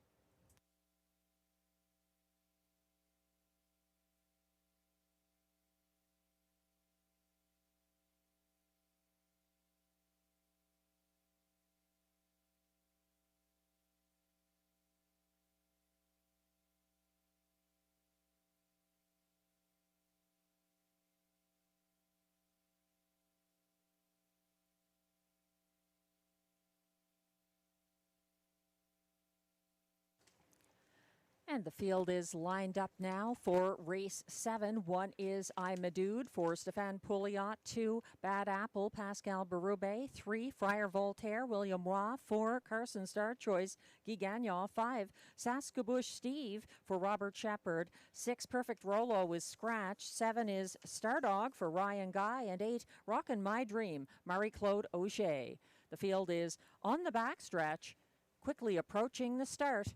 And the field is lined up now for race 7. 1 is I'm a Dude for Stéphane Pouliot. 2, Bad Apple, Pascal Berube. 3, Friar Voltaire, William Waugh. 4, Carson Star Choice, Guy Gagnon. 5, Saskabush Steve for Robert Shepard. 6, Perfect Rolo is Scratch. 7 is Stardog for Ryan Guy. And 8, Rockin' My Dream, Marie-Claude Auger. The field is on the backstretch, quickly approaching the start.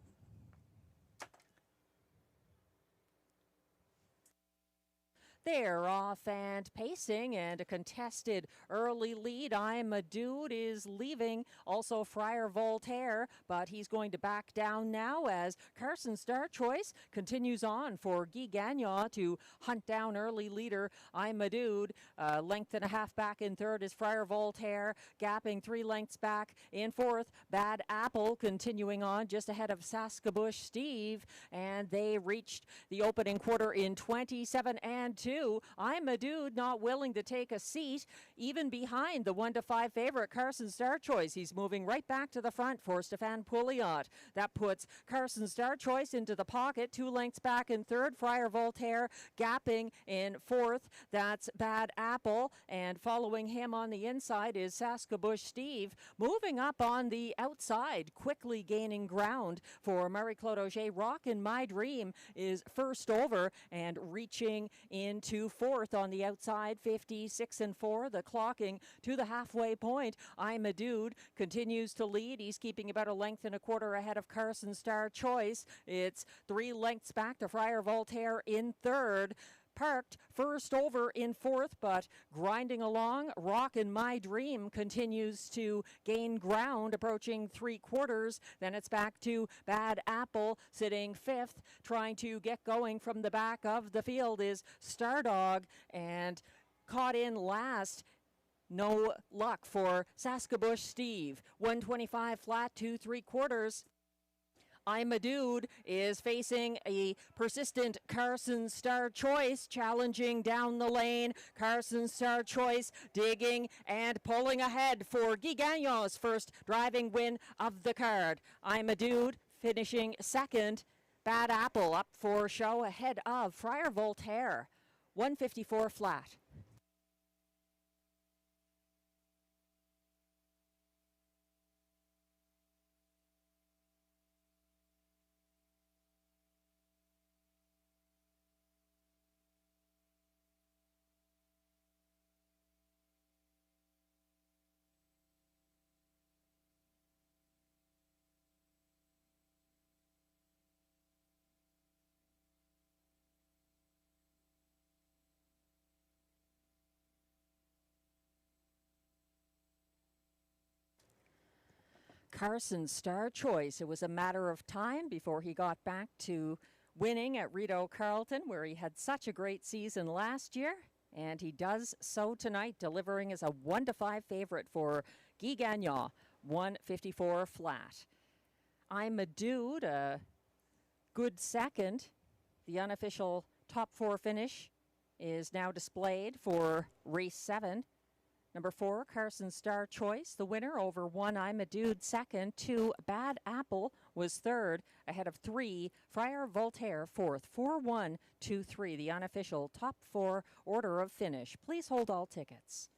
They're off and pacing, and a contested early lead. I'm a Dude is leaving. Also Friar Voltaire, but he's going to back down now as Carson Star Choice continues on for Guy Gagnon to hunt down early leader. I'm a Dude. Length and a half back in 3rd is Friar Voltaire, gapping 3 lengths back in 4th. Bad Apple continuing on just ahead of Saskabush Steve, and they reached the opening quarter in 27-2. I'm a Dude not willing to take a seat, even behind the 1-5 favorite Carson Star Choice. He's moving right back to the front for Stéphane Pouliot. That puts Carson Star Choice into the pocket, 2 lengths back in 3rd. Friar Voltaire gapping in 4th. That's Bad Apple, and following him on the inside is Saskabush Steve. Moving up on the outside, quickly gaining ground for Marie-Claude Auger. Rockin' My Dream is first over and reaching in into fourth on the outside, 56 and 4. The clocking to the halfway point. I'm a Dude continues to lead. He's keeping about a length and a quarter ahead of Carson Star Choice. It's 3 lengths back to Friar Voltaire in third. Parked first over in fourth, but grinding along. Rockin' My Dream continues to gain ground, approaching 3/4. Then it's back to Bad Apple, sitting fifth. Trying to get going from the back of the field is Stardog, and caught in last. No luck for Saskabush Steve. 125 flat, 2 3/4. I'm a Dude is facing a persistent Carson Star Choice, challenging down the lane. Carson Star Choice digging and pulling ahead for Guy Gagnon's first driving win of the card. I'm a Dude finishing second. Bad Apple up for show ahead of Friar Voltaire. 154 flat. Carson Star Choice. It was a matter of time before he got back to winning at Rideau Carleton, where he had such a great season last year. And he does so tonight, delivering as a 1-5 favorite for Guy Gagnon, 154 flat. I'm a Dude, a good second. The unofficial top 4 finish is now displayed for race 7. Number 4, Carson Star Choice, the winner over 1, I'm a Dude, second. 2, Bad Apple was third, ahead of 3, Friar Voltaire, fourth. 4-1, 2-3, the unofficial top 4 order of finish. Please hold all tickets.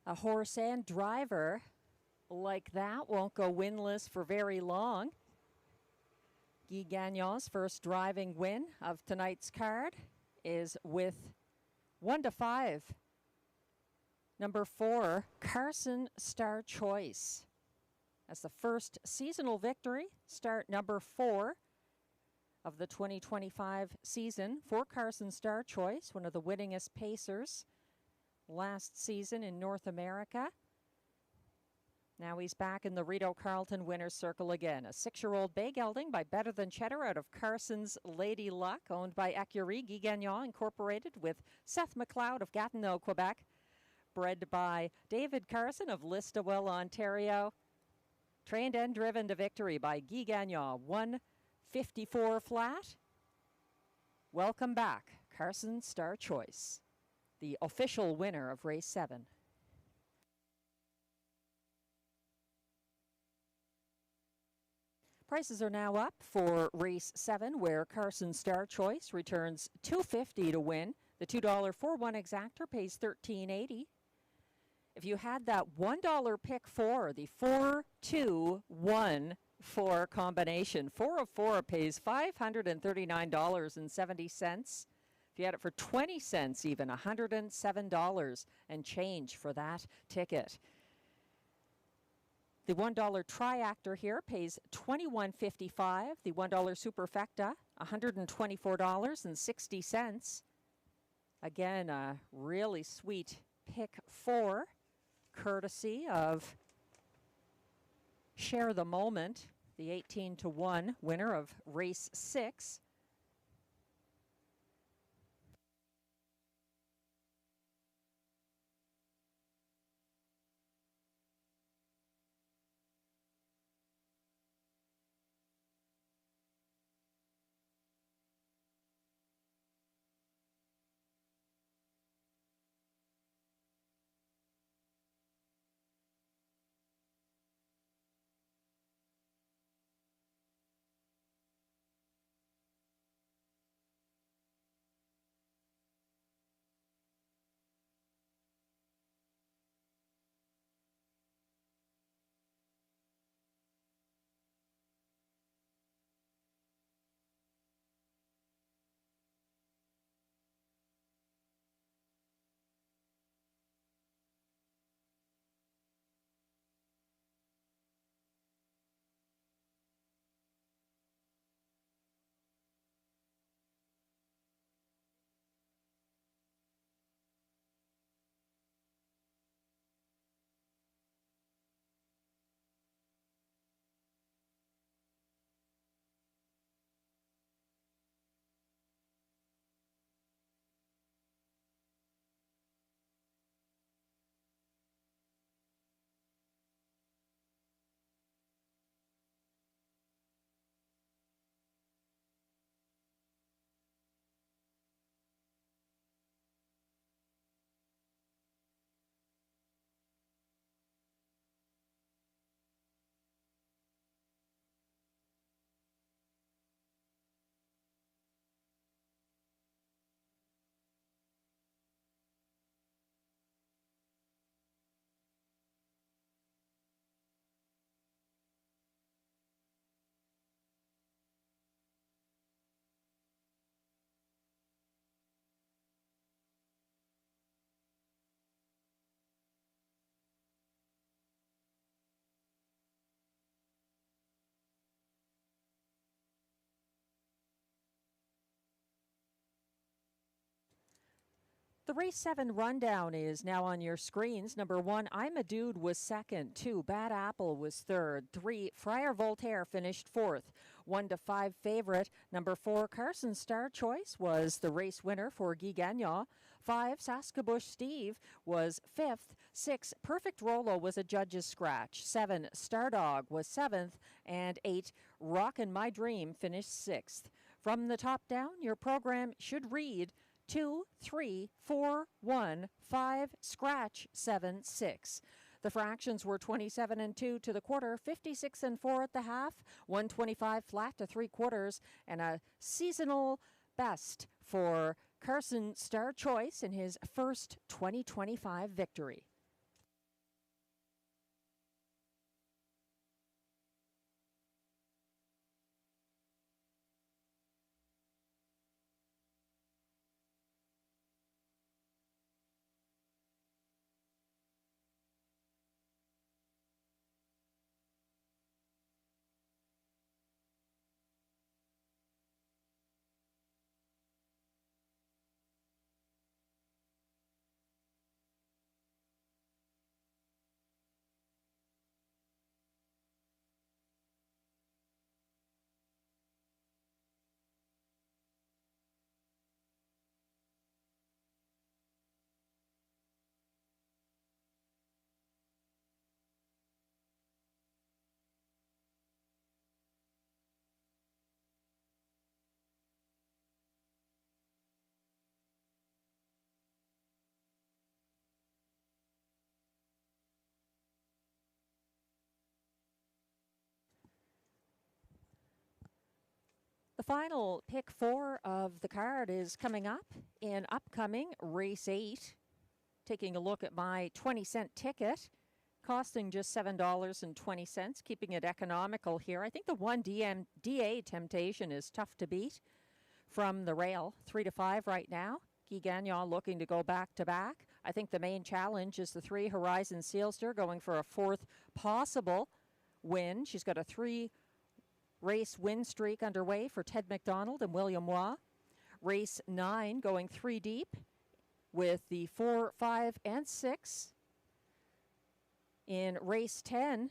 A horse and driver like that won't go winless for very long. Guy Gagnon's first driving win of tonight's card is with 1-5. Number 4, Carson Star Choice. That's the first seasonal victory, start number 4 of the 2025 season for Carson Star Choice, one of the winningest pacers last season in North America. Now he's back in the Rideau Carleton winner's circle again. A 6-year-old bay gelding by Better Than Cheddar out of Carson's Lady Luck, owned by Écurie Guy Gagnon Incorporated, with Seth McLeod of Gatineau, Quebec. Bred by David Carson of Listowel, Ontario. Trained and driven to victory by Guy Gagnon, 154 flat. Welcome back, Carson Star Choice, the official winner of race 7. Prices are now up for race 7, where Carson Star Choice returns $2.50 to win. The $2 4-1 exactor pays $13.80. If you had that $1 pick 4, the 4-2-1-4 combination, 4 of 4 pays $539.70. If you had it for 20 cents even, $107 and change for that ticket. The $1 triactor here pays $21.55. The $1 superfecta, $124.60. Again, a really sweet pick 4, courtesy of Share the Moment, the 18-1 winner of race 6. The race 7 rundown is now on your screens. Number 1, I'm a Dude was second. 2, Bad Apple was third. 3, Friar Voltaire finished fourth. 1 to 5 favorite. Number 4, Carson Star Choice was the race winner for Guy Gagnon. 5, Saskabush Steve was fifth. 6, Perfect Rolo was a judge's scratch. 7, Stardog was seventh. And 8, Rockin' My Dream finished sixth. From the top down, your program should read 2, 3, 4, 1, 5, scratch, 7, 6. The fractions were 27 and 2 to the quarter, 56 and 4 at the half, 125 flat to 3/4, and a seasonal best for Carson Star Choice in his first 2025 victory. final pick 4 of the card is coming up in upcoming race 8. Taking a look at my 20-cent ticket, costing just $7.20, keeping it economical here. I think the 1 DA Temptation is tough to beat from the rail, 3-5 right now. Guy Gagnon looking to go back-to-back. I think the main challenge is the 3 Horizon Sealster going for a 4th possible win. She's got a 3-race win streak underway for Ted McDonald and William Waugh. Race 9 going 3 deep with the 4, 5, and 6. In race 10,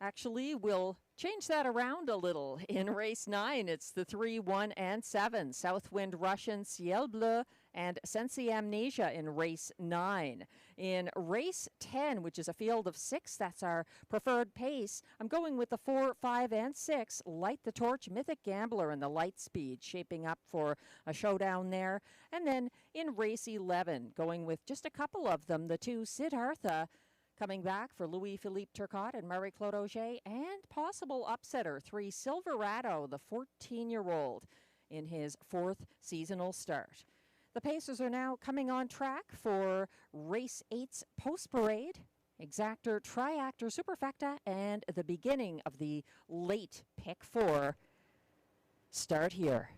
actually, we'll change that around a little. In race 9, it's the 3, 1, and 7. Southwind Russian, Ciel Bleu, and Sensi Amnesia in race 9. In race 10, which is a field of 6, that's our preferred pace, I'm going with the 4, 5, and 6. Light the Torch, Mythic Gambler, and the Light Speed, shaping up for a showdown there. And then in race 11, going with just a couple of them, the 2 Siddhartha, coming back for Louis-Philippe Turcotte and Marie-Claude Auger, and possible upsetter, 3 Silverado, the 14-year-old, in his 4th seasonal start. The Pacers are now coming on track for Race 8's post-parade, Exactor, Triactor, Superfecta, and the beginning of the late pick 4 start here.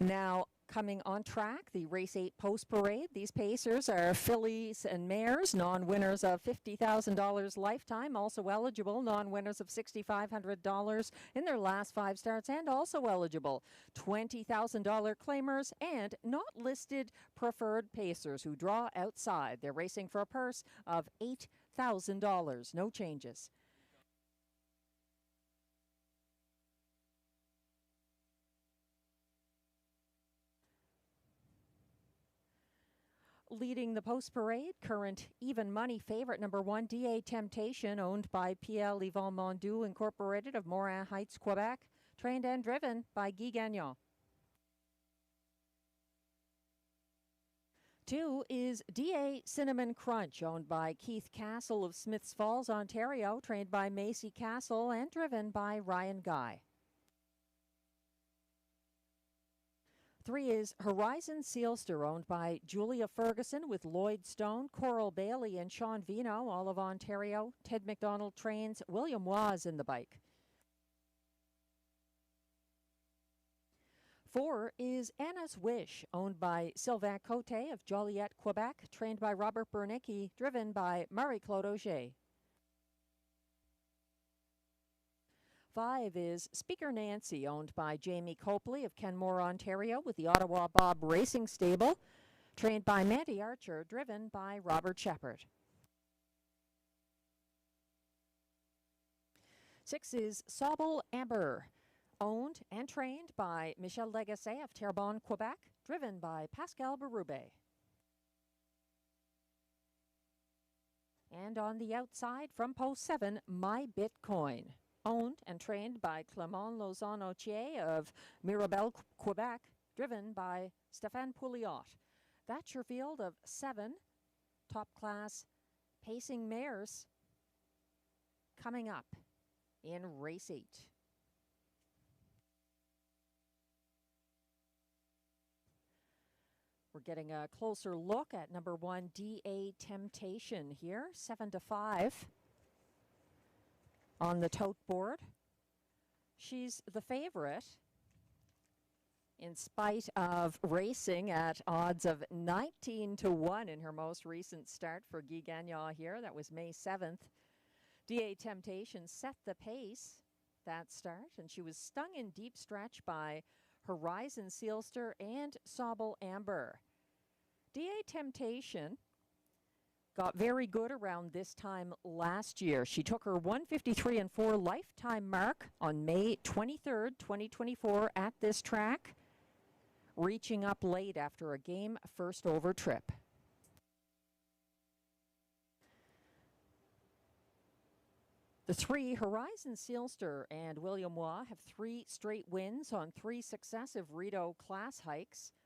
Now, coming on track, the Race 8 post-parade. These Pacers are fillies and mares, non-winners of $50,000 lifetime, also eligible, non-winners of $6,500 in their last 5 starts, and also eligible, $20,000 claimers, and not listed preferred Pacers who draw outside. They're racing for a purse of $8,000. No changes. Leading the post-parade, current even money favorite number 1, DA Temptation, owned by Pierre Yvon Mondoux Incorporated of Morin Heights, Quebec, trained and driven by Guy Gagnon. 2 is DA Cinnamon Crunch, owned by Keith Castle of Smiths Falls, Ontario, trained by Macy Castle and driven by Ryan Guy. 3 is Horizon Sealster, owned by Julia Ferguson with Lloyd Stone, Coral Bailey, and Sean Vino, all of Ontario. Ted McDonald trains, William Waugh in the bike. 4 is Anna's Wish, owned by Sylvain Cote of Joliette, Quebec, trained by Robert Bernicki, driven by Marie-Claude Auger. 5 is Speaker Nancy, owned by Jamie Copley of Kenmore, Ontario, with the Ottawa Bob Racing Stable, trained by Mandy Archer, driven by Robert Shepard. 6 is Sobel Amber, owned and trained by Michel Legacy of Terrebonne, Quebec, driven by Pascal Berube. And on the outside, from post 7, My Bitcoin, owned and trained by Clement Lauzon-Autier of Mirabel, Quebec, driven by Stéphane Pouliot. That's your field of 7 top-class pacing mares coming up in race 8. We're getting a closer look at number 1, DA Temptation here, 7-5. On the tote board. She's the favorite in spite of racing at odds of 19-1 in her most recent start for Guy Gagnon here. That was May 7th. DA Temptation set the pace that start, and she was stung in deep stretch by Horizon Sealster and Sobel Amber. DA Temptation got very good around this time last year. She took her 153-4 lifetime mark on May 23rd, 2024 at this track, reaching up late after a game first over trip. The 3 Horizon Sealster and William Waugh have 3 straight wins on 3 successive Rideau class hikes.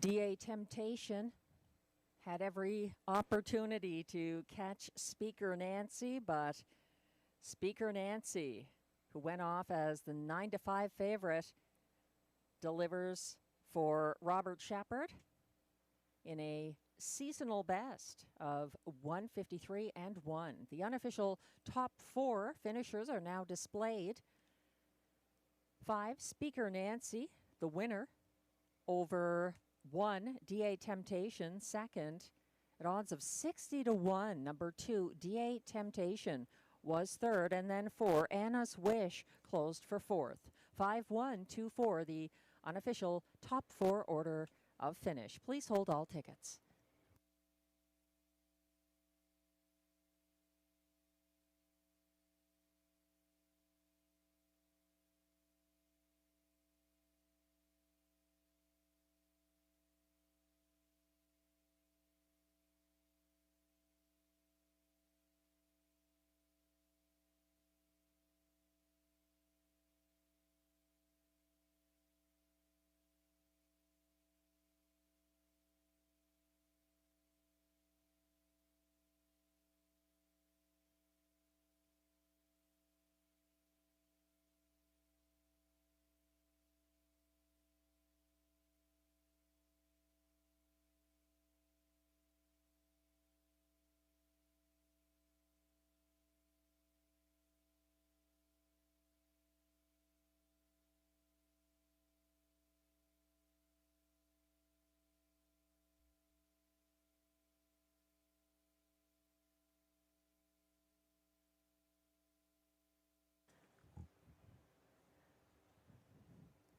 DA Temptation had every opportunity to catch Speaker Nancy, but Speaker Nancy, who went off as the 9-5 favorite, delivers for Robert Shepard in a seasonal best of 153-1. The unofficial top 4 finishers are now displayed. 5, Speaker Nancy, the winner, over 1, DA Temptation, second, at odds of 60-1. Number 2, DA Temptation, was third, and then 4, Anna's Wish, closed for fourth. 5-1-2-4, the unofficial top 4 order of finish. Please hold all tickets.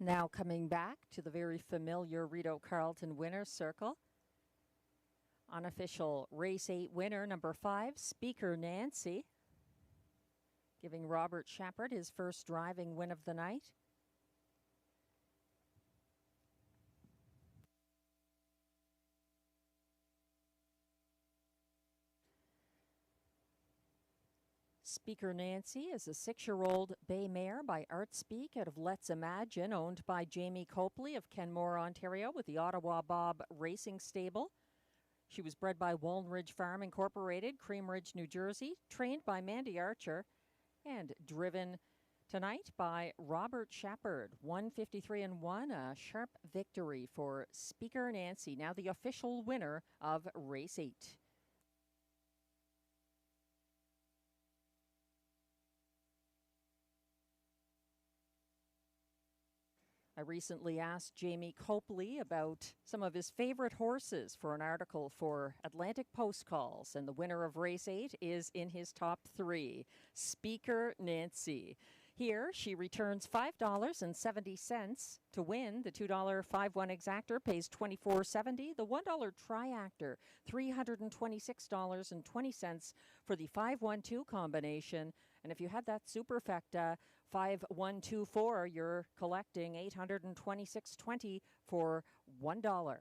Now coming back to the very familiar Rideau Carleton winner's circle. Unofficial race 8 winner, number 5, Speaker Nancy, giving Robert Shepard his first driving win of the night. Speaker Nancy is a 6-year-old bay mare by Artspeak out of Let's Imagine, owned by Jamie Copley of Kenmore, Ontario, with the Ottawa Bob Racing Stable. She was bred by Wallen Ridge Farm Incorporated, Cream Ridge, New Jersey, trained by Mandy Archer, and driven tonight by Robert Shepard. 153-1, a sharp victory for Speaker Nancy, now the official winner of Race 8. I recently asked Jamie Copley about some of his favorite horses for an article for Atlantic Post Calls, and the winner of Race 8 is in his top 3, Speaker Nancy. Here, she returns $5.70 to win. The $2 5-1 exactor pays $24.70. The $1 triactor, $326.20 for the 5-1-2 combination. And if you had that superfecta 5-1-2-4, you're collecting $826.20 for $1.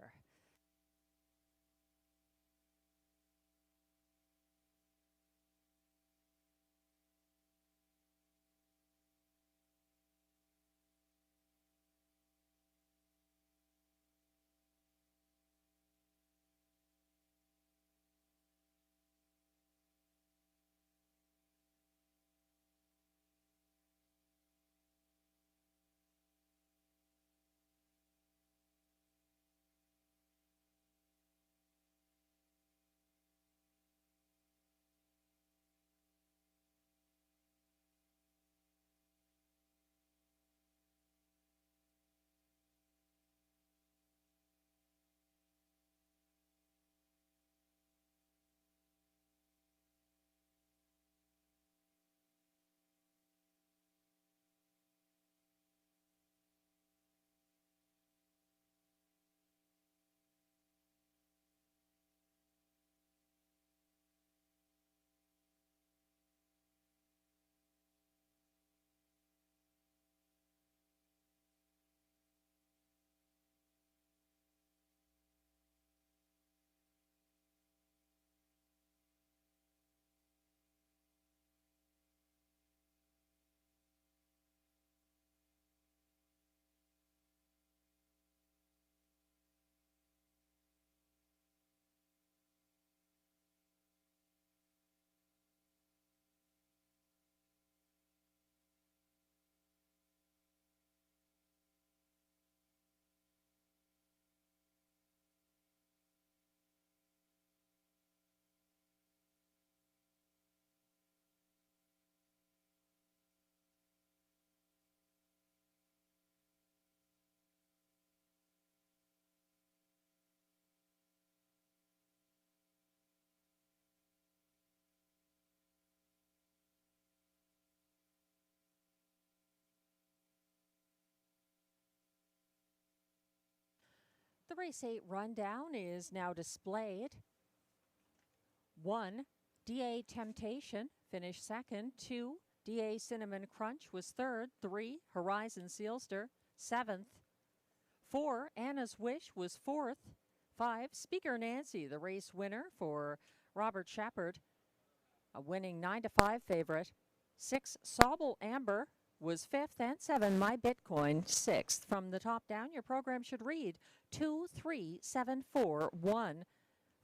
The race 8 rundown is now displayed. 1, DA Temptation finished second. 2, DA Cinnamon Crunch was third. 3, Horizon Sealster, seventh. 4, Anna's Wish was fourth. 5, Speaker Nancy, the race winner for Robert Shepard, a winning 9-5 favorite. 6, Sobble Amber was fifth, and 7, My Bitcoin, sixth. From the top down, your program should read 2, 3, 7, 4, 1,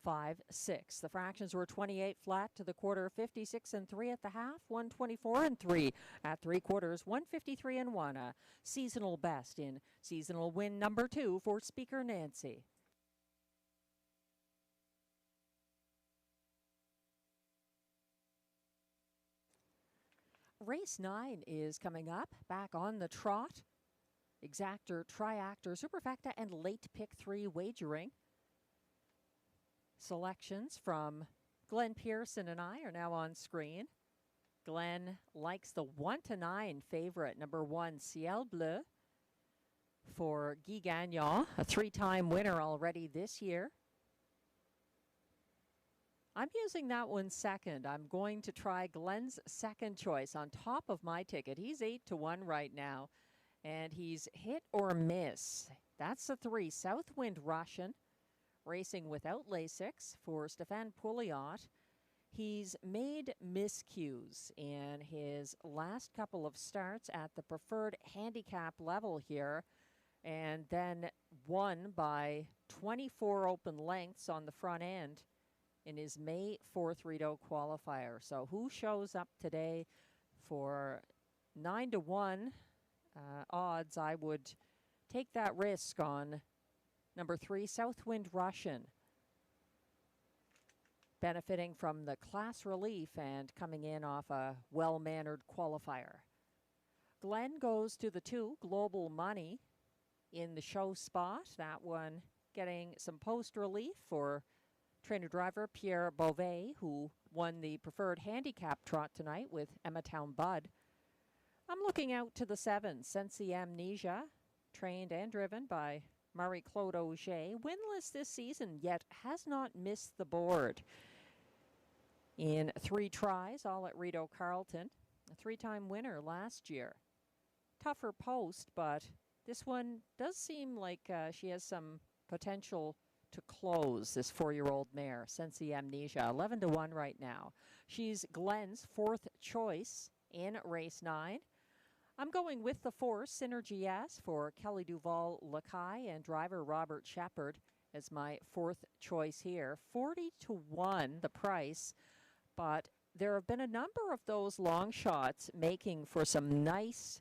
5, 6. The fractions were 28 flat to the quarter, 56 and 3 at the half, 124 and 3 at 3 quarters, 153 and 1. A seasonal best in seasonal win number 2 for Speaker Nancy. Race 9 is coming up, back on the trot. Exactor, Triactor, Superfecta, and late pick 3 Wagering. Selections from Glenn Pearson and I are now on screen. Glenn likes the 1-9 favorite, number 1, Ciel Bleu, for Guy Gagnon, a 3-time winner already this year. I'm using that one second. I'm going to try Glenn's second choice on top of my ticket. He's 8-1 right now, and he's hit or miss. That's the 3, Southwind Russian, racing without Lasix for Stéphane Pouliot. He's made miscues in his last couple of starts at the preferred handicap level here, and then won by 24 open lengths on the front end in his May 4th Rideau qualifier. So who shows up today for 9-1 odds? I would take that risk on number 3, Southwind Russian, benefiting from the class relief and coming in off a well-mannered qualifier. Glenn goes to the 2, Global Money, in the show spot. That one getting some post relief for trainer-driver Pierre Beauvais, who won the preferred handicap trot tonight with Emmatown Bud. I'm looking out to the 7, Sensi Amnesia, trained and driven by Marie-Claude Auger, winless this season, yet has not missed the board in 3 tries, all at Rideau Carleton. A 3-time winner last year. Tougher post, but this one does seem like she has some potential to close, this 4-year-old mare, Sensi Amnesia, 11-1 right now. She's Glenn's 4th choice in race 9. I'm going with the 4, Synergy S, for Kelly Duval-Lacaille and driver Robert Shepard as my 4th choice here. 40-1 the price, but there have been a number of those long shots making for some nice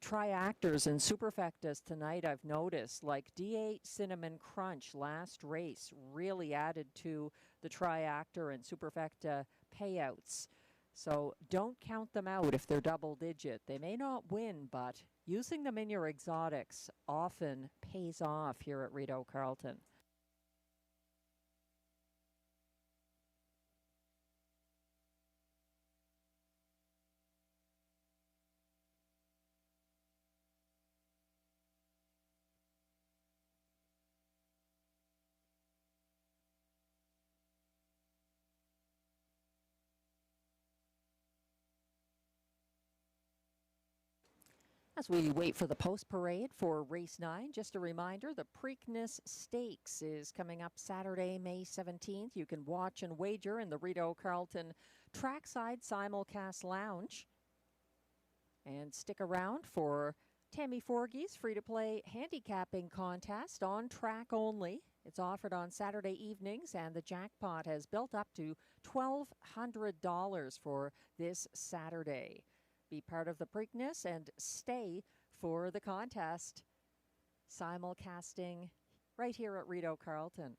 triactors and superfectas tonight, I've noticed, like DA Cinnamon Crunch last race really added to the triactor and superfecta payouts. So don't count them out if they're double digit. They may not win, but using them in your exotics often pays off here at Rideau Carleton. As we wait for the post parade for race 9, just a reminder, the Preakness Stakes is coming up Saturday, May 17th. You can watch and wager in the Rideau Carleton Trackside Simulcast Lounge. And stick around for Tammy Forgey's free-to-play handicapping contest on track only. It's offered on Saturday evenings, and the jackpot has built up to $1,200 for this Saturday. Be part of the Preakness and stay for the contest. Simulcasting right here at Rideau Carleton.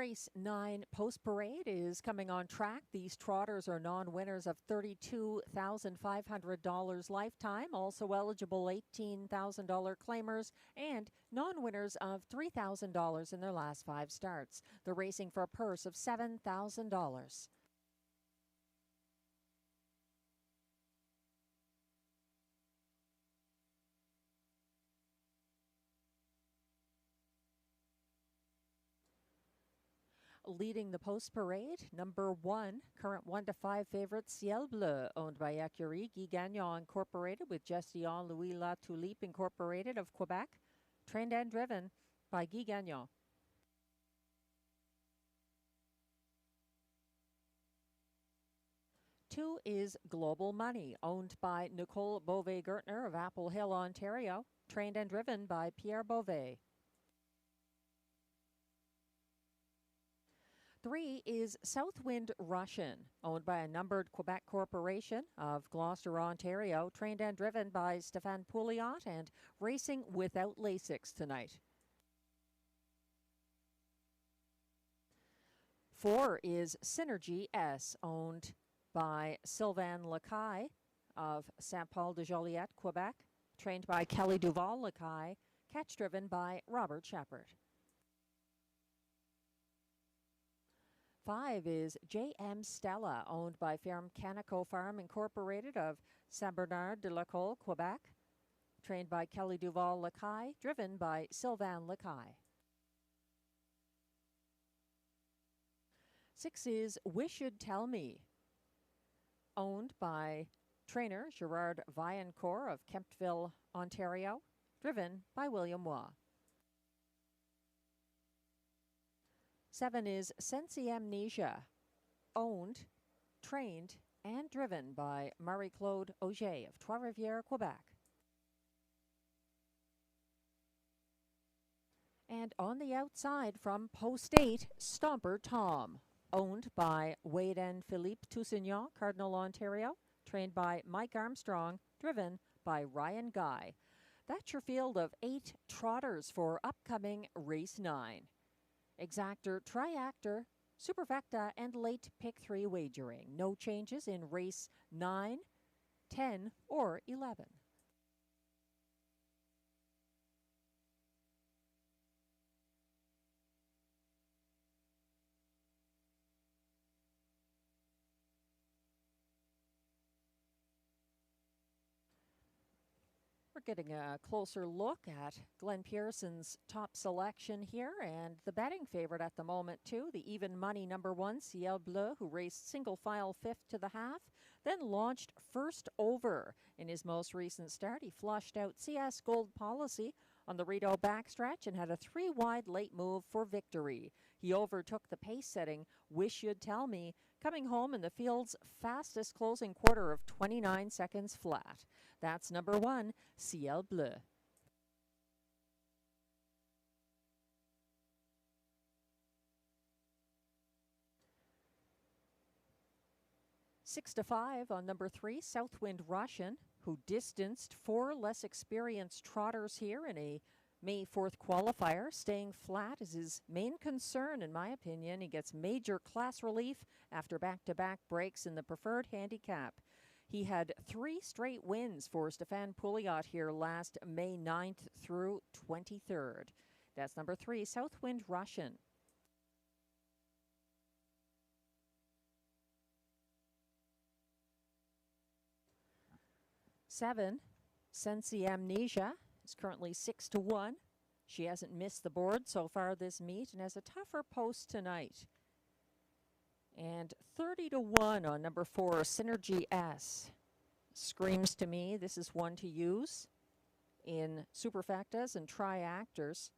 Race 9 Post Parade is coming on track. These trotters are non-winners of $32,500 lifetime, also eligible $18,000 claimers, and non-winners of $3,000 in their last 5 starts. They're racing for a purse of $7,000. Leading the post parade, number 1, current 1 to 5 favorite Ciel Bleu, owned by Écurie Guy Gagnon Incorporated with Gestion Louis La Tulipe Incorporated of Quebec, trained and driven by Guy Gagnon. Two is Global Money, owned by Nicole Beauvais-Gertner of Apple Hill, Ontario, trained and driven by Pierre Beauvais. 3 is Southwind Russian, owned by a numbered Quebec corporation of Gloucester, Ontario, trained and driven by Stéphane Pouliot and racing without Lasix tonight. 4 is Synergy S, owned by Sylvain Lacaille of Saint-Paul-de-Joliette, Quebec, trained by Kelly Duval-Lacaille, catch driven by Robert Shepard. 5 is J.M. Stella, owned by Ferme Canico Farm Incorporated of Saint-Bernard-de-la-Colle, Quebec, trained by Kelly Duval-Lacaille, driven by Sylvain Lacaille. 6 is Wish You'd Tell Me, owned by trainer Gerard Vaillancourt of Kemptville, Ontario, driven by William Waugh. 7 is Sensi Amnesia, owned, trained, and driven by Marie-Claude Auger of Trois-Rivières, Quebec. And on the outside from Post 8, Stomper Tom, owned by Wade and Philippe Toussignon, Cardinal, Ontario, trained by Mike Armstrong, driven by Ryan Guy. That's your field of 8 trotters for upcoming Race 9. Exactor, Triactor, Superfecta, and late pick 3 wagering. No changes in race 9, 10, or 11. We're getting a closer look at Glenn Pearson's top selection here, and the betting favorite at the moment too, the even money number 1, Ciel Bleu, who raced single file 5th to the half, then launched first over in his most recent start. He flushed out CS Gold Policy on the Rideau backstretch and had a 3-wide late move for victory. He overtook the pace-setting Wish You'd Tell Me, coming home in the field's fastest closing quarter of 29 seconds flat. That's number 1, Ciel Bleu. Six to 5 on number 3, Southwind Russian, who distanced 4 less experienced trotters here in a May 4th qualifier. Staying flat is his main concern, in my opinion. He gets major class relief after back-to-back breaks in the preferred handicap. He had 3 straight wins for Stéphane Pouliot here last May 9th through 23rd. That's number 3, Southwind Russian. 7, Sensi Amnesia is currently 6 to 1. She hasn't missed the board so far this meet and has a tougher post tonight. And 30 to 1 on number 4, Synergy S. Screams to me this is one to use in superfectas and triactors.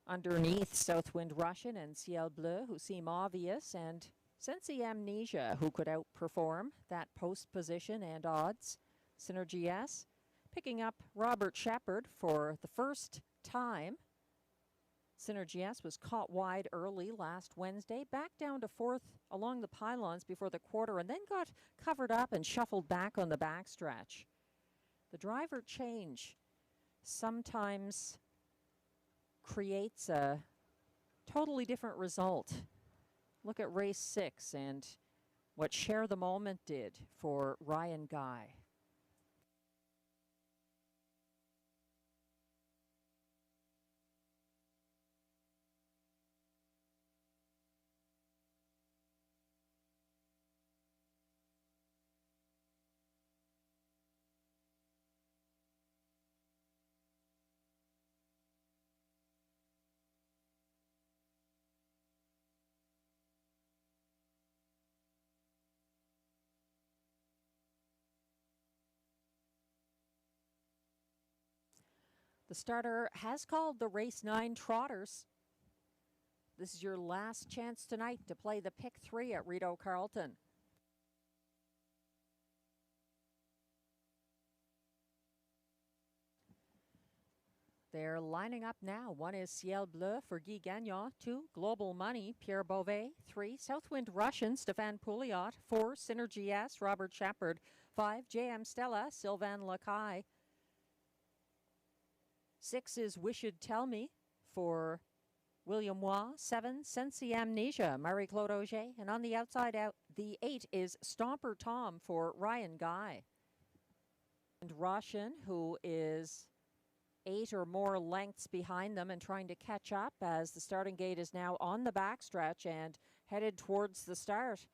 Underneath Southwind Russian and Ciel Bleu, who seem obvious, and Sensi Amnesia, who could outperform that post position and odds. Synergy S picking up Robert Shepard for the first time. Synergy S was caught wide early last Wednesday, back down to 4th along the pylons before the quarter, and then got covered up and shuffled back on the backstretch. The driver change sometimes creates a Totally different result. Look at race 6 and what Share the Moment did for Ryan Guy. The starter has called the race 9 Trotters. This is your last chance tonight to play the pick 3 at Rideau Carleton. They're lining up now. 1 is Ciel Bleu for Guy Gagnon. 2, Global Money, Pierre Beauvais. 3, Southwind Russian, Stéphane Pouliot. 4, Synergy S, Robert Shepard. 5, JM Stella, Sylvain Lacaille. 6 is Wished Tell Me for William Waugh. 7, Sensi Amnesia, Marie-Claude Auger. And on the outside out, the 8 is Stomper Tom for Ryan Guy. And Russian, who is 8 or more lengths behind them and trying to catch up as the starting gate is now on the backstretch and headed towards the start.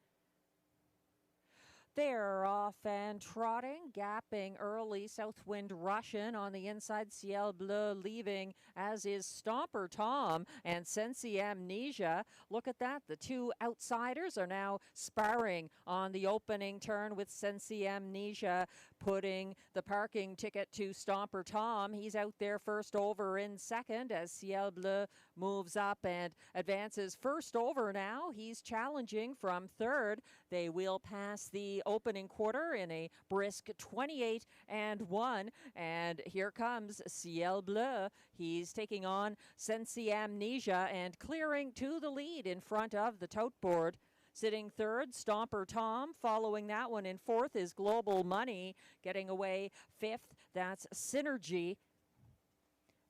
They're off and trotting, gapping early. Southwind Russian on the inside. Ciel Bleu leaving, as is Stomper Tom and Sensi Amnesia. Look at that. The 2 outsiders are now sparring on the opening turn with Sensi Amnesia putting the parking ticket to Stomper Tom. He's out there first over in second as Ciel Bleu moves up and advances first over now. He's challenging from third. They will pass the opening quarter in a brisk 28-1. And here comes Ciel Bleu. He's taking on Sensi Amnesia and clearing to the lead in front of the tote board. Sitting third, Stomper Tom. Following that one in fourth is Global Money. Getting away fifth, that's Synergy.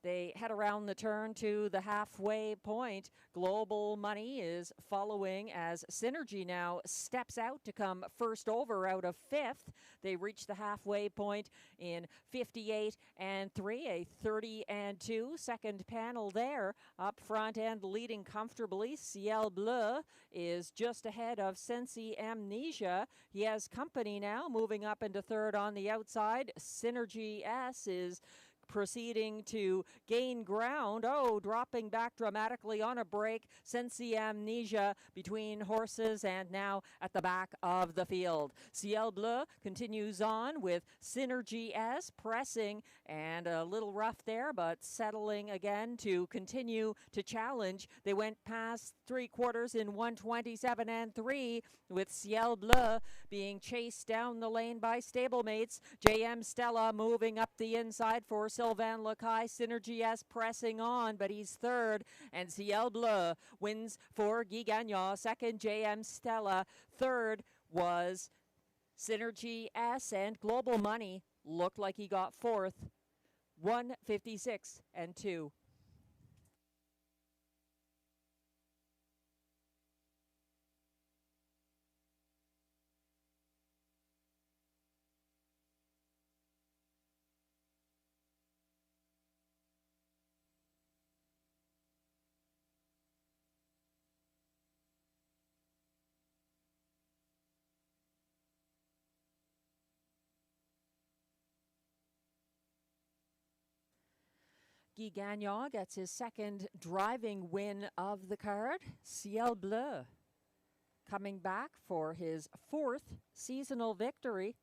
They head around the turn to the halfway point. Global Money is following as Synergy now steps out to come first over out of fifth. They reach the halfway point in 58-3, a 30-2. Second panel there. Up front and leading comfortably. Ciel Bleu is just ahead of Sensi Amnesia. He has company now moving up into third on the outside. Synergy S is proceeding to gain ground. Oh, dropping back dramatically on a break. Sensi Amnesia between horses and now at the back of the field. Ciel Bleu continues on with Synergy S pressing and a little rough there, but settling again to continue to challenge. They went past 3/4 in 127-3 with Ciel Bleu being chased down the lane by stablemates. JM Stella moving up the inside for Sylvain Lacaille. Synergy S pressing on, but he's third. And Ciel Bleu wins for Guy Gagnon. Second, JM Stella. Third was Synergy S, and Global Money looked like he got fourth. 156-2. Guy Gagnon gets his second driving win of the card. Ciel Bleu coming back for his fourth seasonal victory.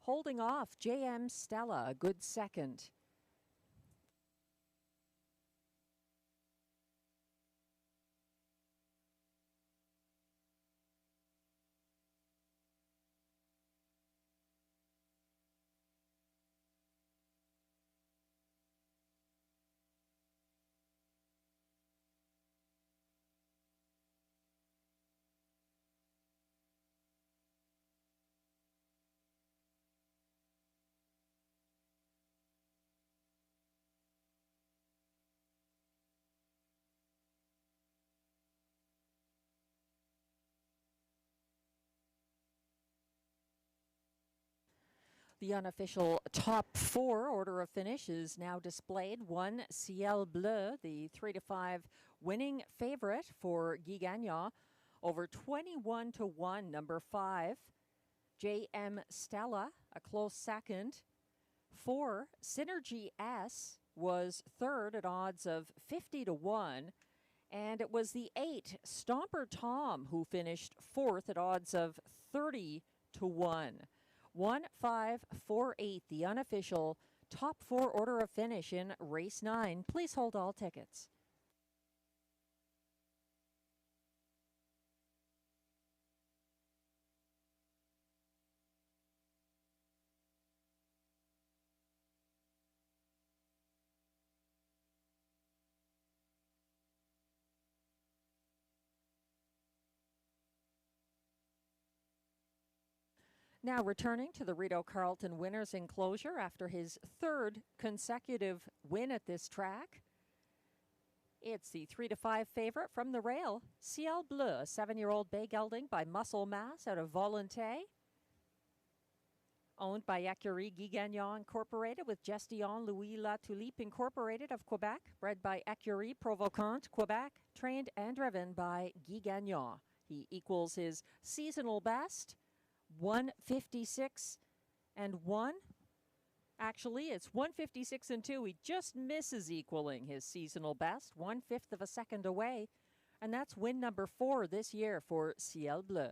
Holding off JM Stella, a good second. The unofficial top 4 order of finish is now displayed. 1, Ciel Bleu, the 3-5 winning favorite for Guy Gagnon, over 21-1. Number 5, J.M. Stella, a close second. 4, Synergy S was third at odds of 50-1. And it was the 8, Stomper Tom, who finished fourth at odds of 30-1. 1, 5, 4, 8, the unofficial top 4 order of finish in race 9. Please hold all tickets. Now returning to the Rideau Carleton winners enclosure after his 3rd consecutive win at this track. It's the 3-5 favorite from the rail, Ciel Bleu, a 7-year-old bay gelding by Muscle Mass out of Volonté. Owned by Écurie Guy Gagnon Incorporated with Gestion Louis La Tulipe Incorporated of Quebec. Bred by Écurie Provocante, Quebec. Trained and driven by Guy Gagnon. He equals his seasonal best. 156 and 1. Actually, it's 156 and 2. He just misses equaling his seasonal best, 1/5 of a second away. And that's win number 4 this year for Ciel Bleu.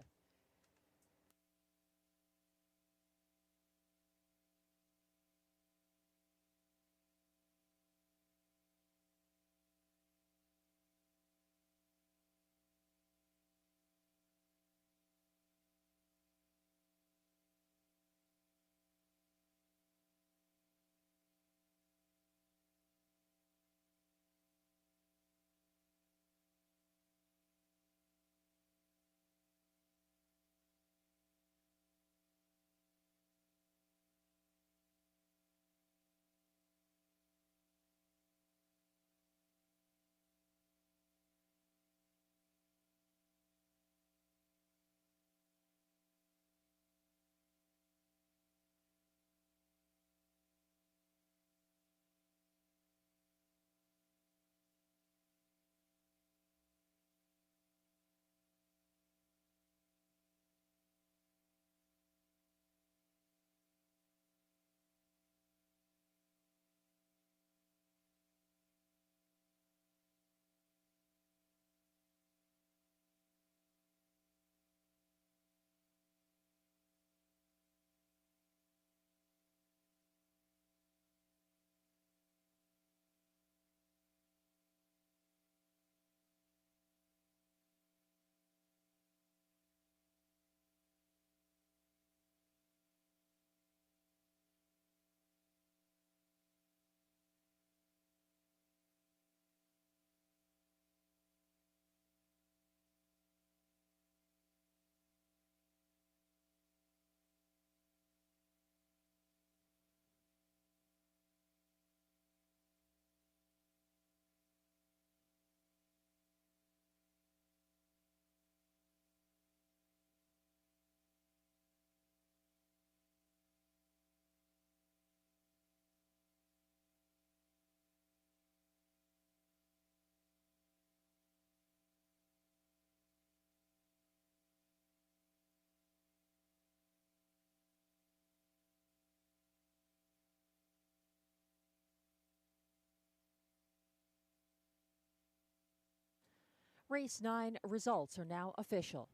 Race 9 results are now official.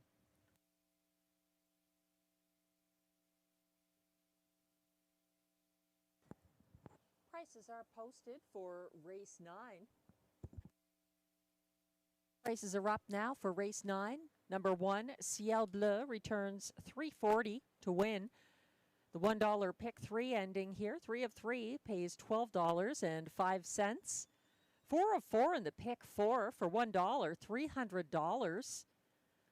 Prices are posted for race 9. Prices are up now for race 9. Number 1, Ciel Bleu, returns $3.40 to win. The $1 pick 3 ending here. 3 of 3 pays $12.05. 4 of 4 in the pick 4 for $1, $300.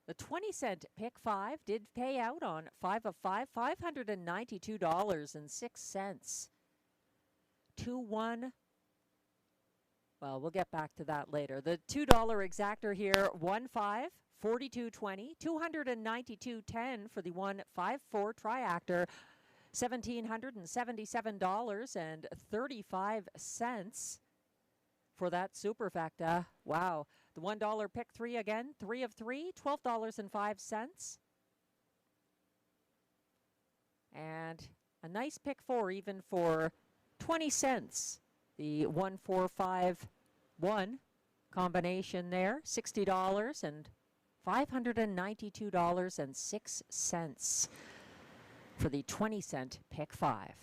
The 20-cent pick 5 did pay out on 5 of 5, $592.06. 2-1. Well, we'll get back to that later. The $2 exactor here, 1-5, 42.20, 292.10 for the 1-5-4 triactor. $1,777.35 for that superfecta. Wow. The $1 pick three again, 3 of 3, $12.05. And a nice pick four even for 20 cents. The 1-4-5-1 combination there, $60 and $592.06 for the 20-cent pick five.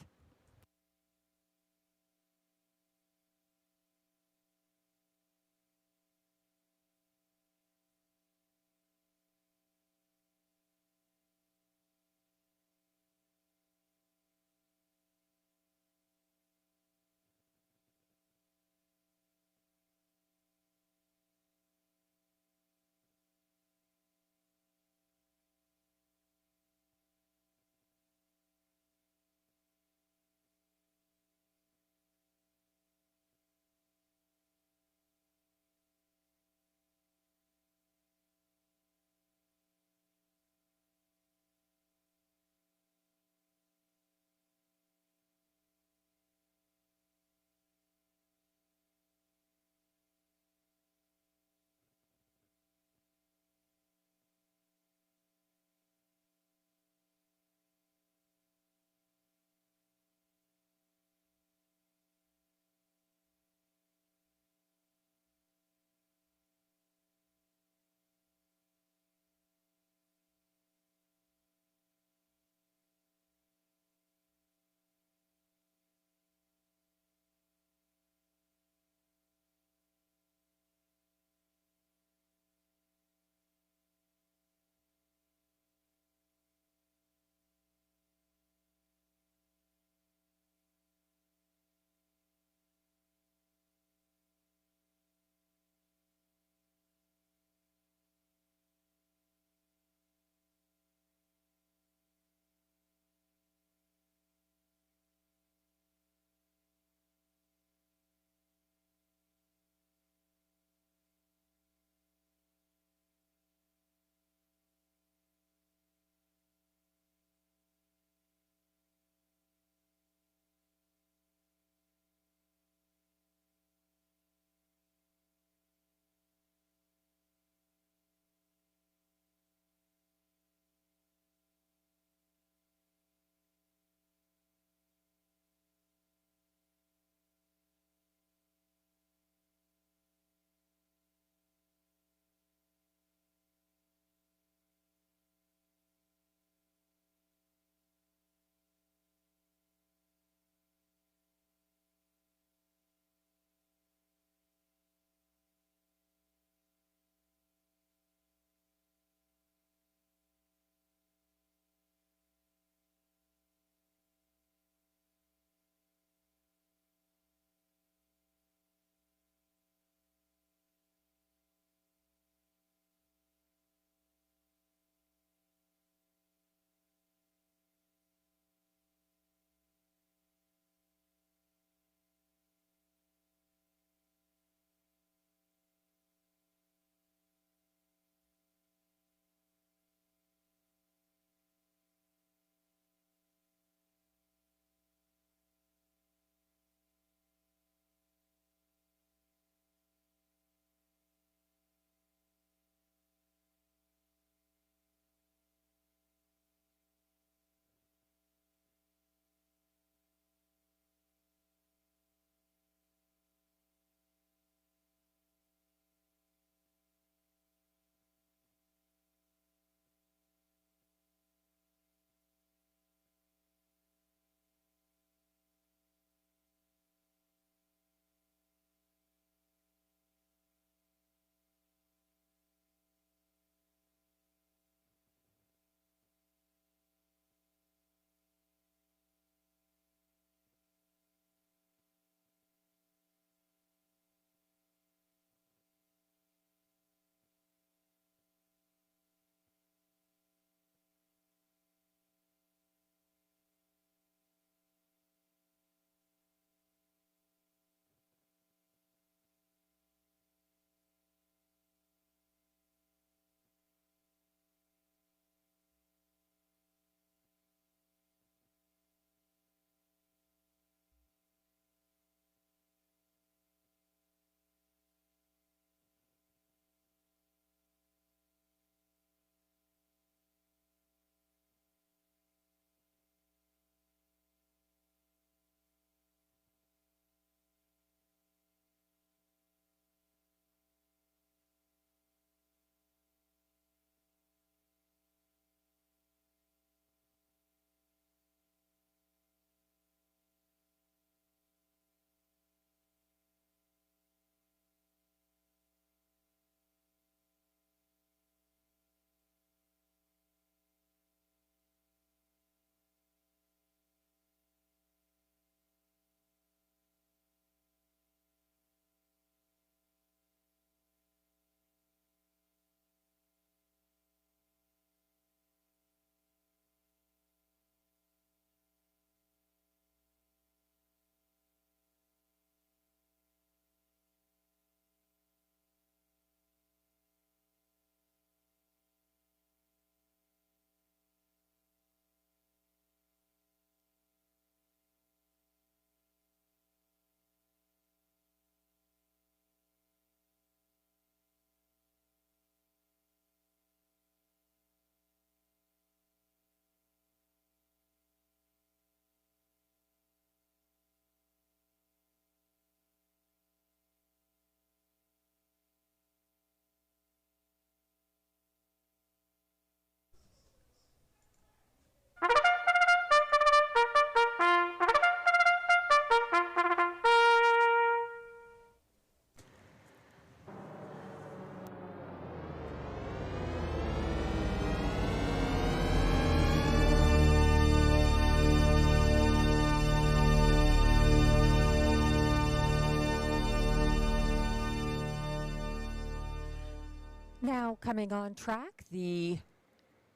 Now coming on track, the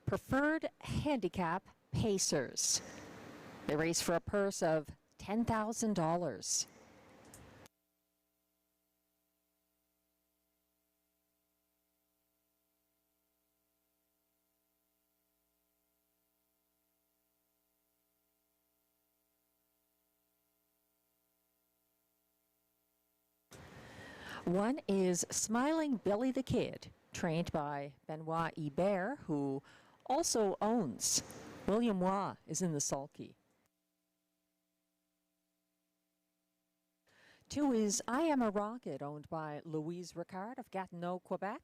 Preferred Handicap Pacers. They race for a purse of $10,000. One is Smiling Billy the Kid, trained by Benoit Hebert, who also owns William Waugh is in the sulky. 2 is I Am a Rocket, owned by Louise Ricard of Gatineau, Quebec,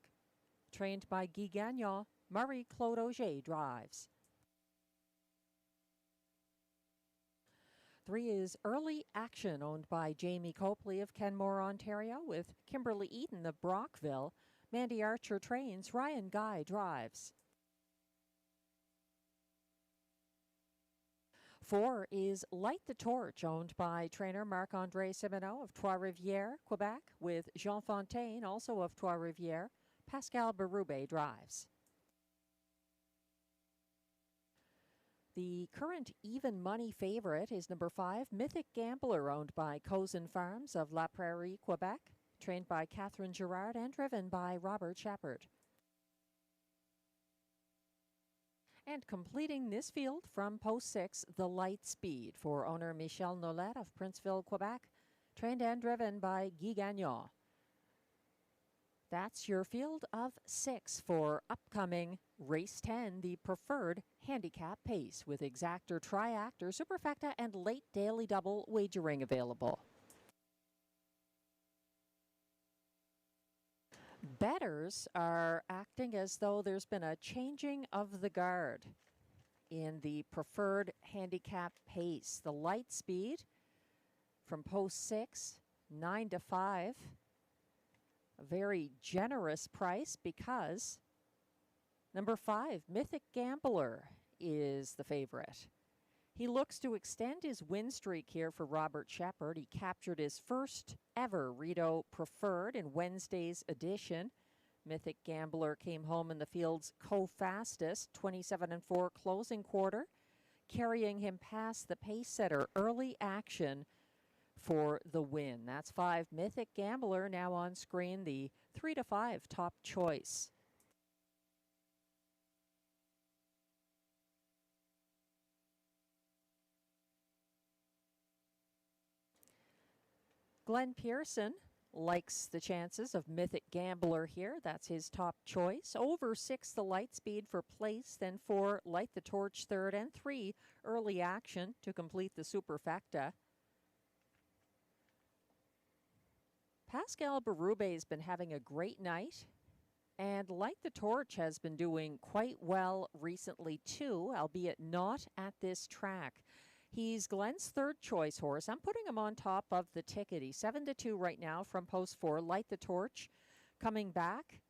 trained by Guy Gagnon. Marie-Claude Auger drives. 3 is Early Action, owned by Jamie Copley of Kenmore, Ontario, with Kimberly Eaton of Brockville. Mandy Archer trains, Ryan Guy drives. 4 is Light the Torch, owned by trainer Marc-André Simoneau of Trois-Rivières, Quebec, with Jean Fontaine, also of Trois-Rivières. Pascal Berube drives. The current even money favorite is number 5, Mythic Gambler, owned by Cozen Farms of La Prairie, Quebec, trained by Catherine Girard and driven by Robert Shepard. And completing this field from post 6, the Light Speed for owner Michel Nolette of Princeville, Quebec, trained and driven by Guy Gagnon. That's your field of 6 for upcoming Race 10, the Preferred Handicap Pace, with exactor, triactor, superfecta, and late daily double wagering available. Bettors are acting as though there's been a changing of the guard in the Preferred Handicap Pace. The Light Speed from post 6, 9 to 5. A very generous price because number 5, Mythic Gambler, is the favorite. He looks to extend his win streak here for Robert Shepard. He captured his first ever Rideau Preferred in Wednesday's edition. Mythic Gambler came home in the field's co-fastest, 27-4 closing quarter, carrying him past the pace setter Early Action for the win. That's 5, Mythic Gambler, now on screen, the 3 to 5 top choice. Glenn Pearson likes the chances of Mythic Gambler here. That's his top choice. Over 6, the Light Speed for place, then 4, Light the Torch third, and 3, Early Action to complete the superfecta. Pascal Berube has been having a great night, and Light the Torch has been doing quite well recently too, albeit not at this track. He's Glenn's third choice horse. I'm putting him on top of the ticket. He's 7-2 right now from post 4. Light the Torch coming back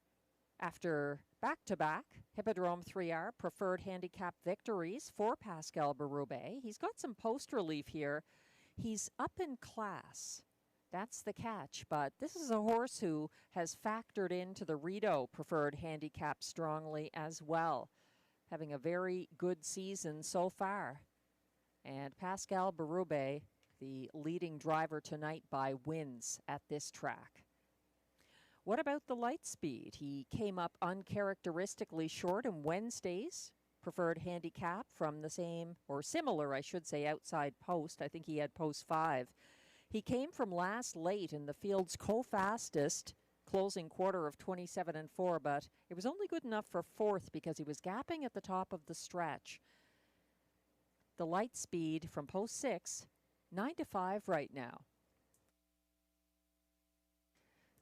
after back-to-back Hippodrome 3R Preferred Handicap victories for Pascal Berube. He's got some post relief here. He's up in class. That's the catch, but this is a horse who has factored into the Rideau Preferred Handicap strongly as well, having a very good season so far. And Pascal Berube, the leading driver tonight by wins at this track. What about the Light Speed? He came up uncharacteristically short in Wednesday's Preferred Handicap from the same, or similar, I should say, outside post. I think he had post 5. He came from last late in the field's co-fastest closing quarter of 27-4, but it was only good enough for 4th because he was gapping at the top of the stretch. The Light Speed from post 6, 9 to 5 right now.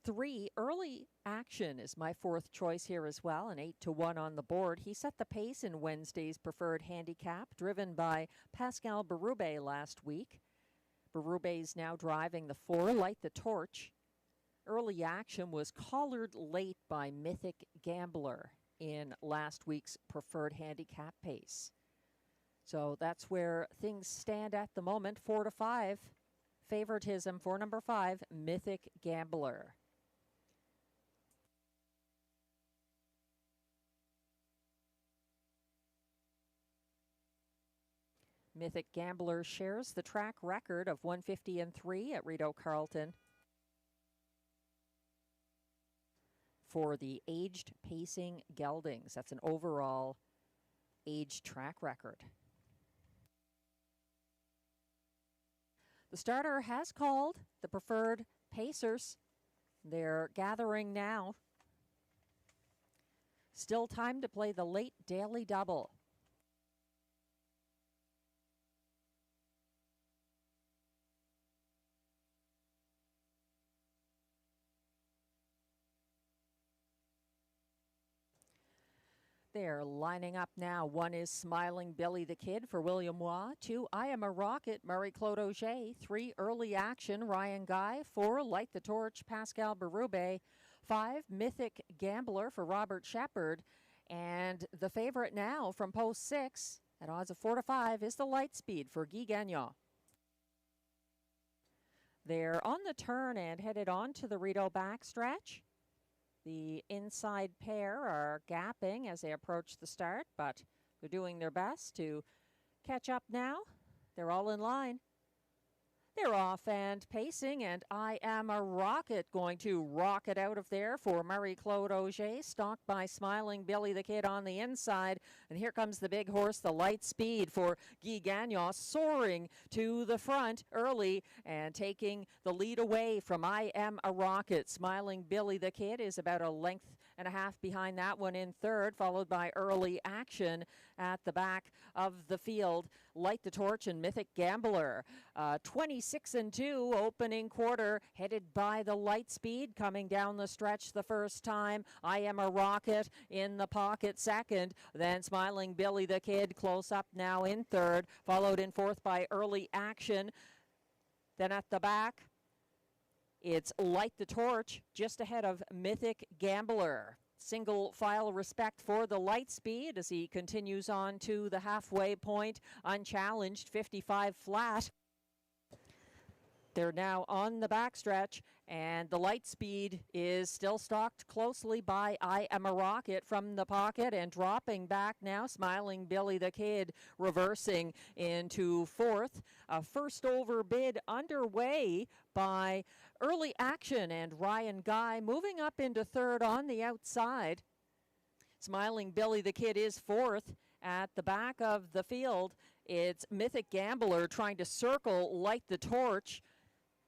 3, Early Action is my 4th choice here as well, an 8 to 1 on the board. He set the pace in Wednesday's Preferred Handicap, driven by Pascal Berube last week. Berube's now driving the 4, Light the Torch. Early Action was collared late by Mythic Gambler in last week's Preferred Handicap pace. So that's where things stand at the moment, 4 to 5. Favoritism for number 5, Mythic Gambler. Mythic Gambler shares the track record of 150-3 at Rideau Carleton for the aged pacing geldings. That's an overall age track record. The starter has called the preferred pacers. They're gathering now. Still time to play the late daily double. They're lining up now. 1 is Smiling Billy the Kid for William Waugh. 2, I Am a Rocket, Marie-Claude Auger. 3, Early Action, Ryan Guy. 4, Light the Torch, Pascal Berube. 5, Mythic Gambler for Robert Shepard. And the favorite now from post 6 at odds of 4-5 is the Lightspeed for Guy Gagnon. They're on the turn and headed on to the Rideau backstretch. The inside pair are gapping as they approach the start, but they're doing their best to catch up now. They're all in line. They're off and pacing, and I Am a Rocket going to rocket out of there for Marie-Claude Auger, stalked by Smiling Billy the Kid on the inside. And here comes the big horse, the Lightspeed for Guy Gagnon, soaring to the front early and taking the lead away from I Am a Rocket. Smiling Billy the Kid is about a length and a half behind that one in third, followed by Early Action at the back of the field. Light the Torch and Mythic Gambler. 26-2 opening quarter, headed by the Lightspeed, coming down the stretch the first time. I Am a Rocket in the pocket second, then Smiling Billy the Kid close up now in third, followed in fourth by Early Action. Then at the back, it's Light the Torch, just ahead of Mythic Gambler. Single file respect for the Lightspeed as he continues on to the halfway point, unchallenged, 55 flat. They're now on the backstretch, and the Lightspeed is still stalked closely by I Am a Rocket from the pocket, and dropping back now, Smiling Billy the Kid reversing into fourth. A first over bid underway by Early Action, and Ryan Guy moving up into third on the outside. Smiling Billy the Kid is fourth. At the back of the field, it's Mythic Gambler trying to circle Light the Torch.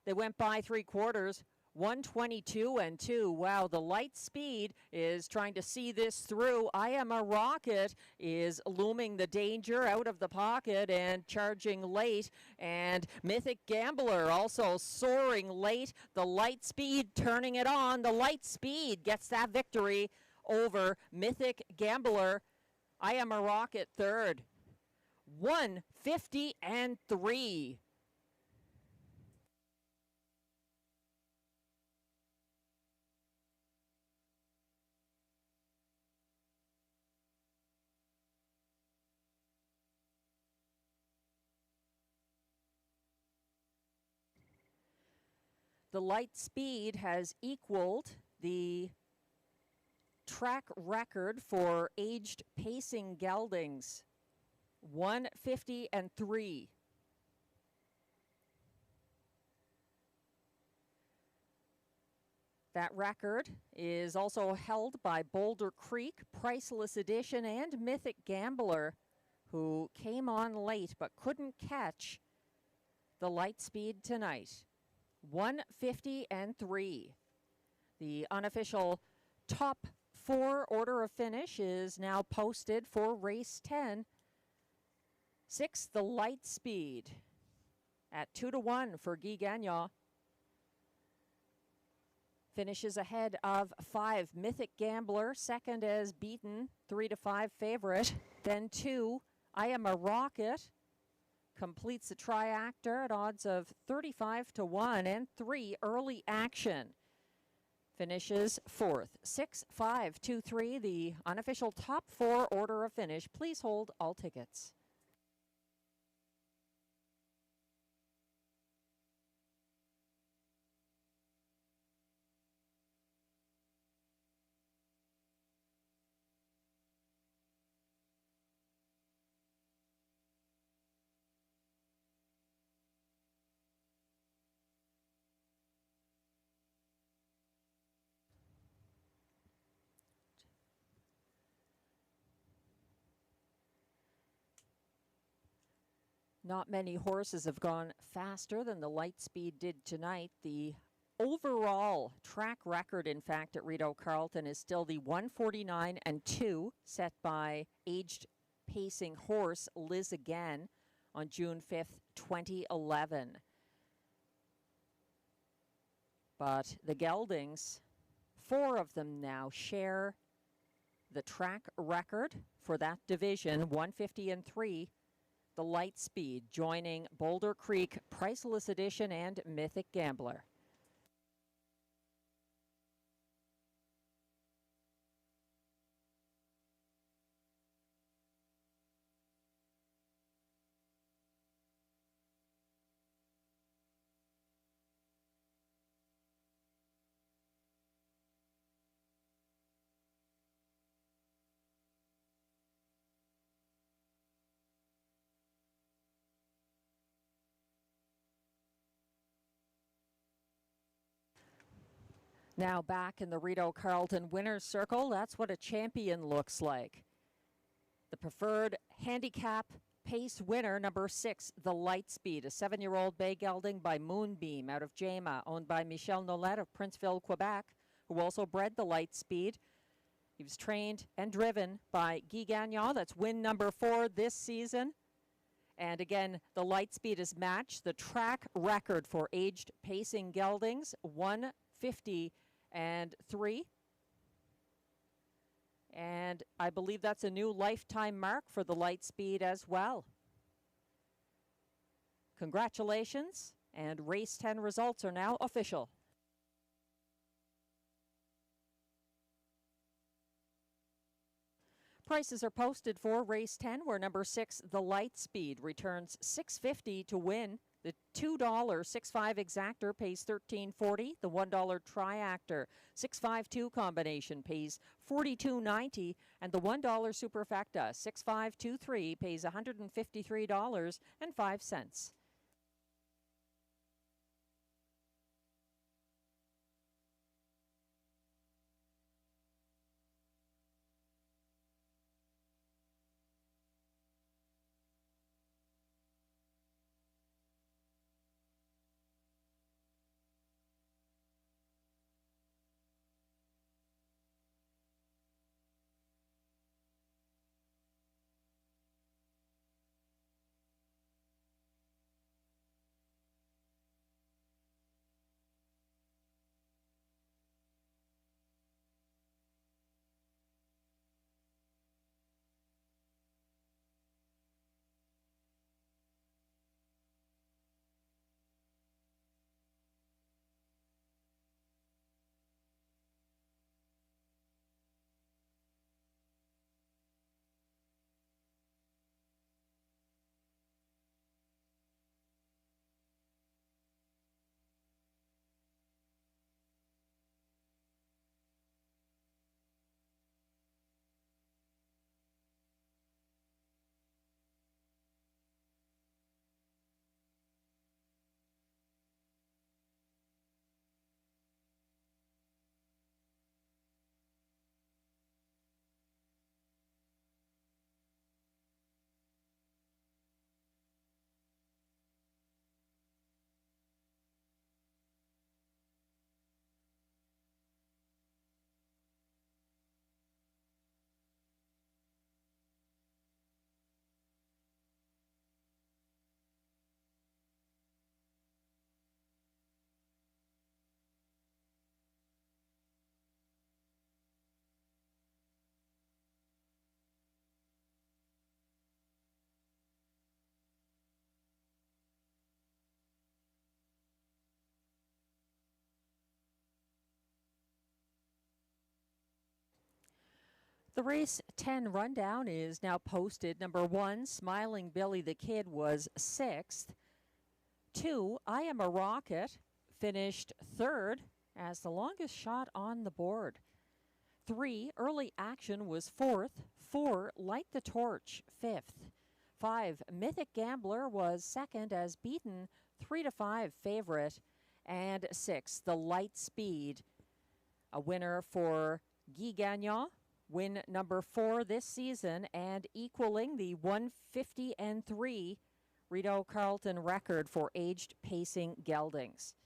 They went by 3/4, 122-2. Wow, the Lightspeed is trying to see this through. I Am a Rocket is looming the danger out of the pocket and charging late. And Mythic Gambler also soaring late. The Lightspeed turning it on. The Lightspeed gets that victory over Mythic Gambler. I Am a Rocket third. 150-3. The Lightspeed has equaled the track record for aged pacing geldings, 150-3. That record is also held by Boulder Creek, Priceless Edition, and Mythic Gambler, who came on late but couldn't catch the Lightspeed tonight. 150-3. The unofficial top 4 order of finish is now posted for race 10. 6, the Lightspeed at 2-1 for Guy Gagnon. Finishes ahead of 5, Mythic Gambler, second as beaten, 3-5 favorite. Then 2, I Am a Rocket, completes the triactor at odds of 35-1, and 3, Early Action, finishes fourth. 6, 5, 2, 3, the unofficial top 4 order of finish. Please hold all tickets. Not many horses have gone faster than the Lightspeed did tonight. The overall track record, in fact, at Rideau Carleton is still the 149-2 set by aged pacing horse Liz Again on June 5th, 2011. But the geldings, 4 of them now, share the track record for that division, 150-3. The Lightspeed joining Boulder Creek, Priceless Edition, and Mythic Gambler. Now back in the Rideau Carleton winner's circle, that's what a champion looks like. The preferred handicap pace winner, number 6, the Lightspeed, a 7-year-old bay gelding by Moonbeam out of Jama, owned by Michel Nolette of Princeville, Quebec, who also bred the Lightspeed. He was trained and driven by Guy Gagnon. That's win number 4 this season. And again, the Lightspeed is matched the track record for aged pacing geldings, 150-3. And I believe that's a new lifetime mark for the Lightspeed as well. Congratulations, and race 10 results are now official. Prices are posted for race 10, where number 6, the Lightspeed, returns $6.50 to win. The $2 6.5 exactor pays $13.40. The $1 triactor 6.52 combination pays $42.90, and the $1 superfecta 6.523 pays $153.05. The race 10 rundown is now posted. Number 1, Smiling Billy the Kid, was 6th. 2, I Am a Rocket, finished 3rd as the longest shot on the board. 3, Early Action, was 4th. 4, Light the Torch, 5th. 5, Mythic Gambler was 2nd as beaten 3-5 favorite. And 6, the Lightspeed, a winner for Guy Gagnon. Win number 4 this season and equaling the 150-3 Rideau Carleton record for aged pacing geldings.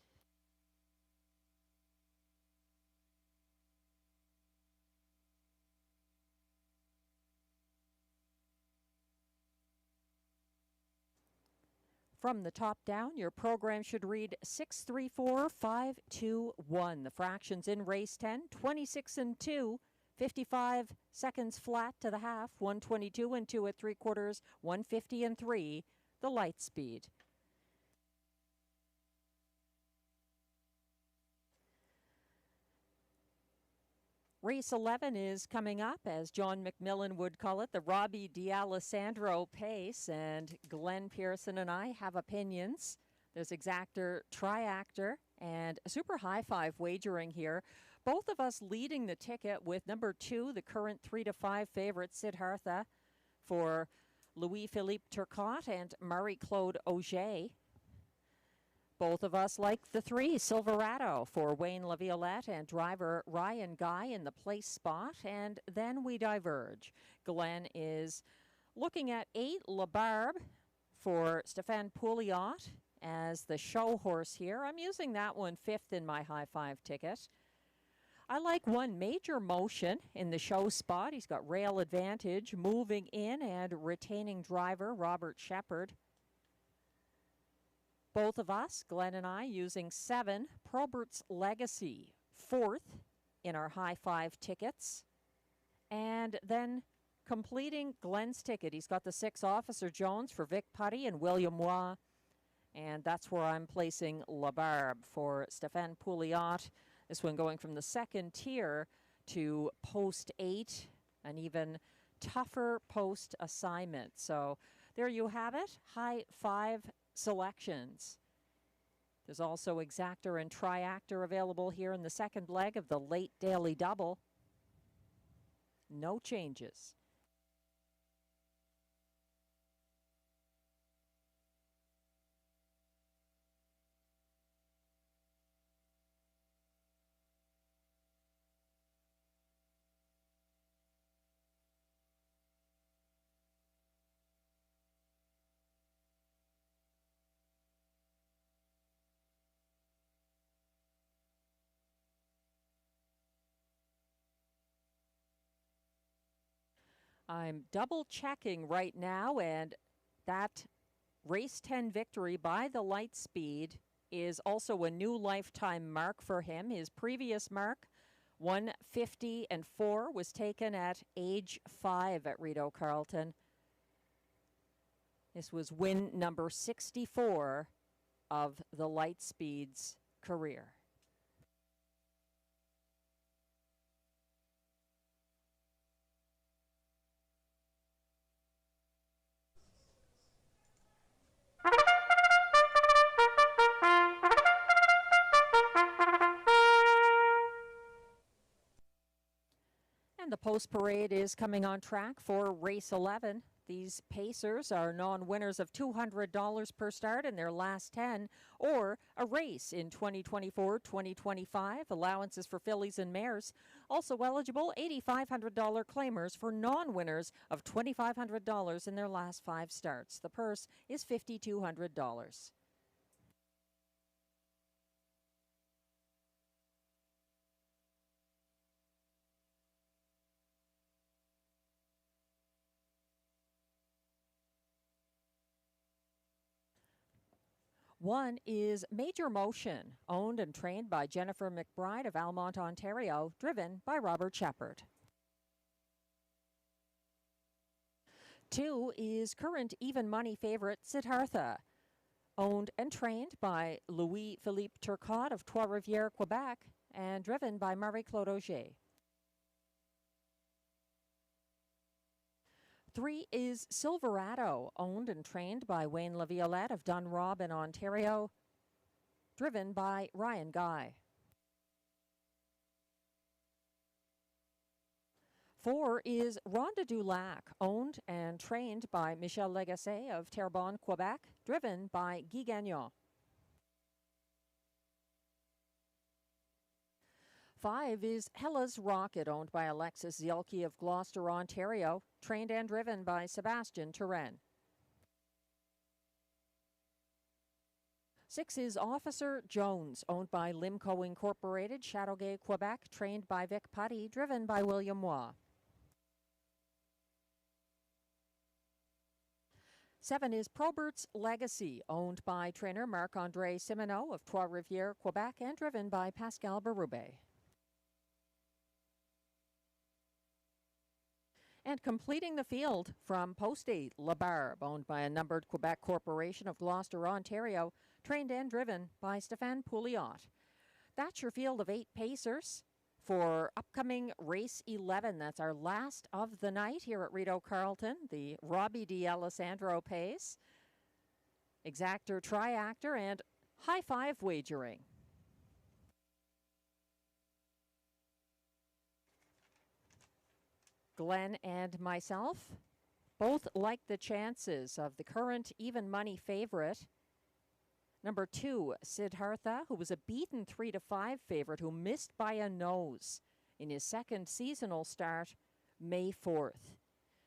From the top down, your program should read 6-3-4-5-2-1. The fractions in race 10, 26 and 2, 55 seconds flat to the half, 122 and 2 at 3/4, 150 and 3, the light speed. Race 11 is coming up, as John McMillan would call it, the Robbie D'Alessandro pace, and Glenn Pearson and I have opinions. There's exactor, triactor, and a super high five wagering here. Both of us leading the ticket with number 2, the current 3-5 favorite, Siddhartha, for Louis-Philippe Turcotte and Marie-Claude Auger. Both of us like the 3, Silverado, for Wayne Laviolette and driver Ryan Guy in the place spot, and then we diverge. Glenn is looking at 8, La Barbe, for Stéphane Pouliot as the show horse here. I'm using that one 5th in my high five ticket. I like 1, Major Motion, in the show spot. He's got rail advantage, moving in and retaining driver Robert Shepard. Both of us, Glenn and I, using 7, Probert's Legacy, 4th in our high five tickets. And then completing Glenn's ticket, he's got the 6, Officer Jones, for Vic Putty and William Waugh. And that's where I'm placing La Barbe for Stéphane Pouliot. This one going from the 2nd tier to post 8, an even tougher post assignment. So there you have it, high five selections. There's also exactor and triactor available here in the 2nd leg of the late daily double. No changes. I'm double checking right now, and that race 10 victory by the light speed is also a new lifetime mark for him. His previous mark, 150 and 4, was taken at age 5 at Rideau Carleton. This was win number 64 of the light speed's career. And the post parade is coming on track for race 11. These pacers are non-winners of $200 per start in their last 10, or a race in 2024-2025. Allowances for fillies and mares. Also eligible, $8,500 claimers for non-winners of $2,500 in their last 5 starts. The purse is $5,200. One is Major Motion, owned and trained by Jennifer McBride of Almont, Ontario, driven by Robert Shepard. 2 is current even money favorite Siddhartha, owned and trained by Louis-Philippe Turcotte of Trois-Rivières, Quebec, and driven by Marie-Claude Auger. 3 is Silverado, owned and trained by Wayne Laviolette of Dunrob in Ontario, driven by Ryan Guy. 4 is Ronde du Lac, owned and trained by Michel Lagacé of Terrebonne, Quebec, driven by Guy Gagnon. 5 is Hella's Rocket, owned by Alexis Zielke of Gloucester, Ontario, trained and driven by Sebastian Turenne. 6 is Officer Jones, owned by Limco Incorporated, Châteauguay, Quebec, trained by Vic Putty, driven by William Waugh. 7 is Probert's Legacy, owned by trainer Marc-André Simoneau of Trois-Rivières, Quebec, and driven by Pascal Berube. And completing the field from Post 8, La Barbe, owned by a numbered Quebec corporation of Gloucester, Ontario, trained and driven by Stéphane Pouliot. That's your field of 8 pacers for upcoming race 11. That's our last of the night here at Rideau Carleton, the Robbie D'Alessandro pace, exactor, triactor, and high five wagering. Glenn and myself both like the chances of the current even money favorite, number 2, Siddhartha, who was a beaten 3-5 favorite who missed by a nose in his second seasonal start May 4th.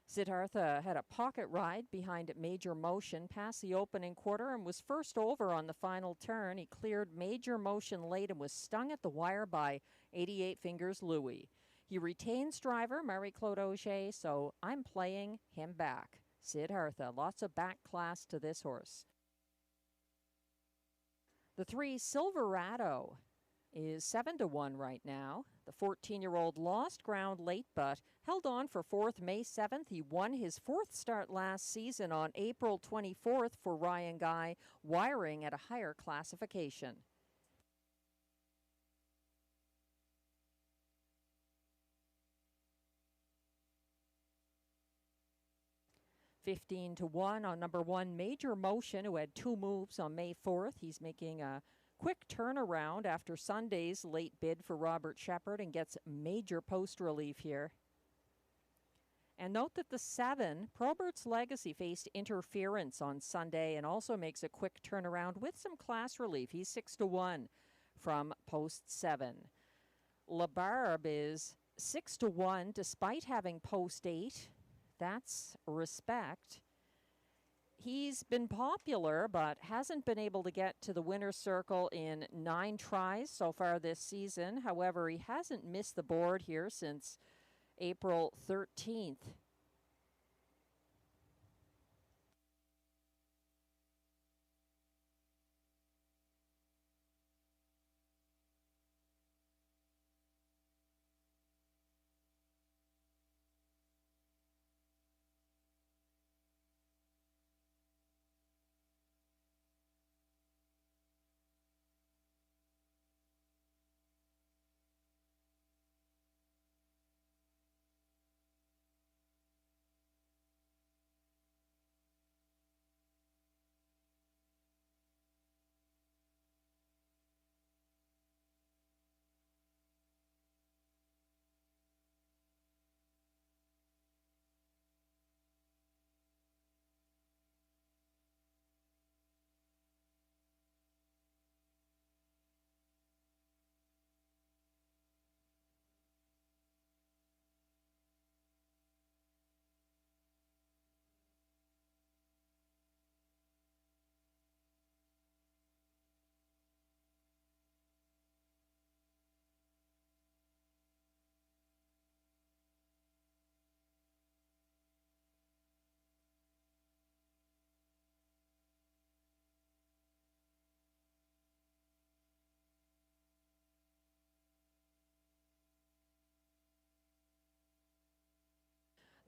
Siddhartha had a pocket ride behind Major Motion past the opening quarter and was first over on the final turn. He cleared Major Motion late and was stung at the wire by 88 Fingers Louis. He retains driver Marie-Claude Auger, so I'm playing him back. Siddhartha, lots of back class to this horse. The 3, Silverado, is 7-1 right now. The 14-year-old lost ground late, but held on for 4th May 7th. He won his 4th start last season on April 24th for Ryan Guy, wiring at a higher classification. 15-1 on number 1, Major Motion, who had 2 moves on May 4th. He's making a quick turnaround after Sunday's late bid for Robert Shepard and gets major post relief here. And note that the 7, Probert's Legacy, faced interference on Sunday and also makes a quick turnaround with some class relief. He's 6-1 from post 7. La Barbe is 6-1 despite having post 8. That's respect. He's been popular, but hasn't been able to get to the winner's circle in 9 tries so far this season. However, he hasn't missed the board here since April 13th.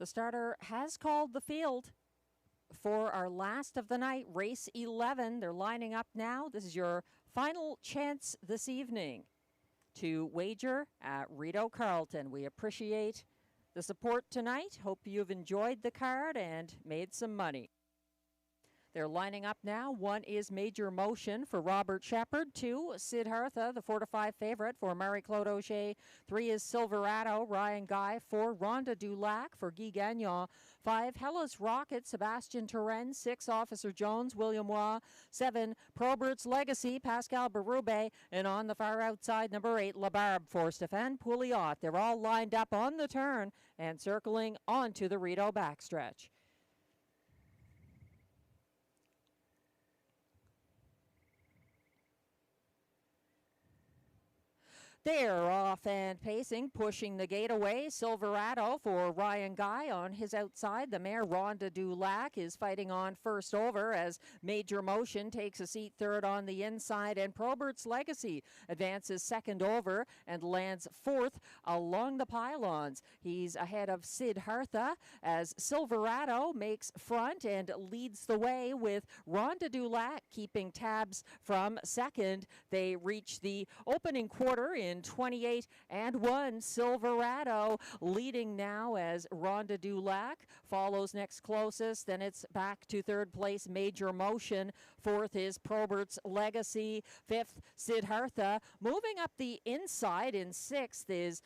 The starter has called the field for our last of the night, race 11. They're lining up now. This is your final chance this evening to wager at Rideau Carleton. We appreciate the support tonight. Hope you've enjoyed the card and made some money. They're lining up now. 1 is Major Motion for Robert Shepard. 2, Siddhartha, the 4-5 favorite for Marie-Claude Auger. 3 is Silverado, Ryan Guy. 4, Rhonda Dulac for Guy Gagnon. 5, Hellas Rocket, Sebastian Turenne. 6, Officer Jones, William Waugh. 7, Probert's Legacy, Pascal Berube. And on the far outside, number 8, La Barbe for Stéphane Pouliot. They're all lined up on the turn and circling onto the Rideau backstretch. They're off and pacing, pushing the gate away. Silverado for Ryan Guy on his outside. The mare Rhonda Dulac is fighting on first over as Major Motion takes a seat third on the inside. And Probert's Legacy advances second over and lands fourth along the pylons. He's ahead of Siddhartha as Silverado makes front and leads the way with Rhonda Dulac keeping tabs from second. They reach the opening quarter in 28 and 1. Silverado leading now as Rhonda Dulac follows next closest. Then it's back to third place Major Motion. Fourth is Probert's Legacy. Fifth, Siddhartha. Moving up the inside in sixth is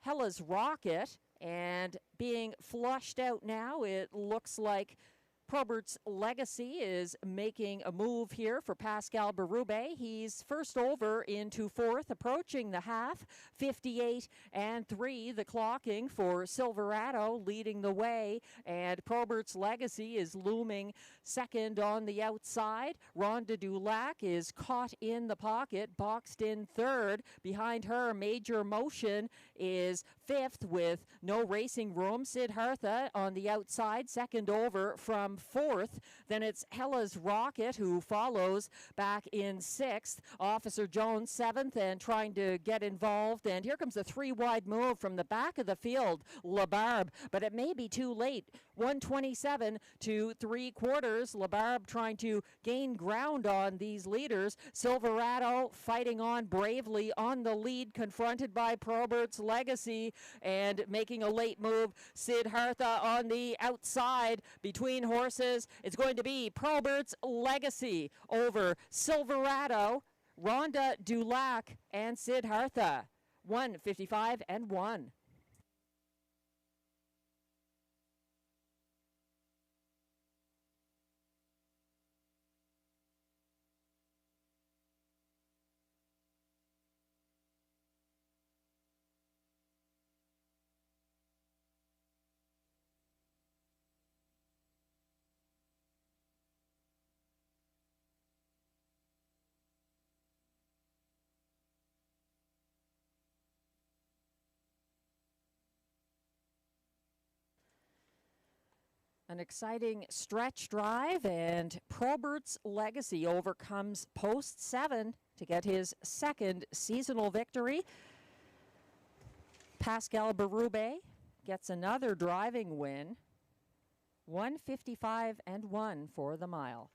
Hella's Rocket. And being flushed out now, it looks like Probert's Legacy is making a move here for Pascal Berube. He's first over into fourth, approaching the half. 58 and 3, the clocking for Silverado leading the way. And Probert's Legacy is looming second on the outside. Rhonda Dulac is caught in the pocket, boxed in third. Behind her, Major Motion is fifth with no racing room. Siddhartha on the outside, second over from fourth. Then it's Hella's Rocket who follows back in sixth. Officer Jones seventh and trying to get involved. And here comes a three-wide move from the back of the field, LaBarbe, but it may be too late. 127 to 3/4. LaBarbe trying to gain ground on these leaders. Silverado fighting on bravely on the lead, confronted by Probert's Legacy and making a late move. Siddhartha on the outside between horses. It's going to be Probert's Legacy over Silverado, Rhonda Dulac, and Siddhartha. 155 and 1. An exciting stretch drive, and Probert's Legacy overcomes post 7 to get his second seasonal victory. Pascal Berube gets another driving win. 155 and 1 for the mile.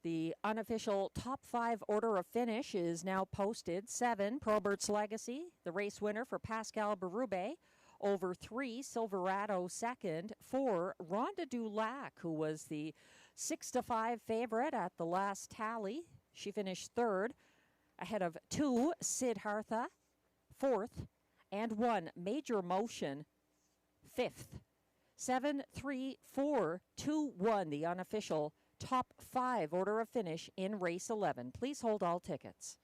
The unofficial top 5 order of finish is now posted. 7, Probert's Legacy, the race winner for Pascal Berube. Over 3, Silverado second. 4, Rhonda Dulac, who was the 6-5 favorite at the last tally. She finished third, ahead of 2, Siddhartha, fourth, and 1, Major Motion, fifth. 7, 3, 4, 2, 1, the unofficial top 5 order of finish in race 11. Please hold all tickets.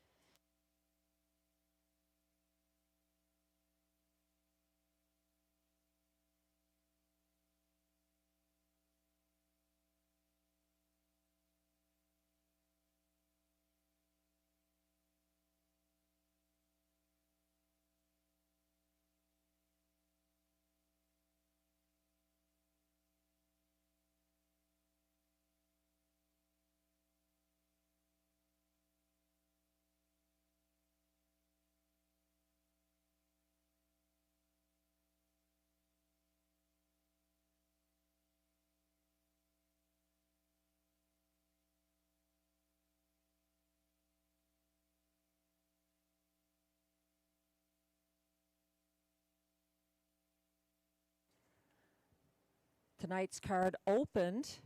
Tonight's card opened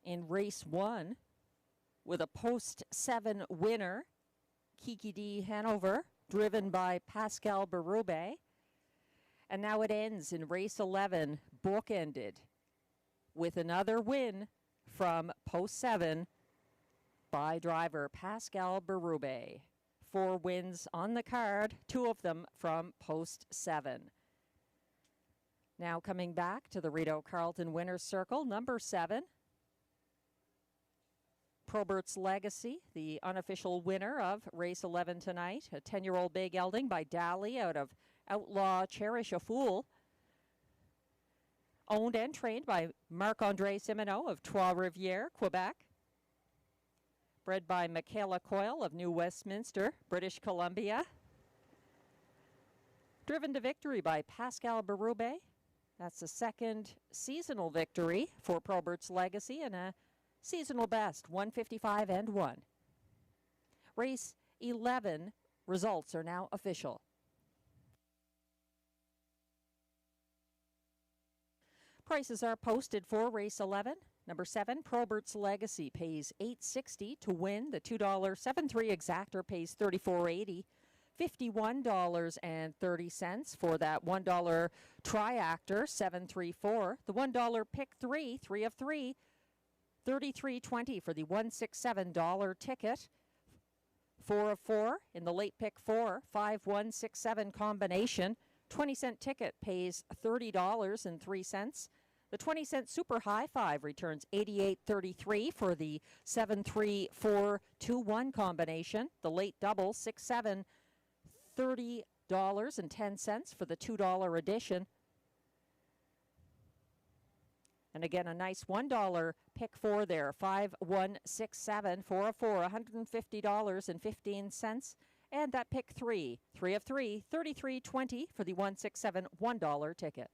in race 1 with a post 7 winner, Kiki D. Hanover, driven by Pascal Berube. And now it ends in race 11, bookended with another win from post 7 by driver Pascal Berube. 4 wins on the card, 2 of them from post 7. Now coming back to the Rideau Carleton winner's circle, number 7, Probert's Legacy, the unofficial winner of race 11 tonight. A 10-year-old bay gelding by Daly out of Outlaw Cherish a Fool. Owned and trained by Marc-André Simoneau of Trois Rivières, Quebec. Bred by Michaela Coyle of New Westminster, British Columbia. Driven to victory by Pascal Berube. That's the second seasonal victory for Probert's Legacy and a seasonal best, 155 and 1. Race 11 results are now official. Prices are posted for race 11. Number 7, Probert's Legacy pays $8.60 to win. The $2 7-3 exactor pays $34.80. $51.30 for that $1 triactor 734. The $1 pick 3 of 3, $33.20 for the $167 ticket. 4 of 4 in the late pick 4, 5-1-6-7 combination. 20-cent ticket pays $30.03. The 20-cent super high 5 returns $88.33 for the 7-3-4-2-1 combination. The late double 6-7, $30.10 for the $2 edition. And again, a nice $1 pick 4 there, 5-1-6-7, 4 of 4, $150.15. And that pick 3 of 3, $33.20 for the 167 $1 ticket.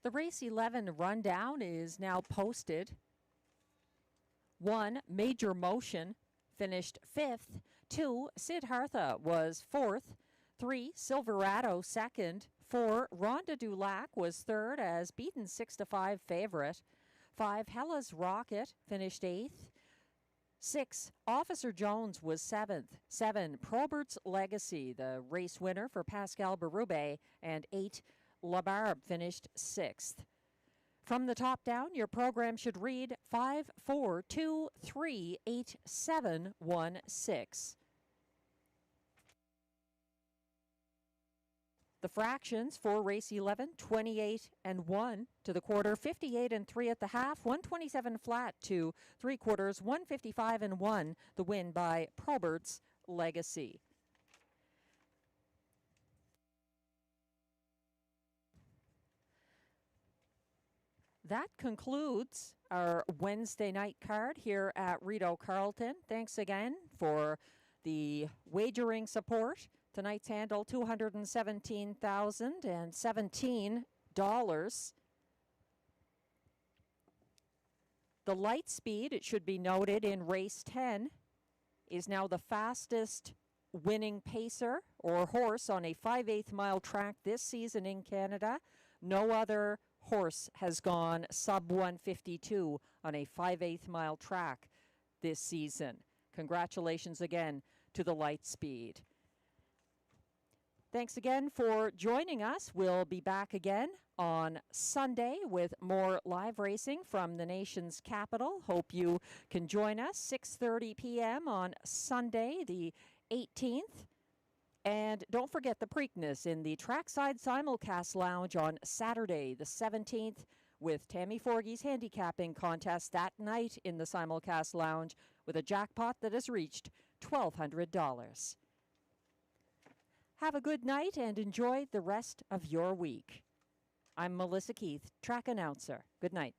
The race 11 rundown is now posted. 1, Major Motion, finished 5th. 2, Siddhartha was 4th. 3, Silverado 2nd. 4, Ronda du Lac was 3rd as beaten 6-5 favorite. 5, Hella's Rocket finished 8th. 6, Officer Jones was 7th. 7, Probert's Legacy, the race winner for Pascal Berube, and 8, La Barbe finished 6th. From the top down, your program should read 5, 4, 2, 3, 8, 7, 1, 6. The fractions for race 11, 28 and 1 to the quarter, 58 and 3 at the half, 127 flat to 3/4, 155 and 1, the win by Probert's Legacy. That concludes our Wednesday night card here at Rideau Carleton. Thanks again for the wagering support. Tonight's handle, $217,017. The light speed, it should be noted, in race 10 is now the fastest winning pacer or horse on a 5/8 mile track this season in Canada. No other horse has gone sub 152 on a 5/8 mile track this season. Congratulations again to the light speed. Thanks again for joining us. We'll be back again on Sunday with more live racing from the nation's capital. Hope you can join us 6:30 p.m. on Sunday, the 18th. And don't forget the Preakness in the Trackside Simulcast Lounge on Saturday, the 17th, with Tammy Forgey's handicapping contest that night in the Simulcast Lounge with a jackpot that has reached $1,200. Have a good night and enjoy the rest of your week. I'm Melissa Keith, track announcer. Good night.